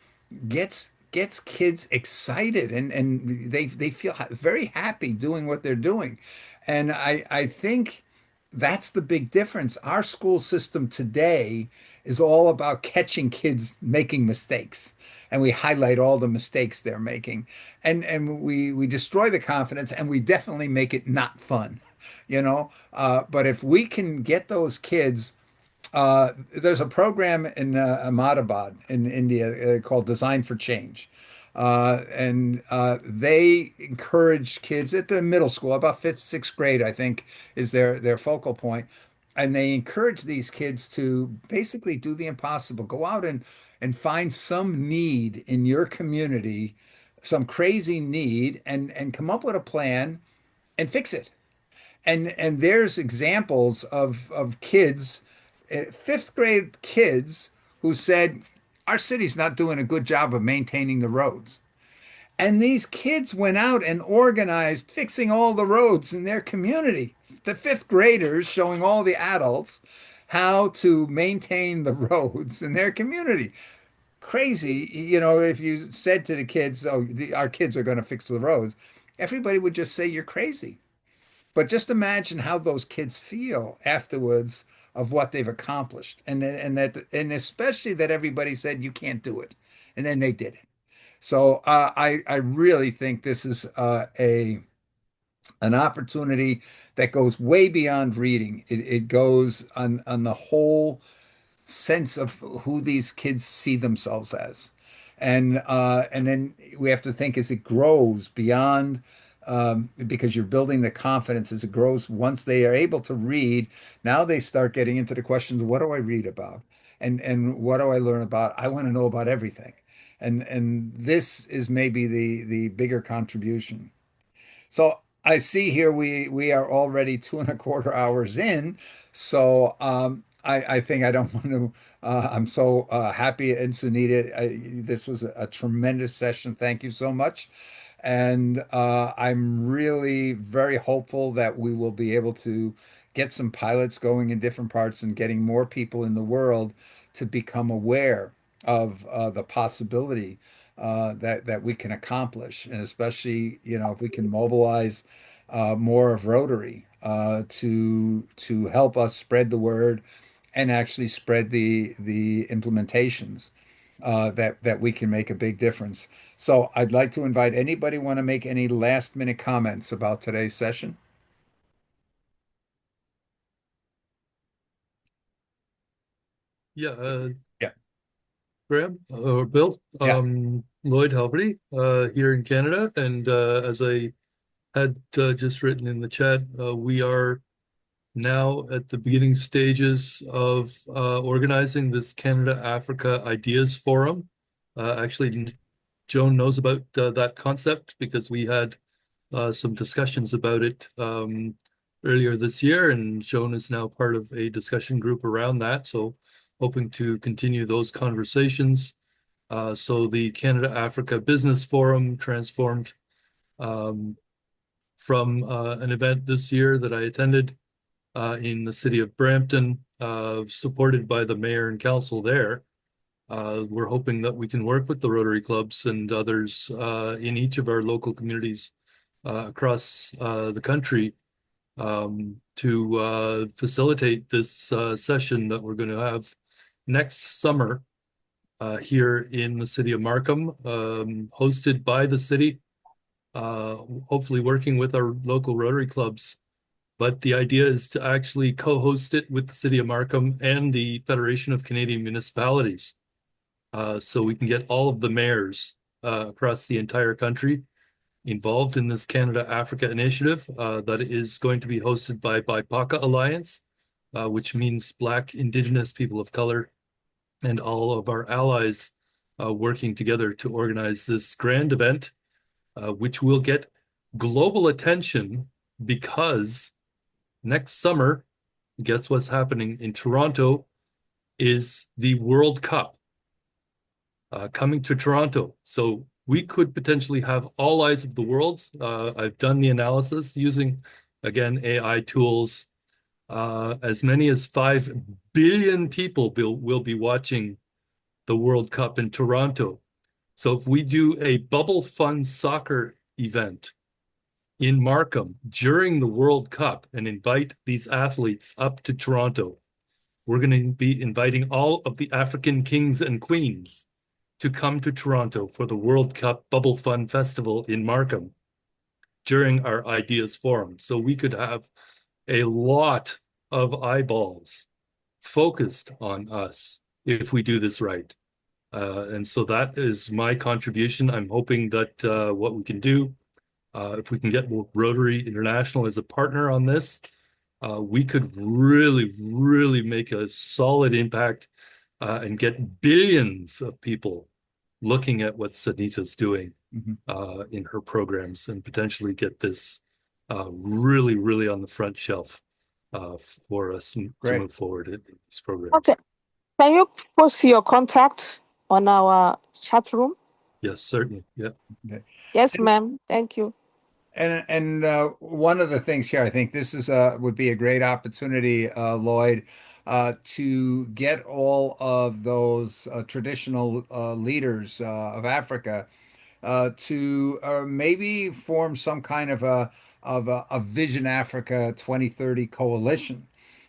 gets kids excited, and they feel very happy doing what they're doing. And I think that's the big difference. Our school system today is all about catching kids making mistakes, and we highlight all the mistakes they're making, and we destroy the confidence, and we definitely make it not fun, but if we can get those kids, there's a program in Ahmedabad in India called Design for Change. And they encourage kids at the middle school, about fifth, sixth grade, I think, is their focal point. And they encourage these kids to basically do the impossible, go out and find some need in your community, some crazy need, and come up with a plan and fix it. And there's examples of kids, fifth grade kids who said, our city's not doing a good job of maintaining the roads. And these kids went out and organized fixing all the roads in their community. The fifth graders showing all the adults how to maintain the roads in their community. Crazy, if you said to the kids, "Oh, our kids are going to fix the roads," everybody would just say you're crazy. But just imagine how those kids feel afterwards of what they've accomplished, and especially that everybody said you can't do it, and then they did it. So I really think this is a an opportunity that goes way beyond reading. It goes on the whole sense of who these kids see themselves as. And then we have to think as it grows beyond, because you're building the confidence as it grows. Once they are able to read, now they start getting into the questions, what do I read about? And what do I learn about? I want to know about everything. And this is maybe the bigger contribution. So I see here we are already 2.25 hours in. So I think I don't want to. I'm so happy, and Sunita, this was a tremendous session. Thank you so much. And I'm really very hopeful that we will be able to get some pilots going in different parts and getting more people in the world to become aware of the possibility that we can accomplish, and especially if we can mobilize more of Rotary to help us spread the word and actually spread the implementations that we can make a big difference. So I'd like to invite anybody want to make any last minute comments about today's session. Yeah, Yeah. Graham or Bill, Yeah. Lloyd Halverty, here in Canada, and as I had just written in the chat, we are now at the beginning stages of organizing this Canada Africa Ideas Forum. Actually, Joan knows about that concept because we had some discussions about it earlier this year, and Joan is now part of a discussion group around that. So, hoping to continue those conversations. So, the Canada Africa Business Forum transformed from an event this year that I attended in the city of Brampton, supported by the mayor and council there. We're hoping that we can work with the Rotary clubs and others in each of our local communities across the country to facilitate this session that we're going to have next summer here in the city of Markham, hosted by the city, hopefully working with our local Rotary clubs. But the idea is to actually co-host it with the city of Markham and the Federation of Canadian Municipalities. So we can get all of the mayors across the entire country involved in this Canada Africa initiative that is going to be hosted by BIPOCA Alliance, which means Black, Indigenous, people of color, and all of our allies working together to organize this grand event, which will get global attention because next summer, guess what's happening in Toronto is the World Cup coming to Toronto. So we could potentially have all eyes of the world. I've done the analysis using, again, AI tools. As many as 5 billion people will be watching the World Cup in Toronto. So if we do a bubble fun soccer event in Markham during the World Cup and invite these athletes up to Toronto, we're going to be inviting all of the African kings and queens to come to Toronto for the World Cup Bubble Fun Festival in Markham during our Ideas Forum. So we could have a lot of eyeballs focused on us if we do this right. And so that is my contribution. I'm hoping that what we can do, if we can get Rotary International as a partner on this, we could really, really make a solid impact and get billions of people looking at what Sunita's doing in her programs and potentially get this really, really on the front shelf for us to move forward in these programs. Okay. Can you post your contact on our chat room? Yes, certainly. Yeah. Okay. Yes, ma'am. Thank you. And one of the things here, I think this is would be a great opportunity, Lloyd, to get all of those traditional leaders of Africa to maybe form some kind of a Vision Africa 2030 coalition,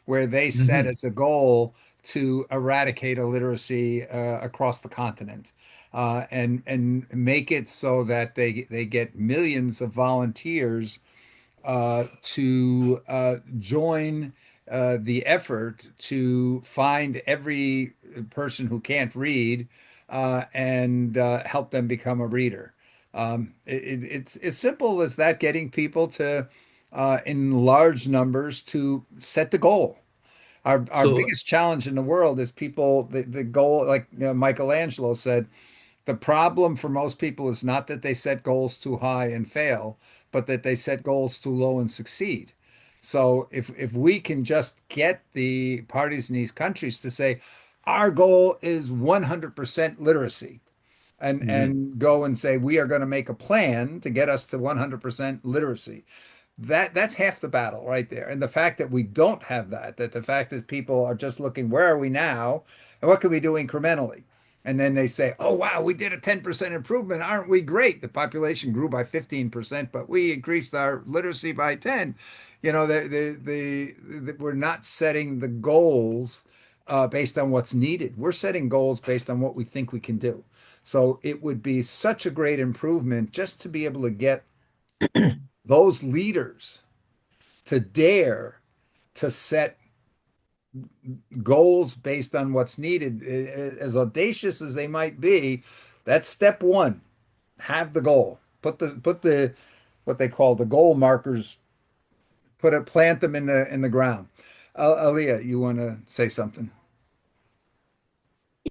where they set Hmm. as a goal to eradicate illiteracy across the continent, and make it so that they get millions of volunteers to join the effort to find every person who can't read and help them become a reader. It's as simple as that, getting people to, in large numbers, to set the goal. Our So, biggest challenge in the world is people, the goal, like Michelangelo said, the problem for most people is not that they set goals too high and fail, but that they set goals too low and succeed. So if we can just get the parties in these countries to say, our goal is 100% literacy, mhm. and go and say, we are going to make a plan to get us to 100% literacy, that's half the battle right there. And the fact that we don't have that the fact that people are just looking, where are we now and what can we do incrementally? And then they say, oh, wow, we did a 10% improvement. Aren't we great? The population grew by 15%, but we increased our literacy by 10. We're not setting the goals based on what's needed. We're setting goals based on what we think we can do. So it would be such a great improvement just to be able to get those leaders to dare to set goals based on what's needed, as audacious as they might be. That's step one. Have the goal. Put the what they call the goal markers. Plant them in the ground. Aaliyah, you want to say something?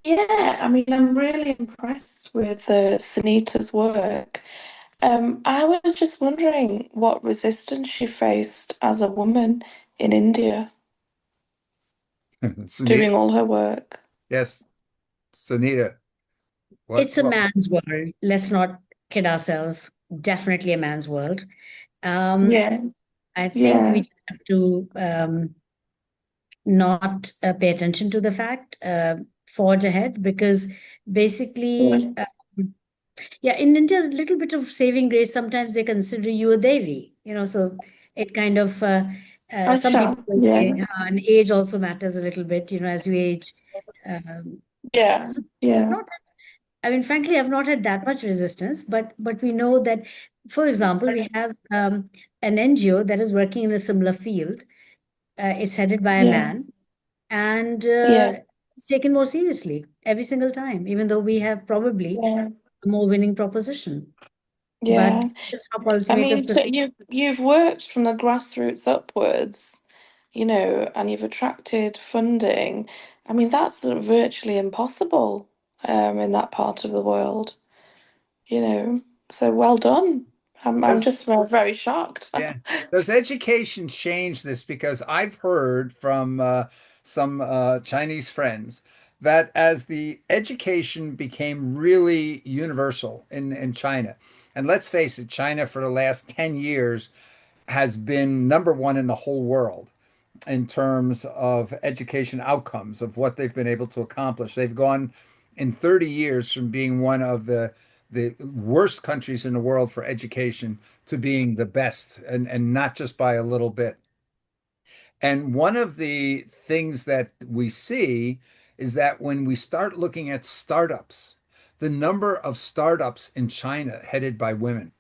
Yeah, I mean, I'm really impressed with Sunita's work. I was just wondering what resistance she faced as a woman in India Sunita, doing all her work. yes, Sunita. What? It's a man's world. Let's not kid ourselves. Definitely a man's world. Um, Yeah, I think we yeah, just have to not pay attention to the fact, forge ahead, because basically, yeah. yeah, in India, a little bit of saving grace, sometimes they consider you a devi, so it kind of, some Acha, people will yeah, say, and age also matters a little bit, as you age. Um, yeah, so yeah, not, I mean, frankly, I've not had that much resistance, but we know that, for example, we have an NGO that is working in a similar field. It's headed by a yeah, man, and yeah, it's taken more seriously every single time, even though we have probably yeah, a more winning proposition. But yeah. just how I policymakers mean, so prefer. you've worked from the grassroots upwards, and you've attracted funding. I mean, that's virtually impossible in that part of the world, you know. So well done. I'm Does just very shocked. Yeah. Does education change this? Because I've heard from some Chinese friends that as the education became really universal in China, and let's face it, China for the last 10 years has been number one in the whole world in terms of education outcomes, of what they've been able to accomplish. They've gone in 30 years from being one of the worst countries in the world for education to being the best, and not just by a little bit. And one of the things that we see is that when we start looking at startups, the number of startups in China headed by women,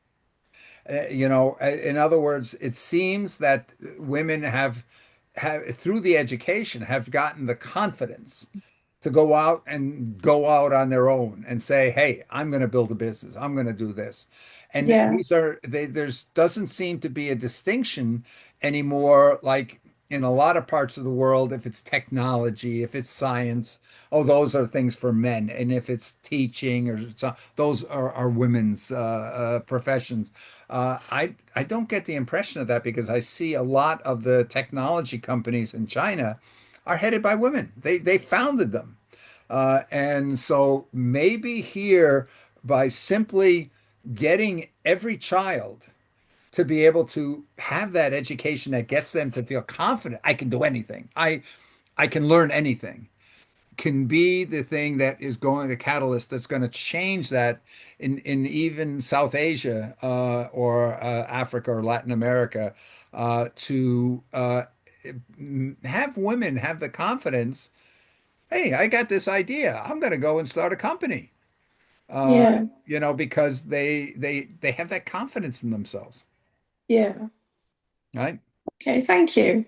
in other words, it seems that women have through the education have gotten the confidence to go out on their own and say, "Hey, I'm going to build a business. I'm going to do this." And Yeah, there's doesn't seem to be a distinction anymore, like in a lot of parts of the world, if it's technology, if it's science, oh, those are things for men, and if it's teaching or so, those are women's professions. I don't get the impression of that, because I see a lot of the technology companies in China are headed by women. They founded them. And so maybe here, by simply getting every child to be able to have that education that gets them to feel confident, I can do anything. I can learn anything, can be the thing that is going, the catalyst that's going to change that in even South Asia or Africa or Latin America to have women have the confidence. Hey, I got this idea. I'm going to go and start a company. Uh, Yeah, because they have that confidence in themselves, yeah. right? Okay, thank you.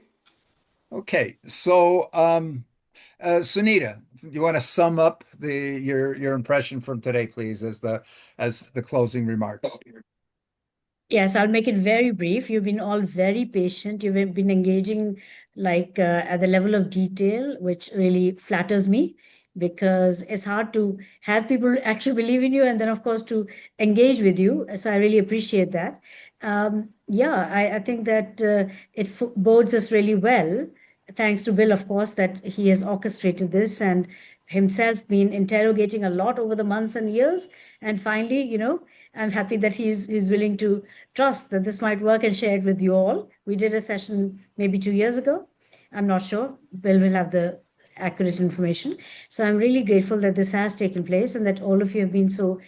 Okay, so Sunita, you want to sum up your impression from today, please, as the closing remarks? Yes, I'll make it very brief. You've been all very patient. You've been engaging at the level of detail, which really flatters me because it's hard to have people actually believe in you and then, of course, to engage with you. So I really appreciate that. Yeah, I think that bodes us really well. Thanks to Bill, of course, that he has orchestrated this and himself been interrogating a lot over the months and years. And finally, I'm happy that he's willing to trust that this might work and share it with you all. We did a session maybe 2 years ago. I'm not sure. Bill will have the accurate information. So I'm really grateful that this has taken place and that all of you have been so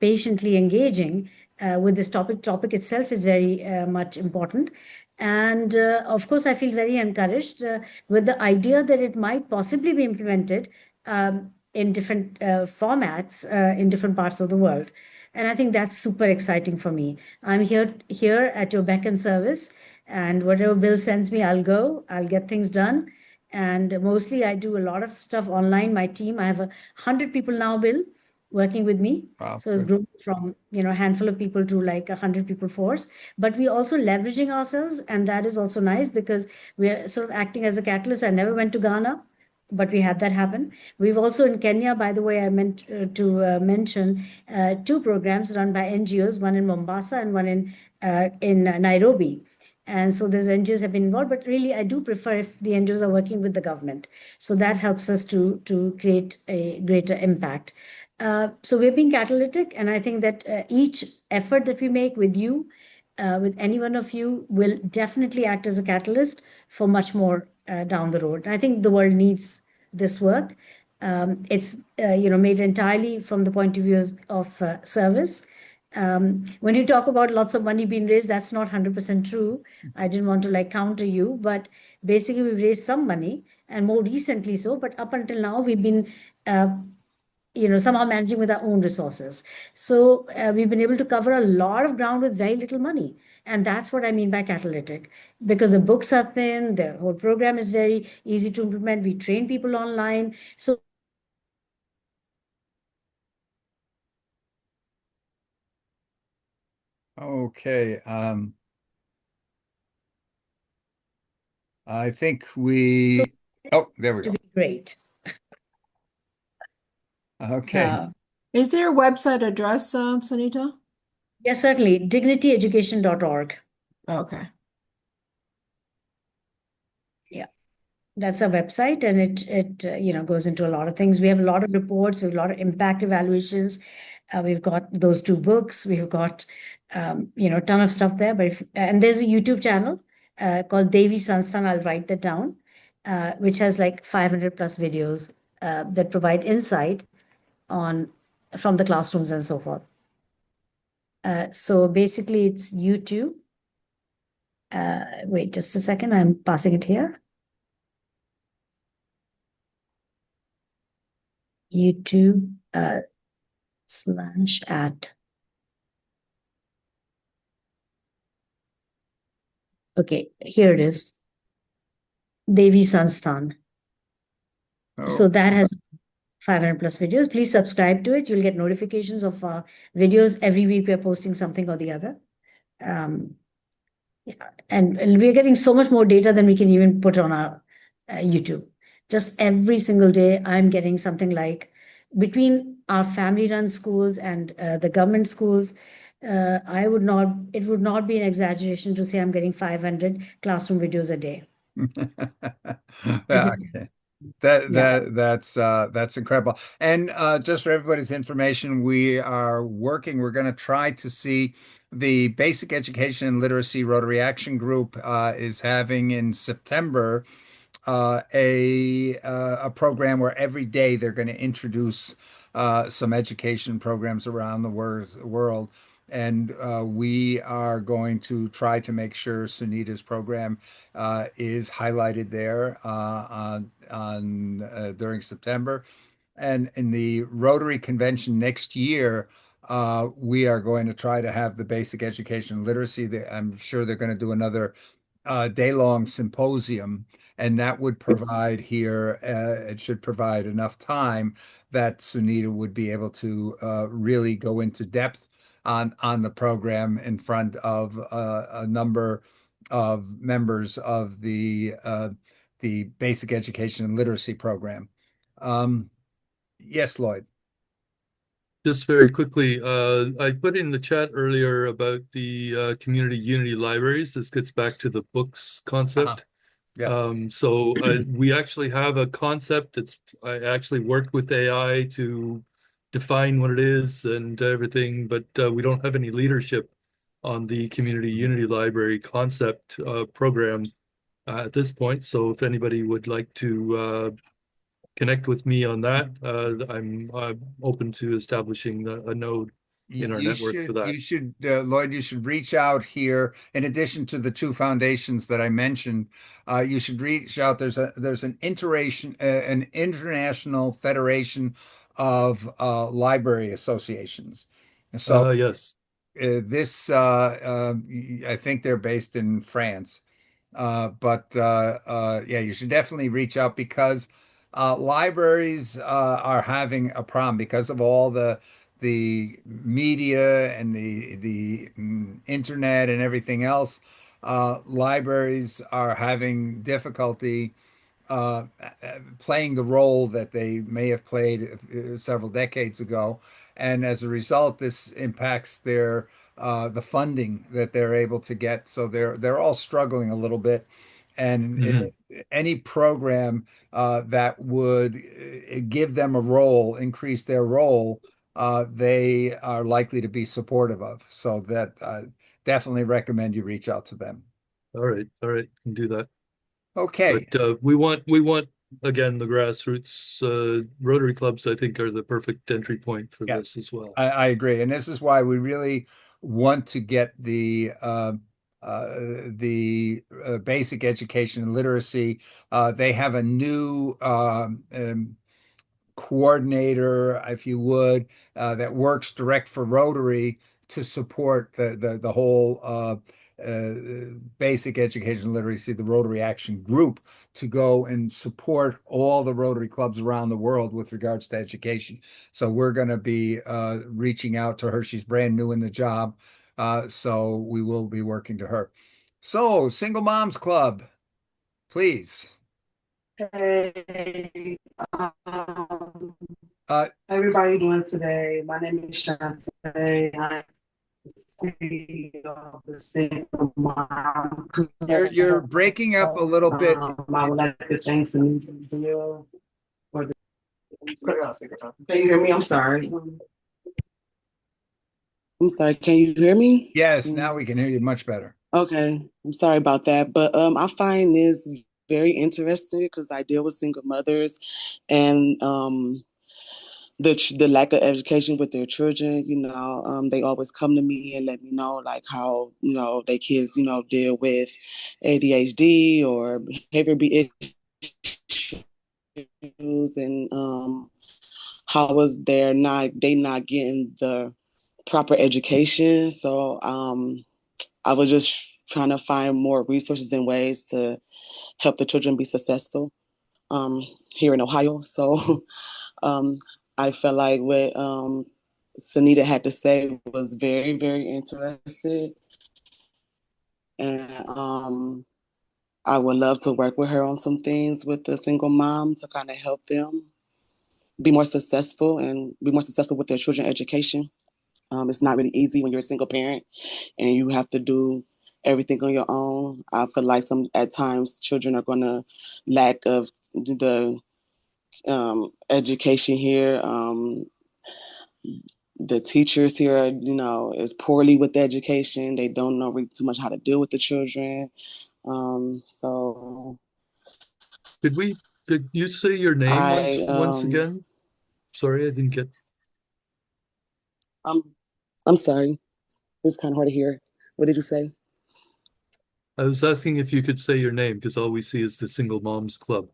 patiently engaging with this topic. Topic itself is very much important. And of course, I feel very encouraged with the idea that it might possibly be implemented in different formats in different parts of the world. And I think that's super exciting for me. I'm here at your beck and service, and whatever Bill sends me, I'll go. I'll get things done. And mostly, I do a lot of stuff online. My team, I have 100 people now, Bill, working with me. Wow, So it's good. grown from a handful of people to like 100 people force. But we also leveraging ourselves, and that is also nice because we're sort of acting as a catalyst. I never went to Ghana, but we had that happen. We've also in Kenya, by the way, I meant to mention two programs run by NGOs, one in Mombasa and one in Nairobi. And so those NGOs have been involved, but really I do prefer if the NGOs are working with the government. So that helps us to create a greater impact. So we're being catalytic, and I think that each effort that we make with you, with any one of you, will definitely act as a catalyst for much more down the road. And I think the world needs this work. It's made entirely from the point of view of service. When you talk about lots of money being raised, that's not 100% true. I didn't want to counter you, but basically we've raised some money and more recently so. But up until now, we've been uh, somehow managing with our own resources. So we've been able to cover a lot of ground with very little money. And that's what I mean by catalytic, because the books are thin, the whole program is very easy to implement. We train people online. So Okay. I think we. Oh, there we to go. be great. Okay. Is there a website address, Sunita? Yes, certainly. Dignityeducation.org. Okay. Yeah. That's our website, and it goes into a lot of things. We have a lot of reports, we have a lot of impact evaluations. We've got those two books. We've got a ton of stuff there. But and there's a YouTube channel called Devi Sansthan. I'll write that down, which has like 500 plus videos that provide insight on from the classrooms and so forth. So basically, it's YouTube. Wait just a second. I'm passing it here. YouTube /@ Okay, here it is. Devi Sansthan. So Oh, that has 500 plus videos. Please subscribe to it. You'll get notifications of videos every week. We're posting something or the other. Yeah. And we're getting so much more data than we can even put on our YouTube. Just every single day, I'm getting something like between our family-run schools and the government schools. It would not be an exaggeration to say I'm getting 500 classroom videos a day. It yeah, is Yeah. That's incredible. And just for everybody's information, we're going to try to see the Basic Education and Literacy Rotary Action Group is having in September a program where every day they're going to introduce some education programs around the world. And we are going to try to make sure Sunita's program is highlighted there on during September. And in the Rotary Convention next year, we are going to try to have the basic education literacy. I'm sure they're going to do another day-long symposium, and that would provide here, it should provide enough time that Sunita would be able to really go into depth on the program in front of a number of members of the basic education and literacy program. Um, yes, Lloyd. Just very quickly, I put in the chat earlier about the community unity libraries. This gets back to the books Uh-huh. concept. Yes. We actually have a concept. I actually worked with AI to define what it is and everything, but we don't have any leadership on the community unity library concept program at this point. So if anybody would like to connect with me on that, I'm open to establishing a node in our network for that. Lloyd, you should reach out here. In addition to the two foundations that I mentioned, you should reach out. There's an international federation of library associations. And so Yes. I think they're based in France. But yeah, you should definitely reach out because libraries are having a problem because of all the media and the internet and everything else. Libraries are having difficulty playing the role that they may have played several decades ago. And as a result, this impacts their the funding that they're able to get. So they're all struggling a little bit. And Mhm. any program that would give them a role, increase their role, they are likely to be supportive of. So that definitely recommend you reach out to them. All right, can do that. Okay. But we want again the grassroots Rotary clubs. I think are the perfect entry point for Yeah, this as well. I agree, and this is why we really want to get the basic education and literacy. They have a new coordinator, if you would, that works direct for Rotary to support the whole basic education literacy, the Rotary Action Group, to go and support all the Rotary clubs around the world with regards to education. So we're going to be reaching out to her. She's brand new in the job, so we will be working to her. So, Single Moms Club, please. Hey, Uh, everybody doing today? My name is Shante. I'm the CEO of the Single Mom you're breaking up a Club. little bit. I would like to thank Sunita Bill for the. Can you hear me? I'm sorry. I'm sorry. Can you hear me? Yes, now we can hear you much better. Okay, I'm sorry about that, but I find this very interesting because I deal with single mothers, and the lack of education with their children. They always come to me and let me know like how their kids deal with ADHD or behavior issues, and how was they not getting the proper education. So I was just trying to find more resources and ways to help the children be successful here in Ohio. So um, I felt like what Sunita had to say was very, very interesting. And I would love to work with her on some things with the single moms to kind of help them be more successful and be more successful with their children's education. It's not really easy when you're a single parent and you have to do everything on your own. I feel like at times children are going to lack of the education here. The teachers here are, is poorly with the education. They don't know too much how to deal with the children. So Could you say your name once again? Sorry, I didn't get. I'm sorry. It's kind of hard to hear. What did you say? I was asking if you could say your name because all we see is the Single Moms Club.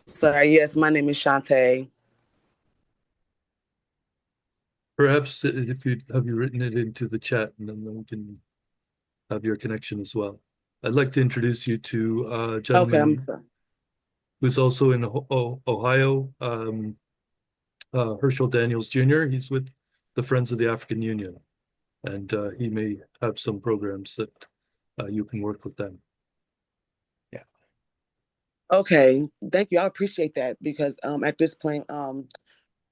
Sorry. Yes, my name is Shantae. Perhaps if you have written it into the chat, and then we can have your connection as well. I'd like to introduce you to a Okay, I'm gentleman sorry. who's also in Ohio, Herschel Daniels Jr. He's with the Friends of the African Union, and he may have some programs that you can work with them. Yeah. Okay, thank you. I appreciate that because at this point,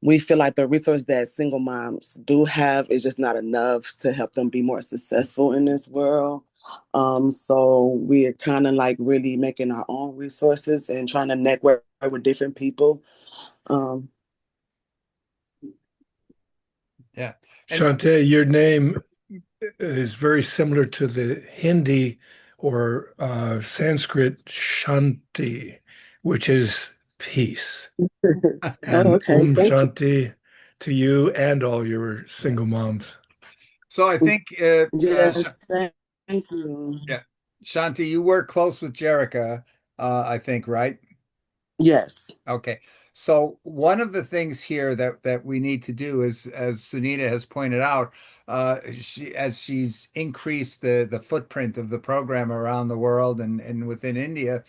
we feel like the resource that single moms do have is just not enough to help them be more successful in this world. So we're kind of like really making our own resources and trying to network with different people. Yeah. Shantae, your name is very similar to the Hindi or Sanskrit Shanti, which is peace. And okay. Thank you. Shanti to you and all your single moms. So I think, yes, thank you. Yeah, Shanti, you work close with Jerica, I think, right? Yes. Okay. So one of the things here that we need to do is, as Sunita has pointed out, as she's increased the footprint of the program around the world and within India,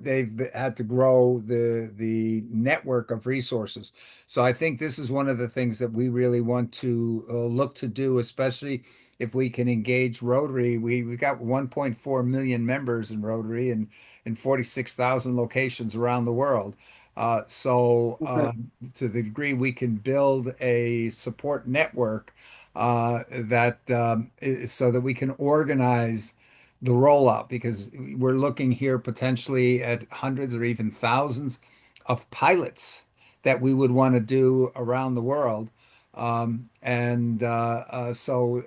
they've had to grow the network of resources. So I think this is one of the things that we really want to look to do, especially if we can engage Rotary. We got 1.4 million members in Rotary and in 46,000 locations around the world. To the degree we can build a support network so that we can organize the rollout, because we're looking here potentially at hundreds or even thousands of pilots that we would want to do around the world. So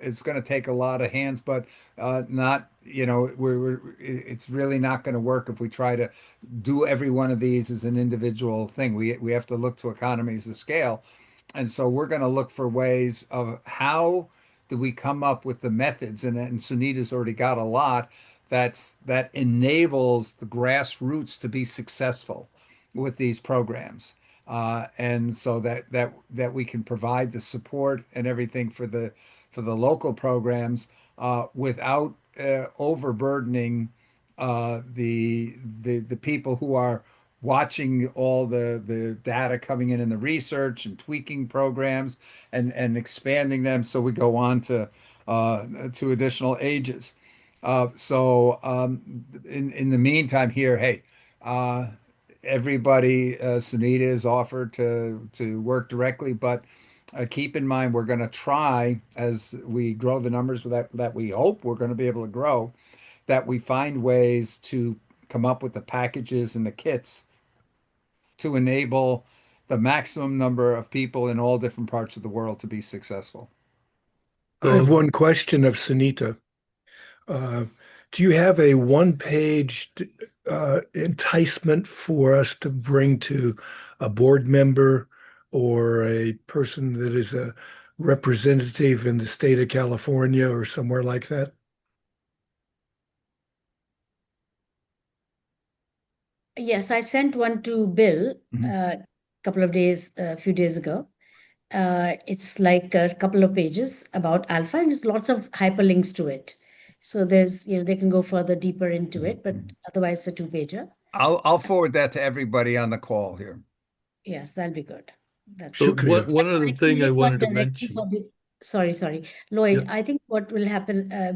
it's going to take a lot of hands, but not, it's really not going to work if we try to do every one of these as an individual thing. We have to look to economies of scale. And so we're going to look for ways of how do we come up with the methods, and Sunita's already got a lot that enables the grassroots to be successful with these programs. And so that we can provide the support and everything for the local programs without overburdening the people who are watching all the data coming in the research and tweaking programs and expanding them so we go on to additional ages. In the meantime here, hey, everybody, Sunita is offered to work directly, but keep in mind we're going to try, as we grow the numbers that we hope we're going to be able to grow, that we find ways to come up with the packages and the kits to enable the maximum number of people in all different parts of the world to be successful. I have one question of Sunita. Do you have a one-page enticement for us to bring to a board member or a person that is a representative in the state of California or somewhere like that? Yes, I sent one to Bill a few days ago. It's like a couple of pages about alpha, and there's lots of hyperlinks to it. So they can go further deeper into it, but otherwise it's a two-pager. I'll forward that to everybody on the call here. Yes, that'll be good. That's So good. one other thing I wanted to mention. Sorry, Lloyd. Yeah. I think what will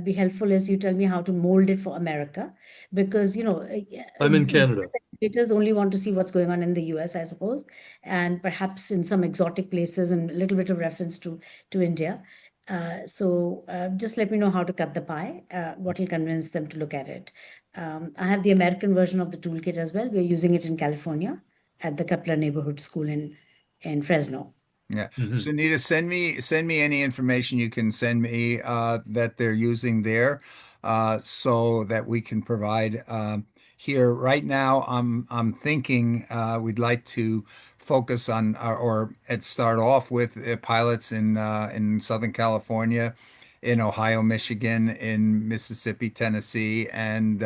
be helpful is you tell me how to mold it for America, because I'm in Canada. Facilitators only want to see what's going on in the US, I suppose, and perhaps in some exotic places, and a little bit of reference to India. So just let me know how to cut the pie, what will convince them to look at it. I have the American version of the toolkit as well. We're using it in California at the Kepler Neighborhood School in Fresno. Yeah. Sunita, send me any information you can send me that they're using there, so that we can provide here. Right now, I'm thinking we'd like to focus on or and start off with pilots in Southern California, in Ohio, Michigan, in Mississippi, Tennessee, and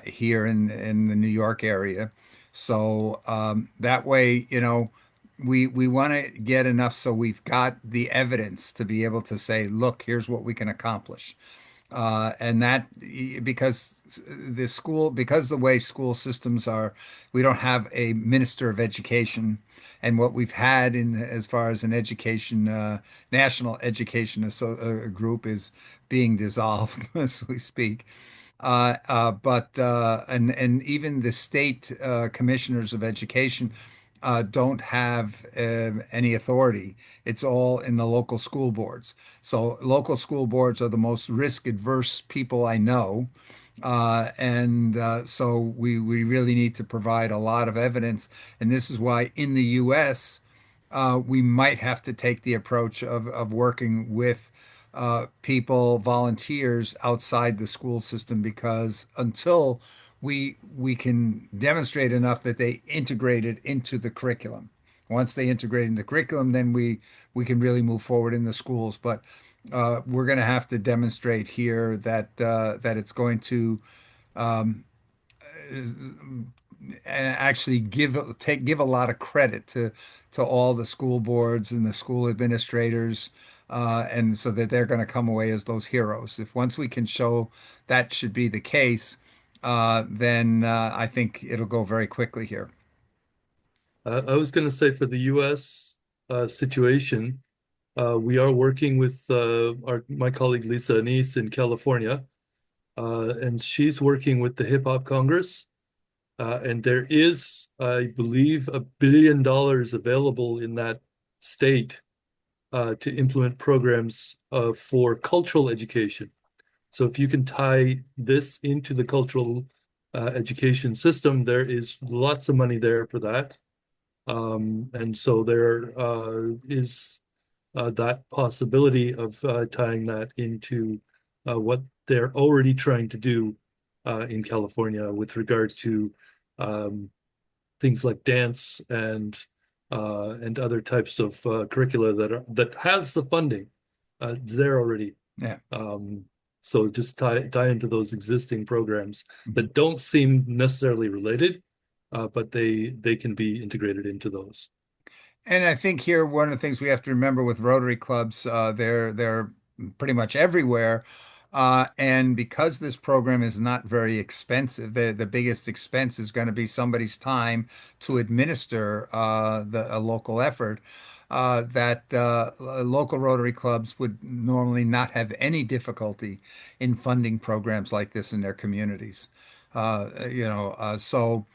here in the New York area. So that way, we want to get enough so we've got the evidence to be able to say, look, here's what we can accomplish. And that because because the way school systems are, we don't have a minister of education. And what we've had in as far as an education, national education group is being dissolved as we speak. But and even the state commissioners of education don't have any authority. It's all in the local school boards. So local school boards are the most risk-adverse people I know. And so we really need to provide a lot of evidence. And this is why in the US, we might have to take the approach of working with people, volunteers outside the school system, because until we can demonstrate enough that they integrate it into the curriculum. Once they integrate in the curriculum, then we can really move forward in the schools. But we're going to have to demonstrate here that it's going to actually give a lot of credit to all the school boards and the school administrators, and so that they're going to come away as those heroes. If once we can show that should be the case, then I think it'll go very quickly here. I was going to say for the U.S. Situation, we are working with my colleague Lisa Anise in California, and she's working with the Hip Hop Congress. And there is, I believe, $1 billion available in that state to implement programs for cultural education. So if you can tie this into the cultural education system, there is lots of money there for that. And so there is that possibility of tying that into what they're already trying to do in California with regard to things like dance and other types of curricula that has the funding there already. Yeah. So just tie into those existing programs that don't seem necessarily related, but they can be integrated into those. And I think here one of the things we have to remember with Rotary clubs, they're pretty much everywhere. And because this program is not very expensive, the biggest expense is going to be somebody's time to administer a local effort. That local Rotary clubs would normally not have any difficulty in funding programs like this in their communities. So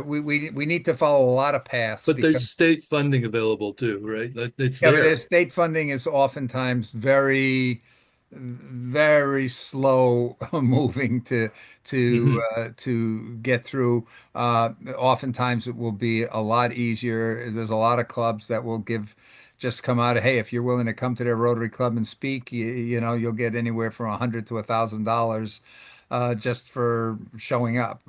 we need to follow a lot of paths. But there's state funding available too, right? It's Yeah, there. but state funding is oftentimes very slow moving to get through. Oftentimes it will be a lot easier. There's a lot of clubs that will just come out of, hey, if you're willing to come to their Rotary Club and speak, you'll get anywhere from $100 to $1,000 just for showing up.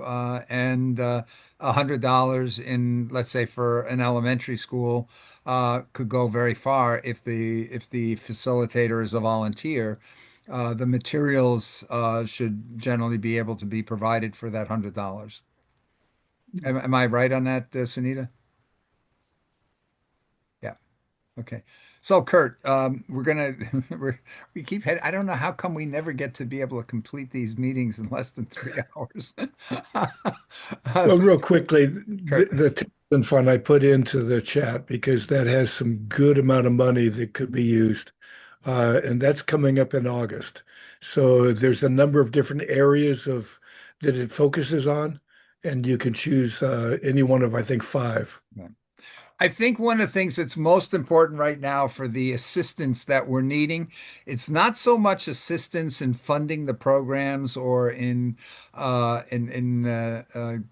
And $100 in, let's say, for an elementary school could go very far if the facilitator is a volunteer. The materials should generally be able to be provided for that $100. Am I right on that, Sunita? Yeah. Okay. So, Kurt, we're gonna we keep heading. I don't know how come we never get to be able to complete these meetings in less than 3 hours. Well, real quickly, Kurt. the Texan fund I put into the chat because that has some good amount of money that could be used. And that's coming up in August. So there's a number of different areas that it focuses on, and you can choose any one of, I think, 5. I think one of the things that's most important right now for the assistance that we're needing, it's not so much assistance in funding the programs or in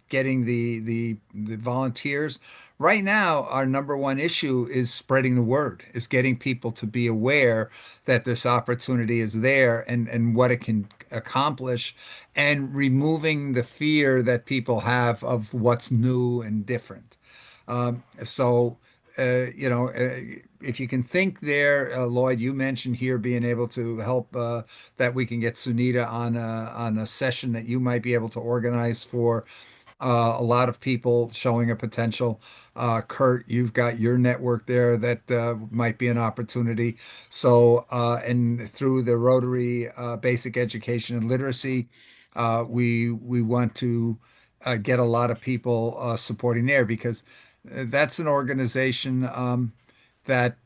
getting the volunteers. Right now, our number one issue is spreading the word, is getting people to be aware that this opportunity is there and what it can accomplish, and removing the fear that people have of what's new and different. So, if you can think there, Lloyd, you mentioned here being able to help that we can get Sunita on a session that you might be able to organize for a lot of people showing a potential. Kurt, you've got your network there that might be an opportunity. So, and through the Rotary Basic Education and Literacy, we want to get a lot of people supporting there because that's an organization that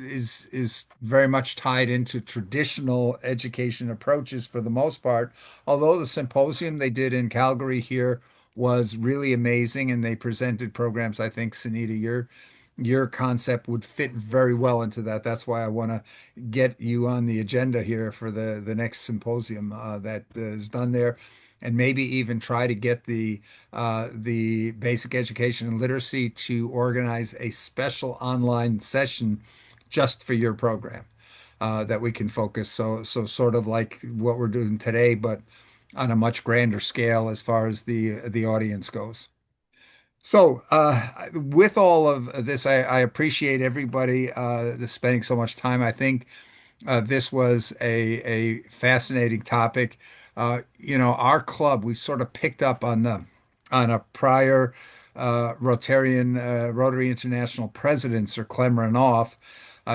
is very much tied into traditional education approaches for the most part. Although the symposium they did in Calgary here was really amazing, and they presented programs. I think Sunita, your concept would fit very well into that. That's why I want to get you on the agenda here for the next symposium that is done there, and maybe even try to get the basic education and literacy to organize a special online session just for your program that we can focus. So sort of like what we're doing today, but on a much grander scale as far as the audience goes. So, with all of this, I appreciate everybody spending so much time. I think this was a fascinating topic. Our club, we sort of picked up on a prior Rotary International president, Sir Clem Renouf.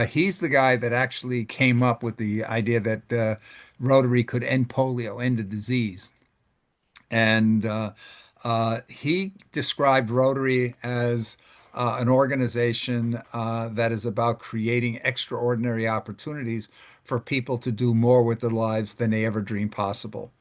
He's the guy that actually came up with the idea that Rotary could end polio, end the disease. And he described Rotary as an organization that is about creating extraordinary opportunities for people to do more with their lives than they ever dreamed possible.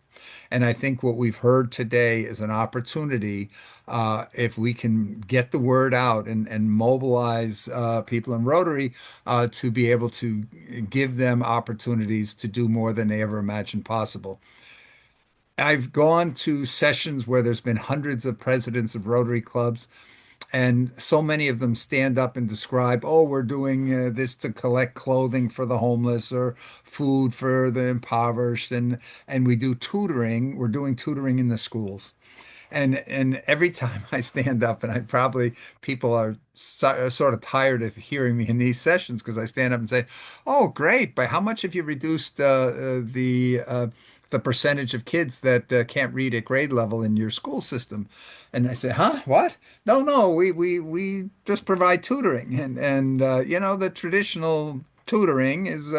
And I think what we've heard today is an opportunity, if we can get the word out and mobilize people in Rotary to be able to give them opportunities to do more than they ever imagined possible. I've gone to sessions where there's been hundreds of presidents of Rotary clubs, and so many of them stand up and describe, oh, we're doing this to collect clothing for the homeless or food for the impoverished, and we do tutoring. We're doing tutoring in the schools. And every time I stand up, and I probably people are sort of tired of hearing me in these sessions because I stand up and say, "Oh, great! By how much have you reduced the percentage of kids that can't read at grade level in your school system?" And I say, "Huh? What? No, no, we just provide tutoring, and the traditional tutoring is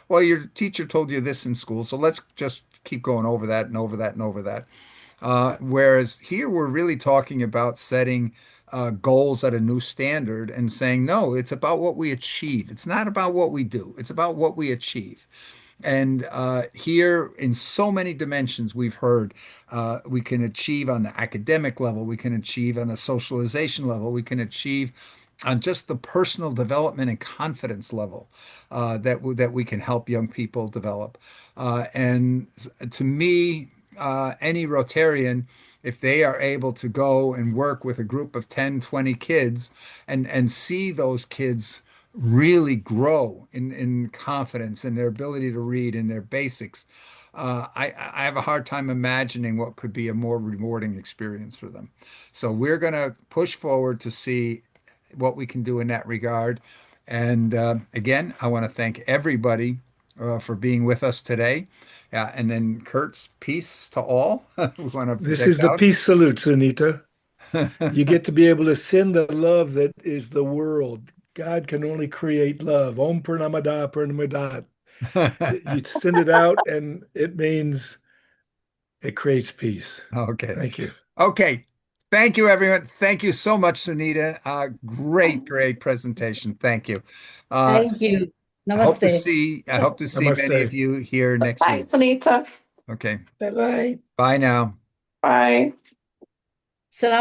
well, your teacher told you this in school, so let's just keep going over that and over that and over that." Whereas here we're really talking about setting goals at a new standard and saying, no, it's about what we achieve. It's not about what we do. It's about what we achieve. And here, in so many dimensions, we've heard we can achieve on the academic level, we can achieve on a socialization level, we can achieve on just the personal development and confidence level that we can help young people develop. And to me, any Rotarian, if they are able to go and work with a group of 10, 20 kids and see those kids really grow in confidence and their ability to read and their basics, I have a hard time imagining what could be a more rewarding experience for them. So we're going to push forward to see what we can do in that regard. And again, I want to thank everybody for being with us today. And then Kurt's peace to all. We want to This project is the out. peace salute, Sunita. You get to be able to send the love that is the world. God can only create love. Om Purnamada Purnamadat. You send it out, and it means it creates peace. Okay. Thank you. Okay. Thank you, everyone. Thank you so much, Sunita. Great, great presentation. Thank you. Thank you. Namaste. I hope to see many of Namaste. you here next week. Thanks, Anita. Okay. Bye bye. Bye now. Bye. Salam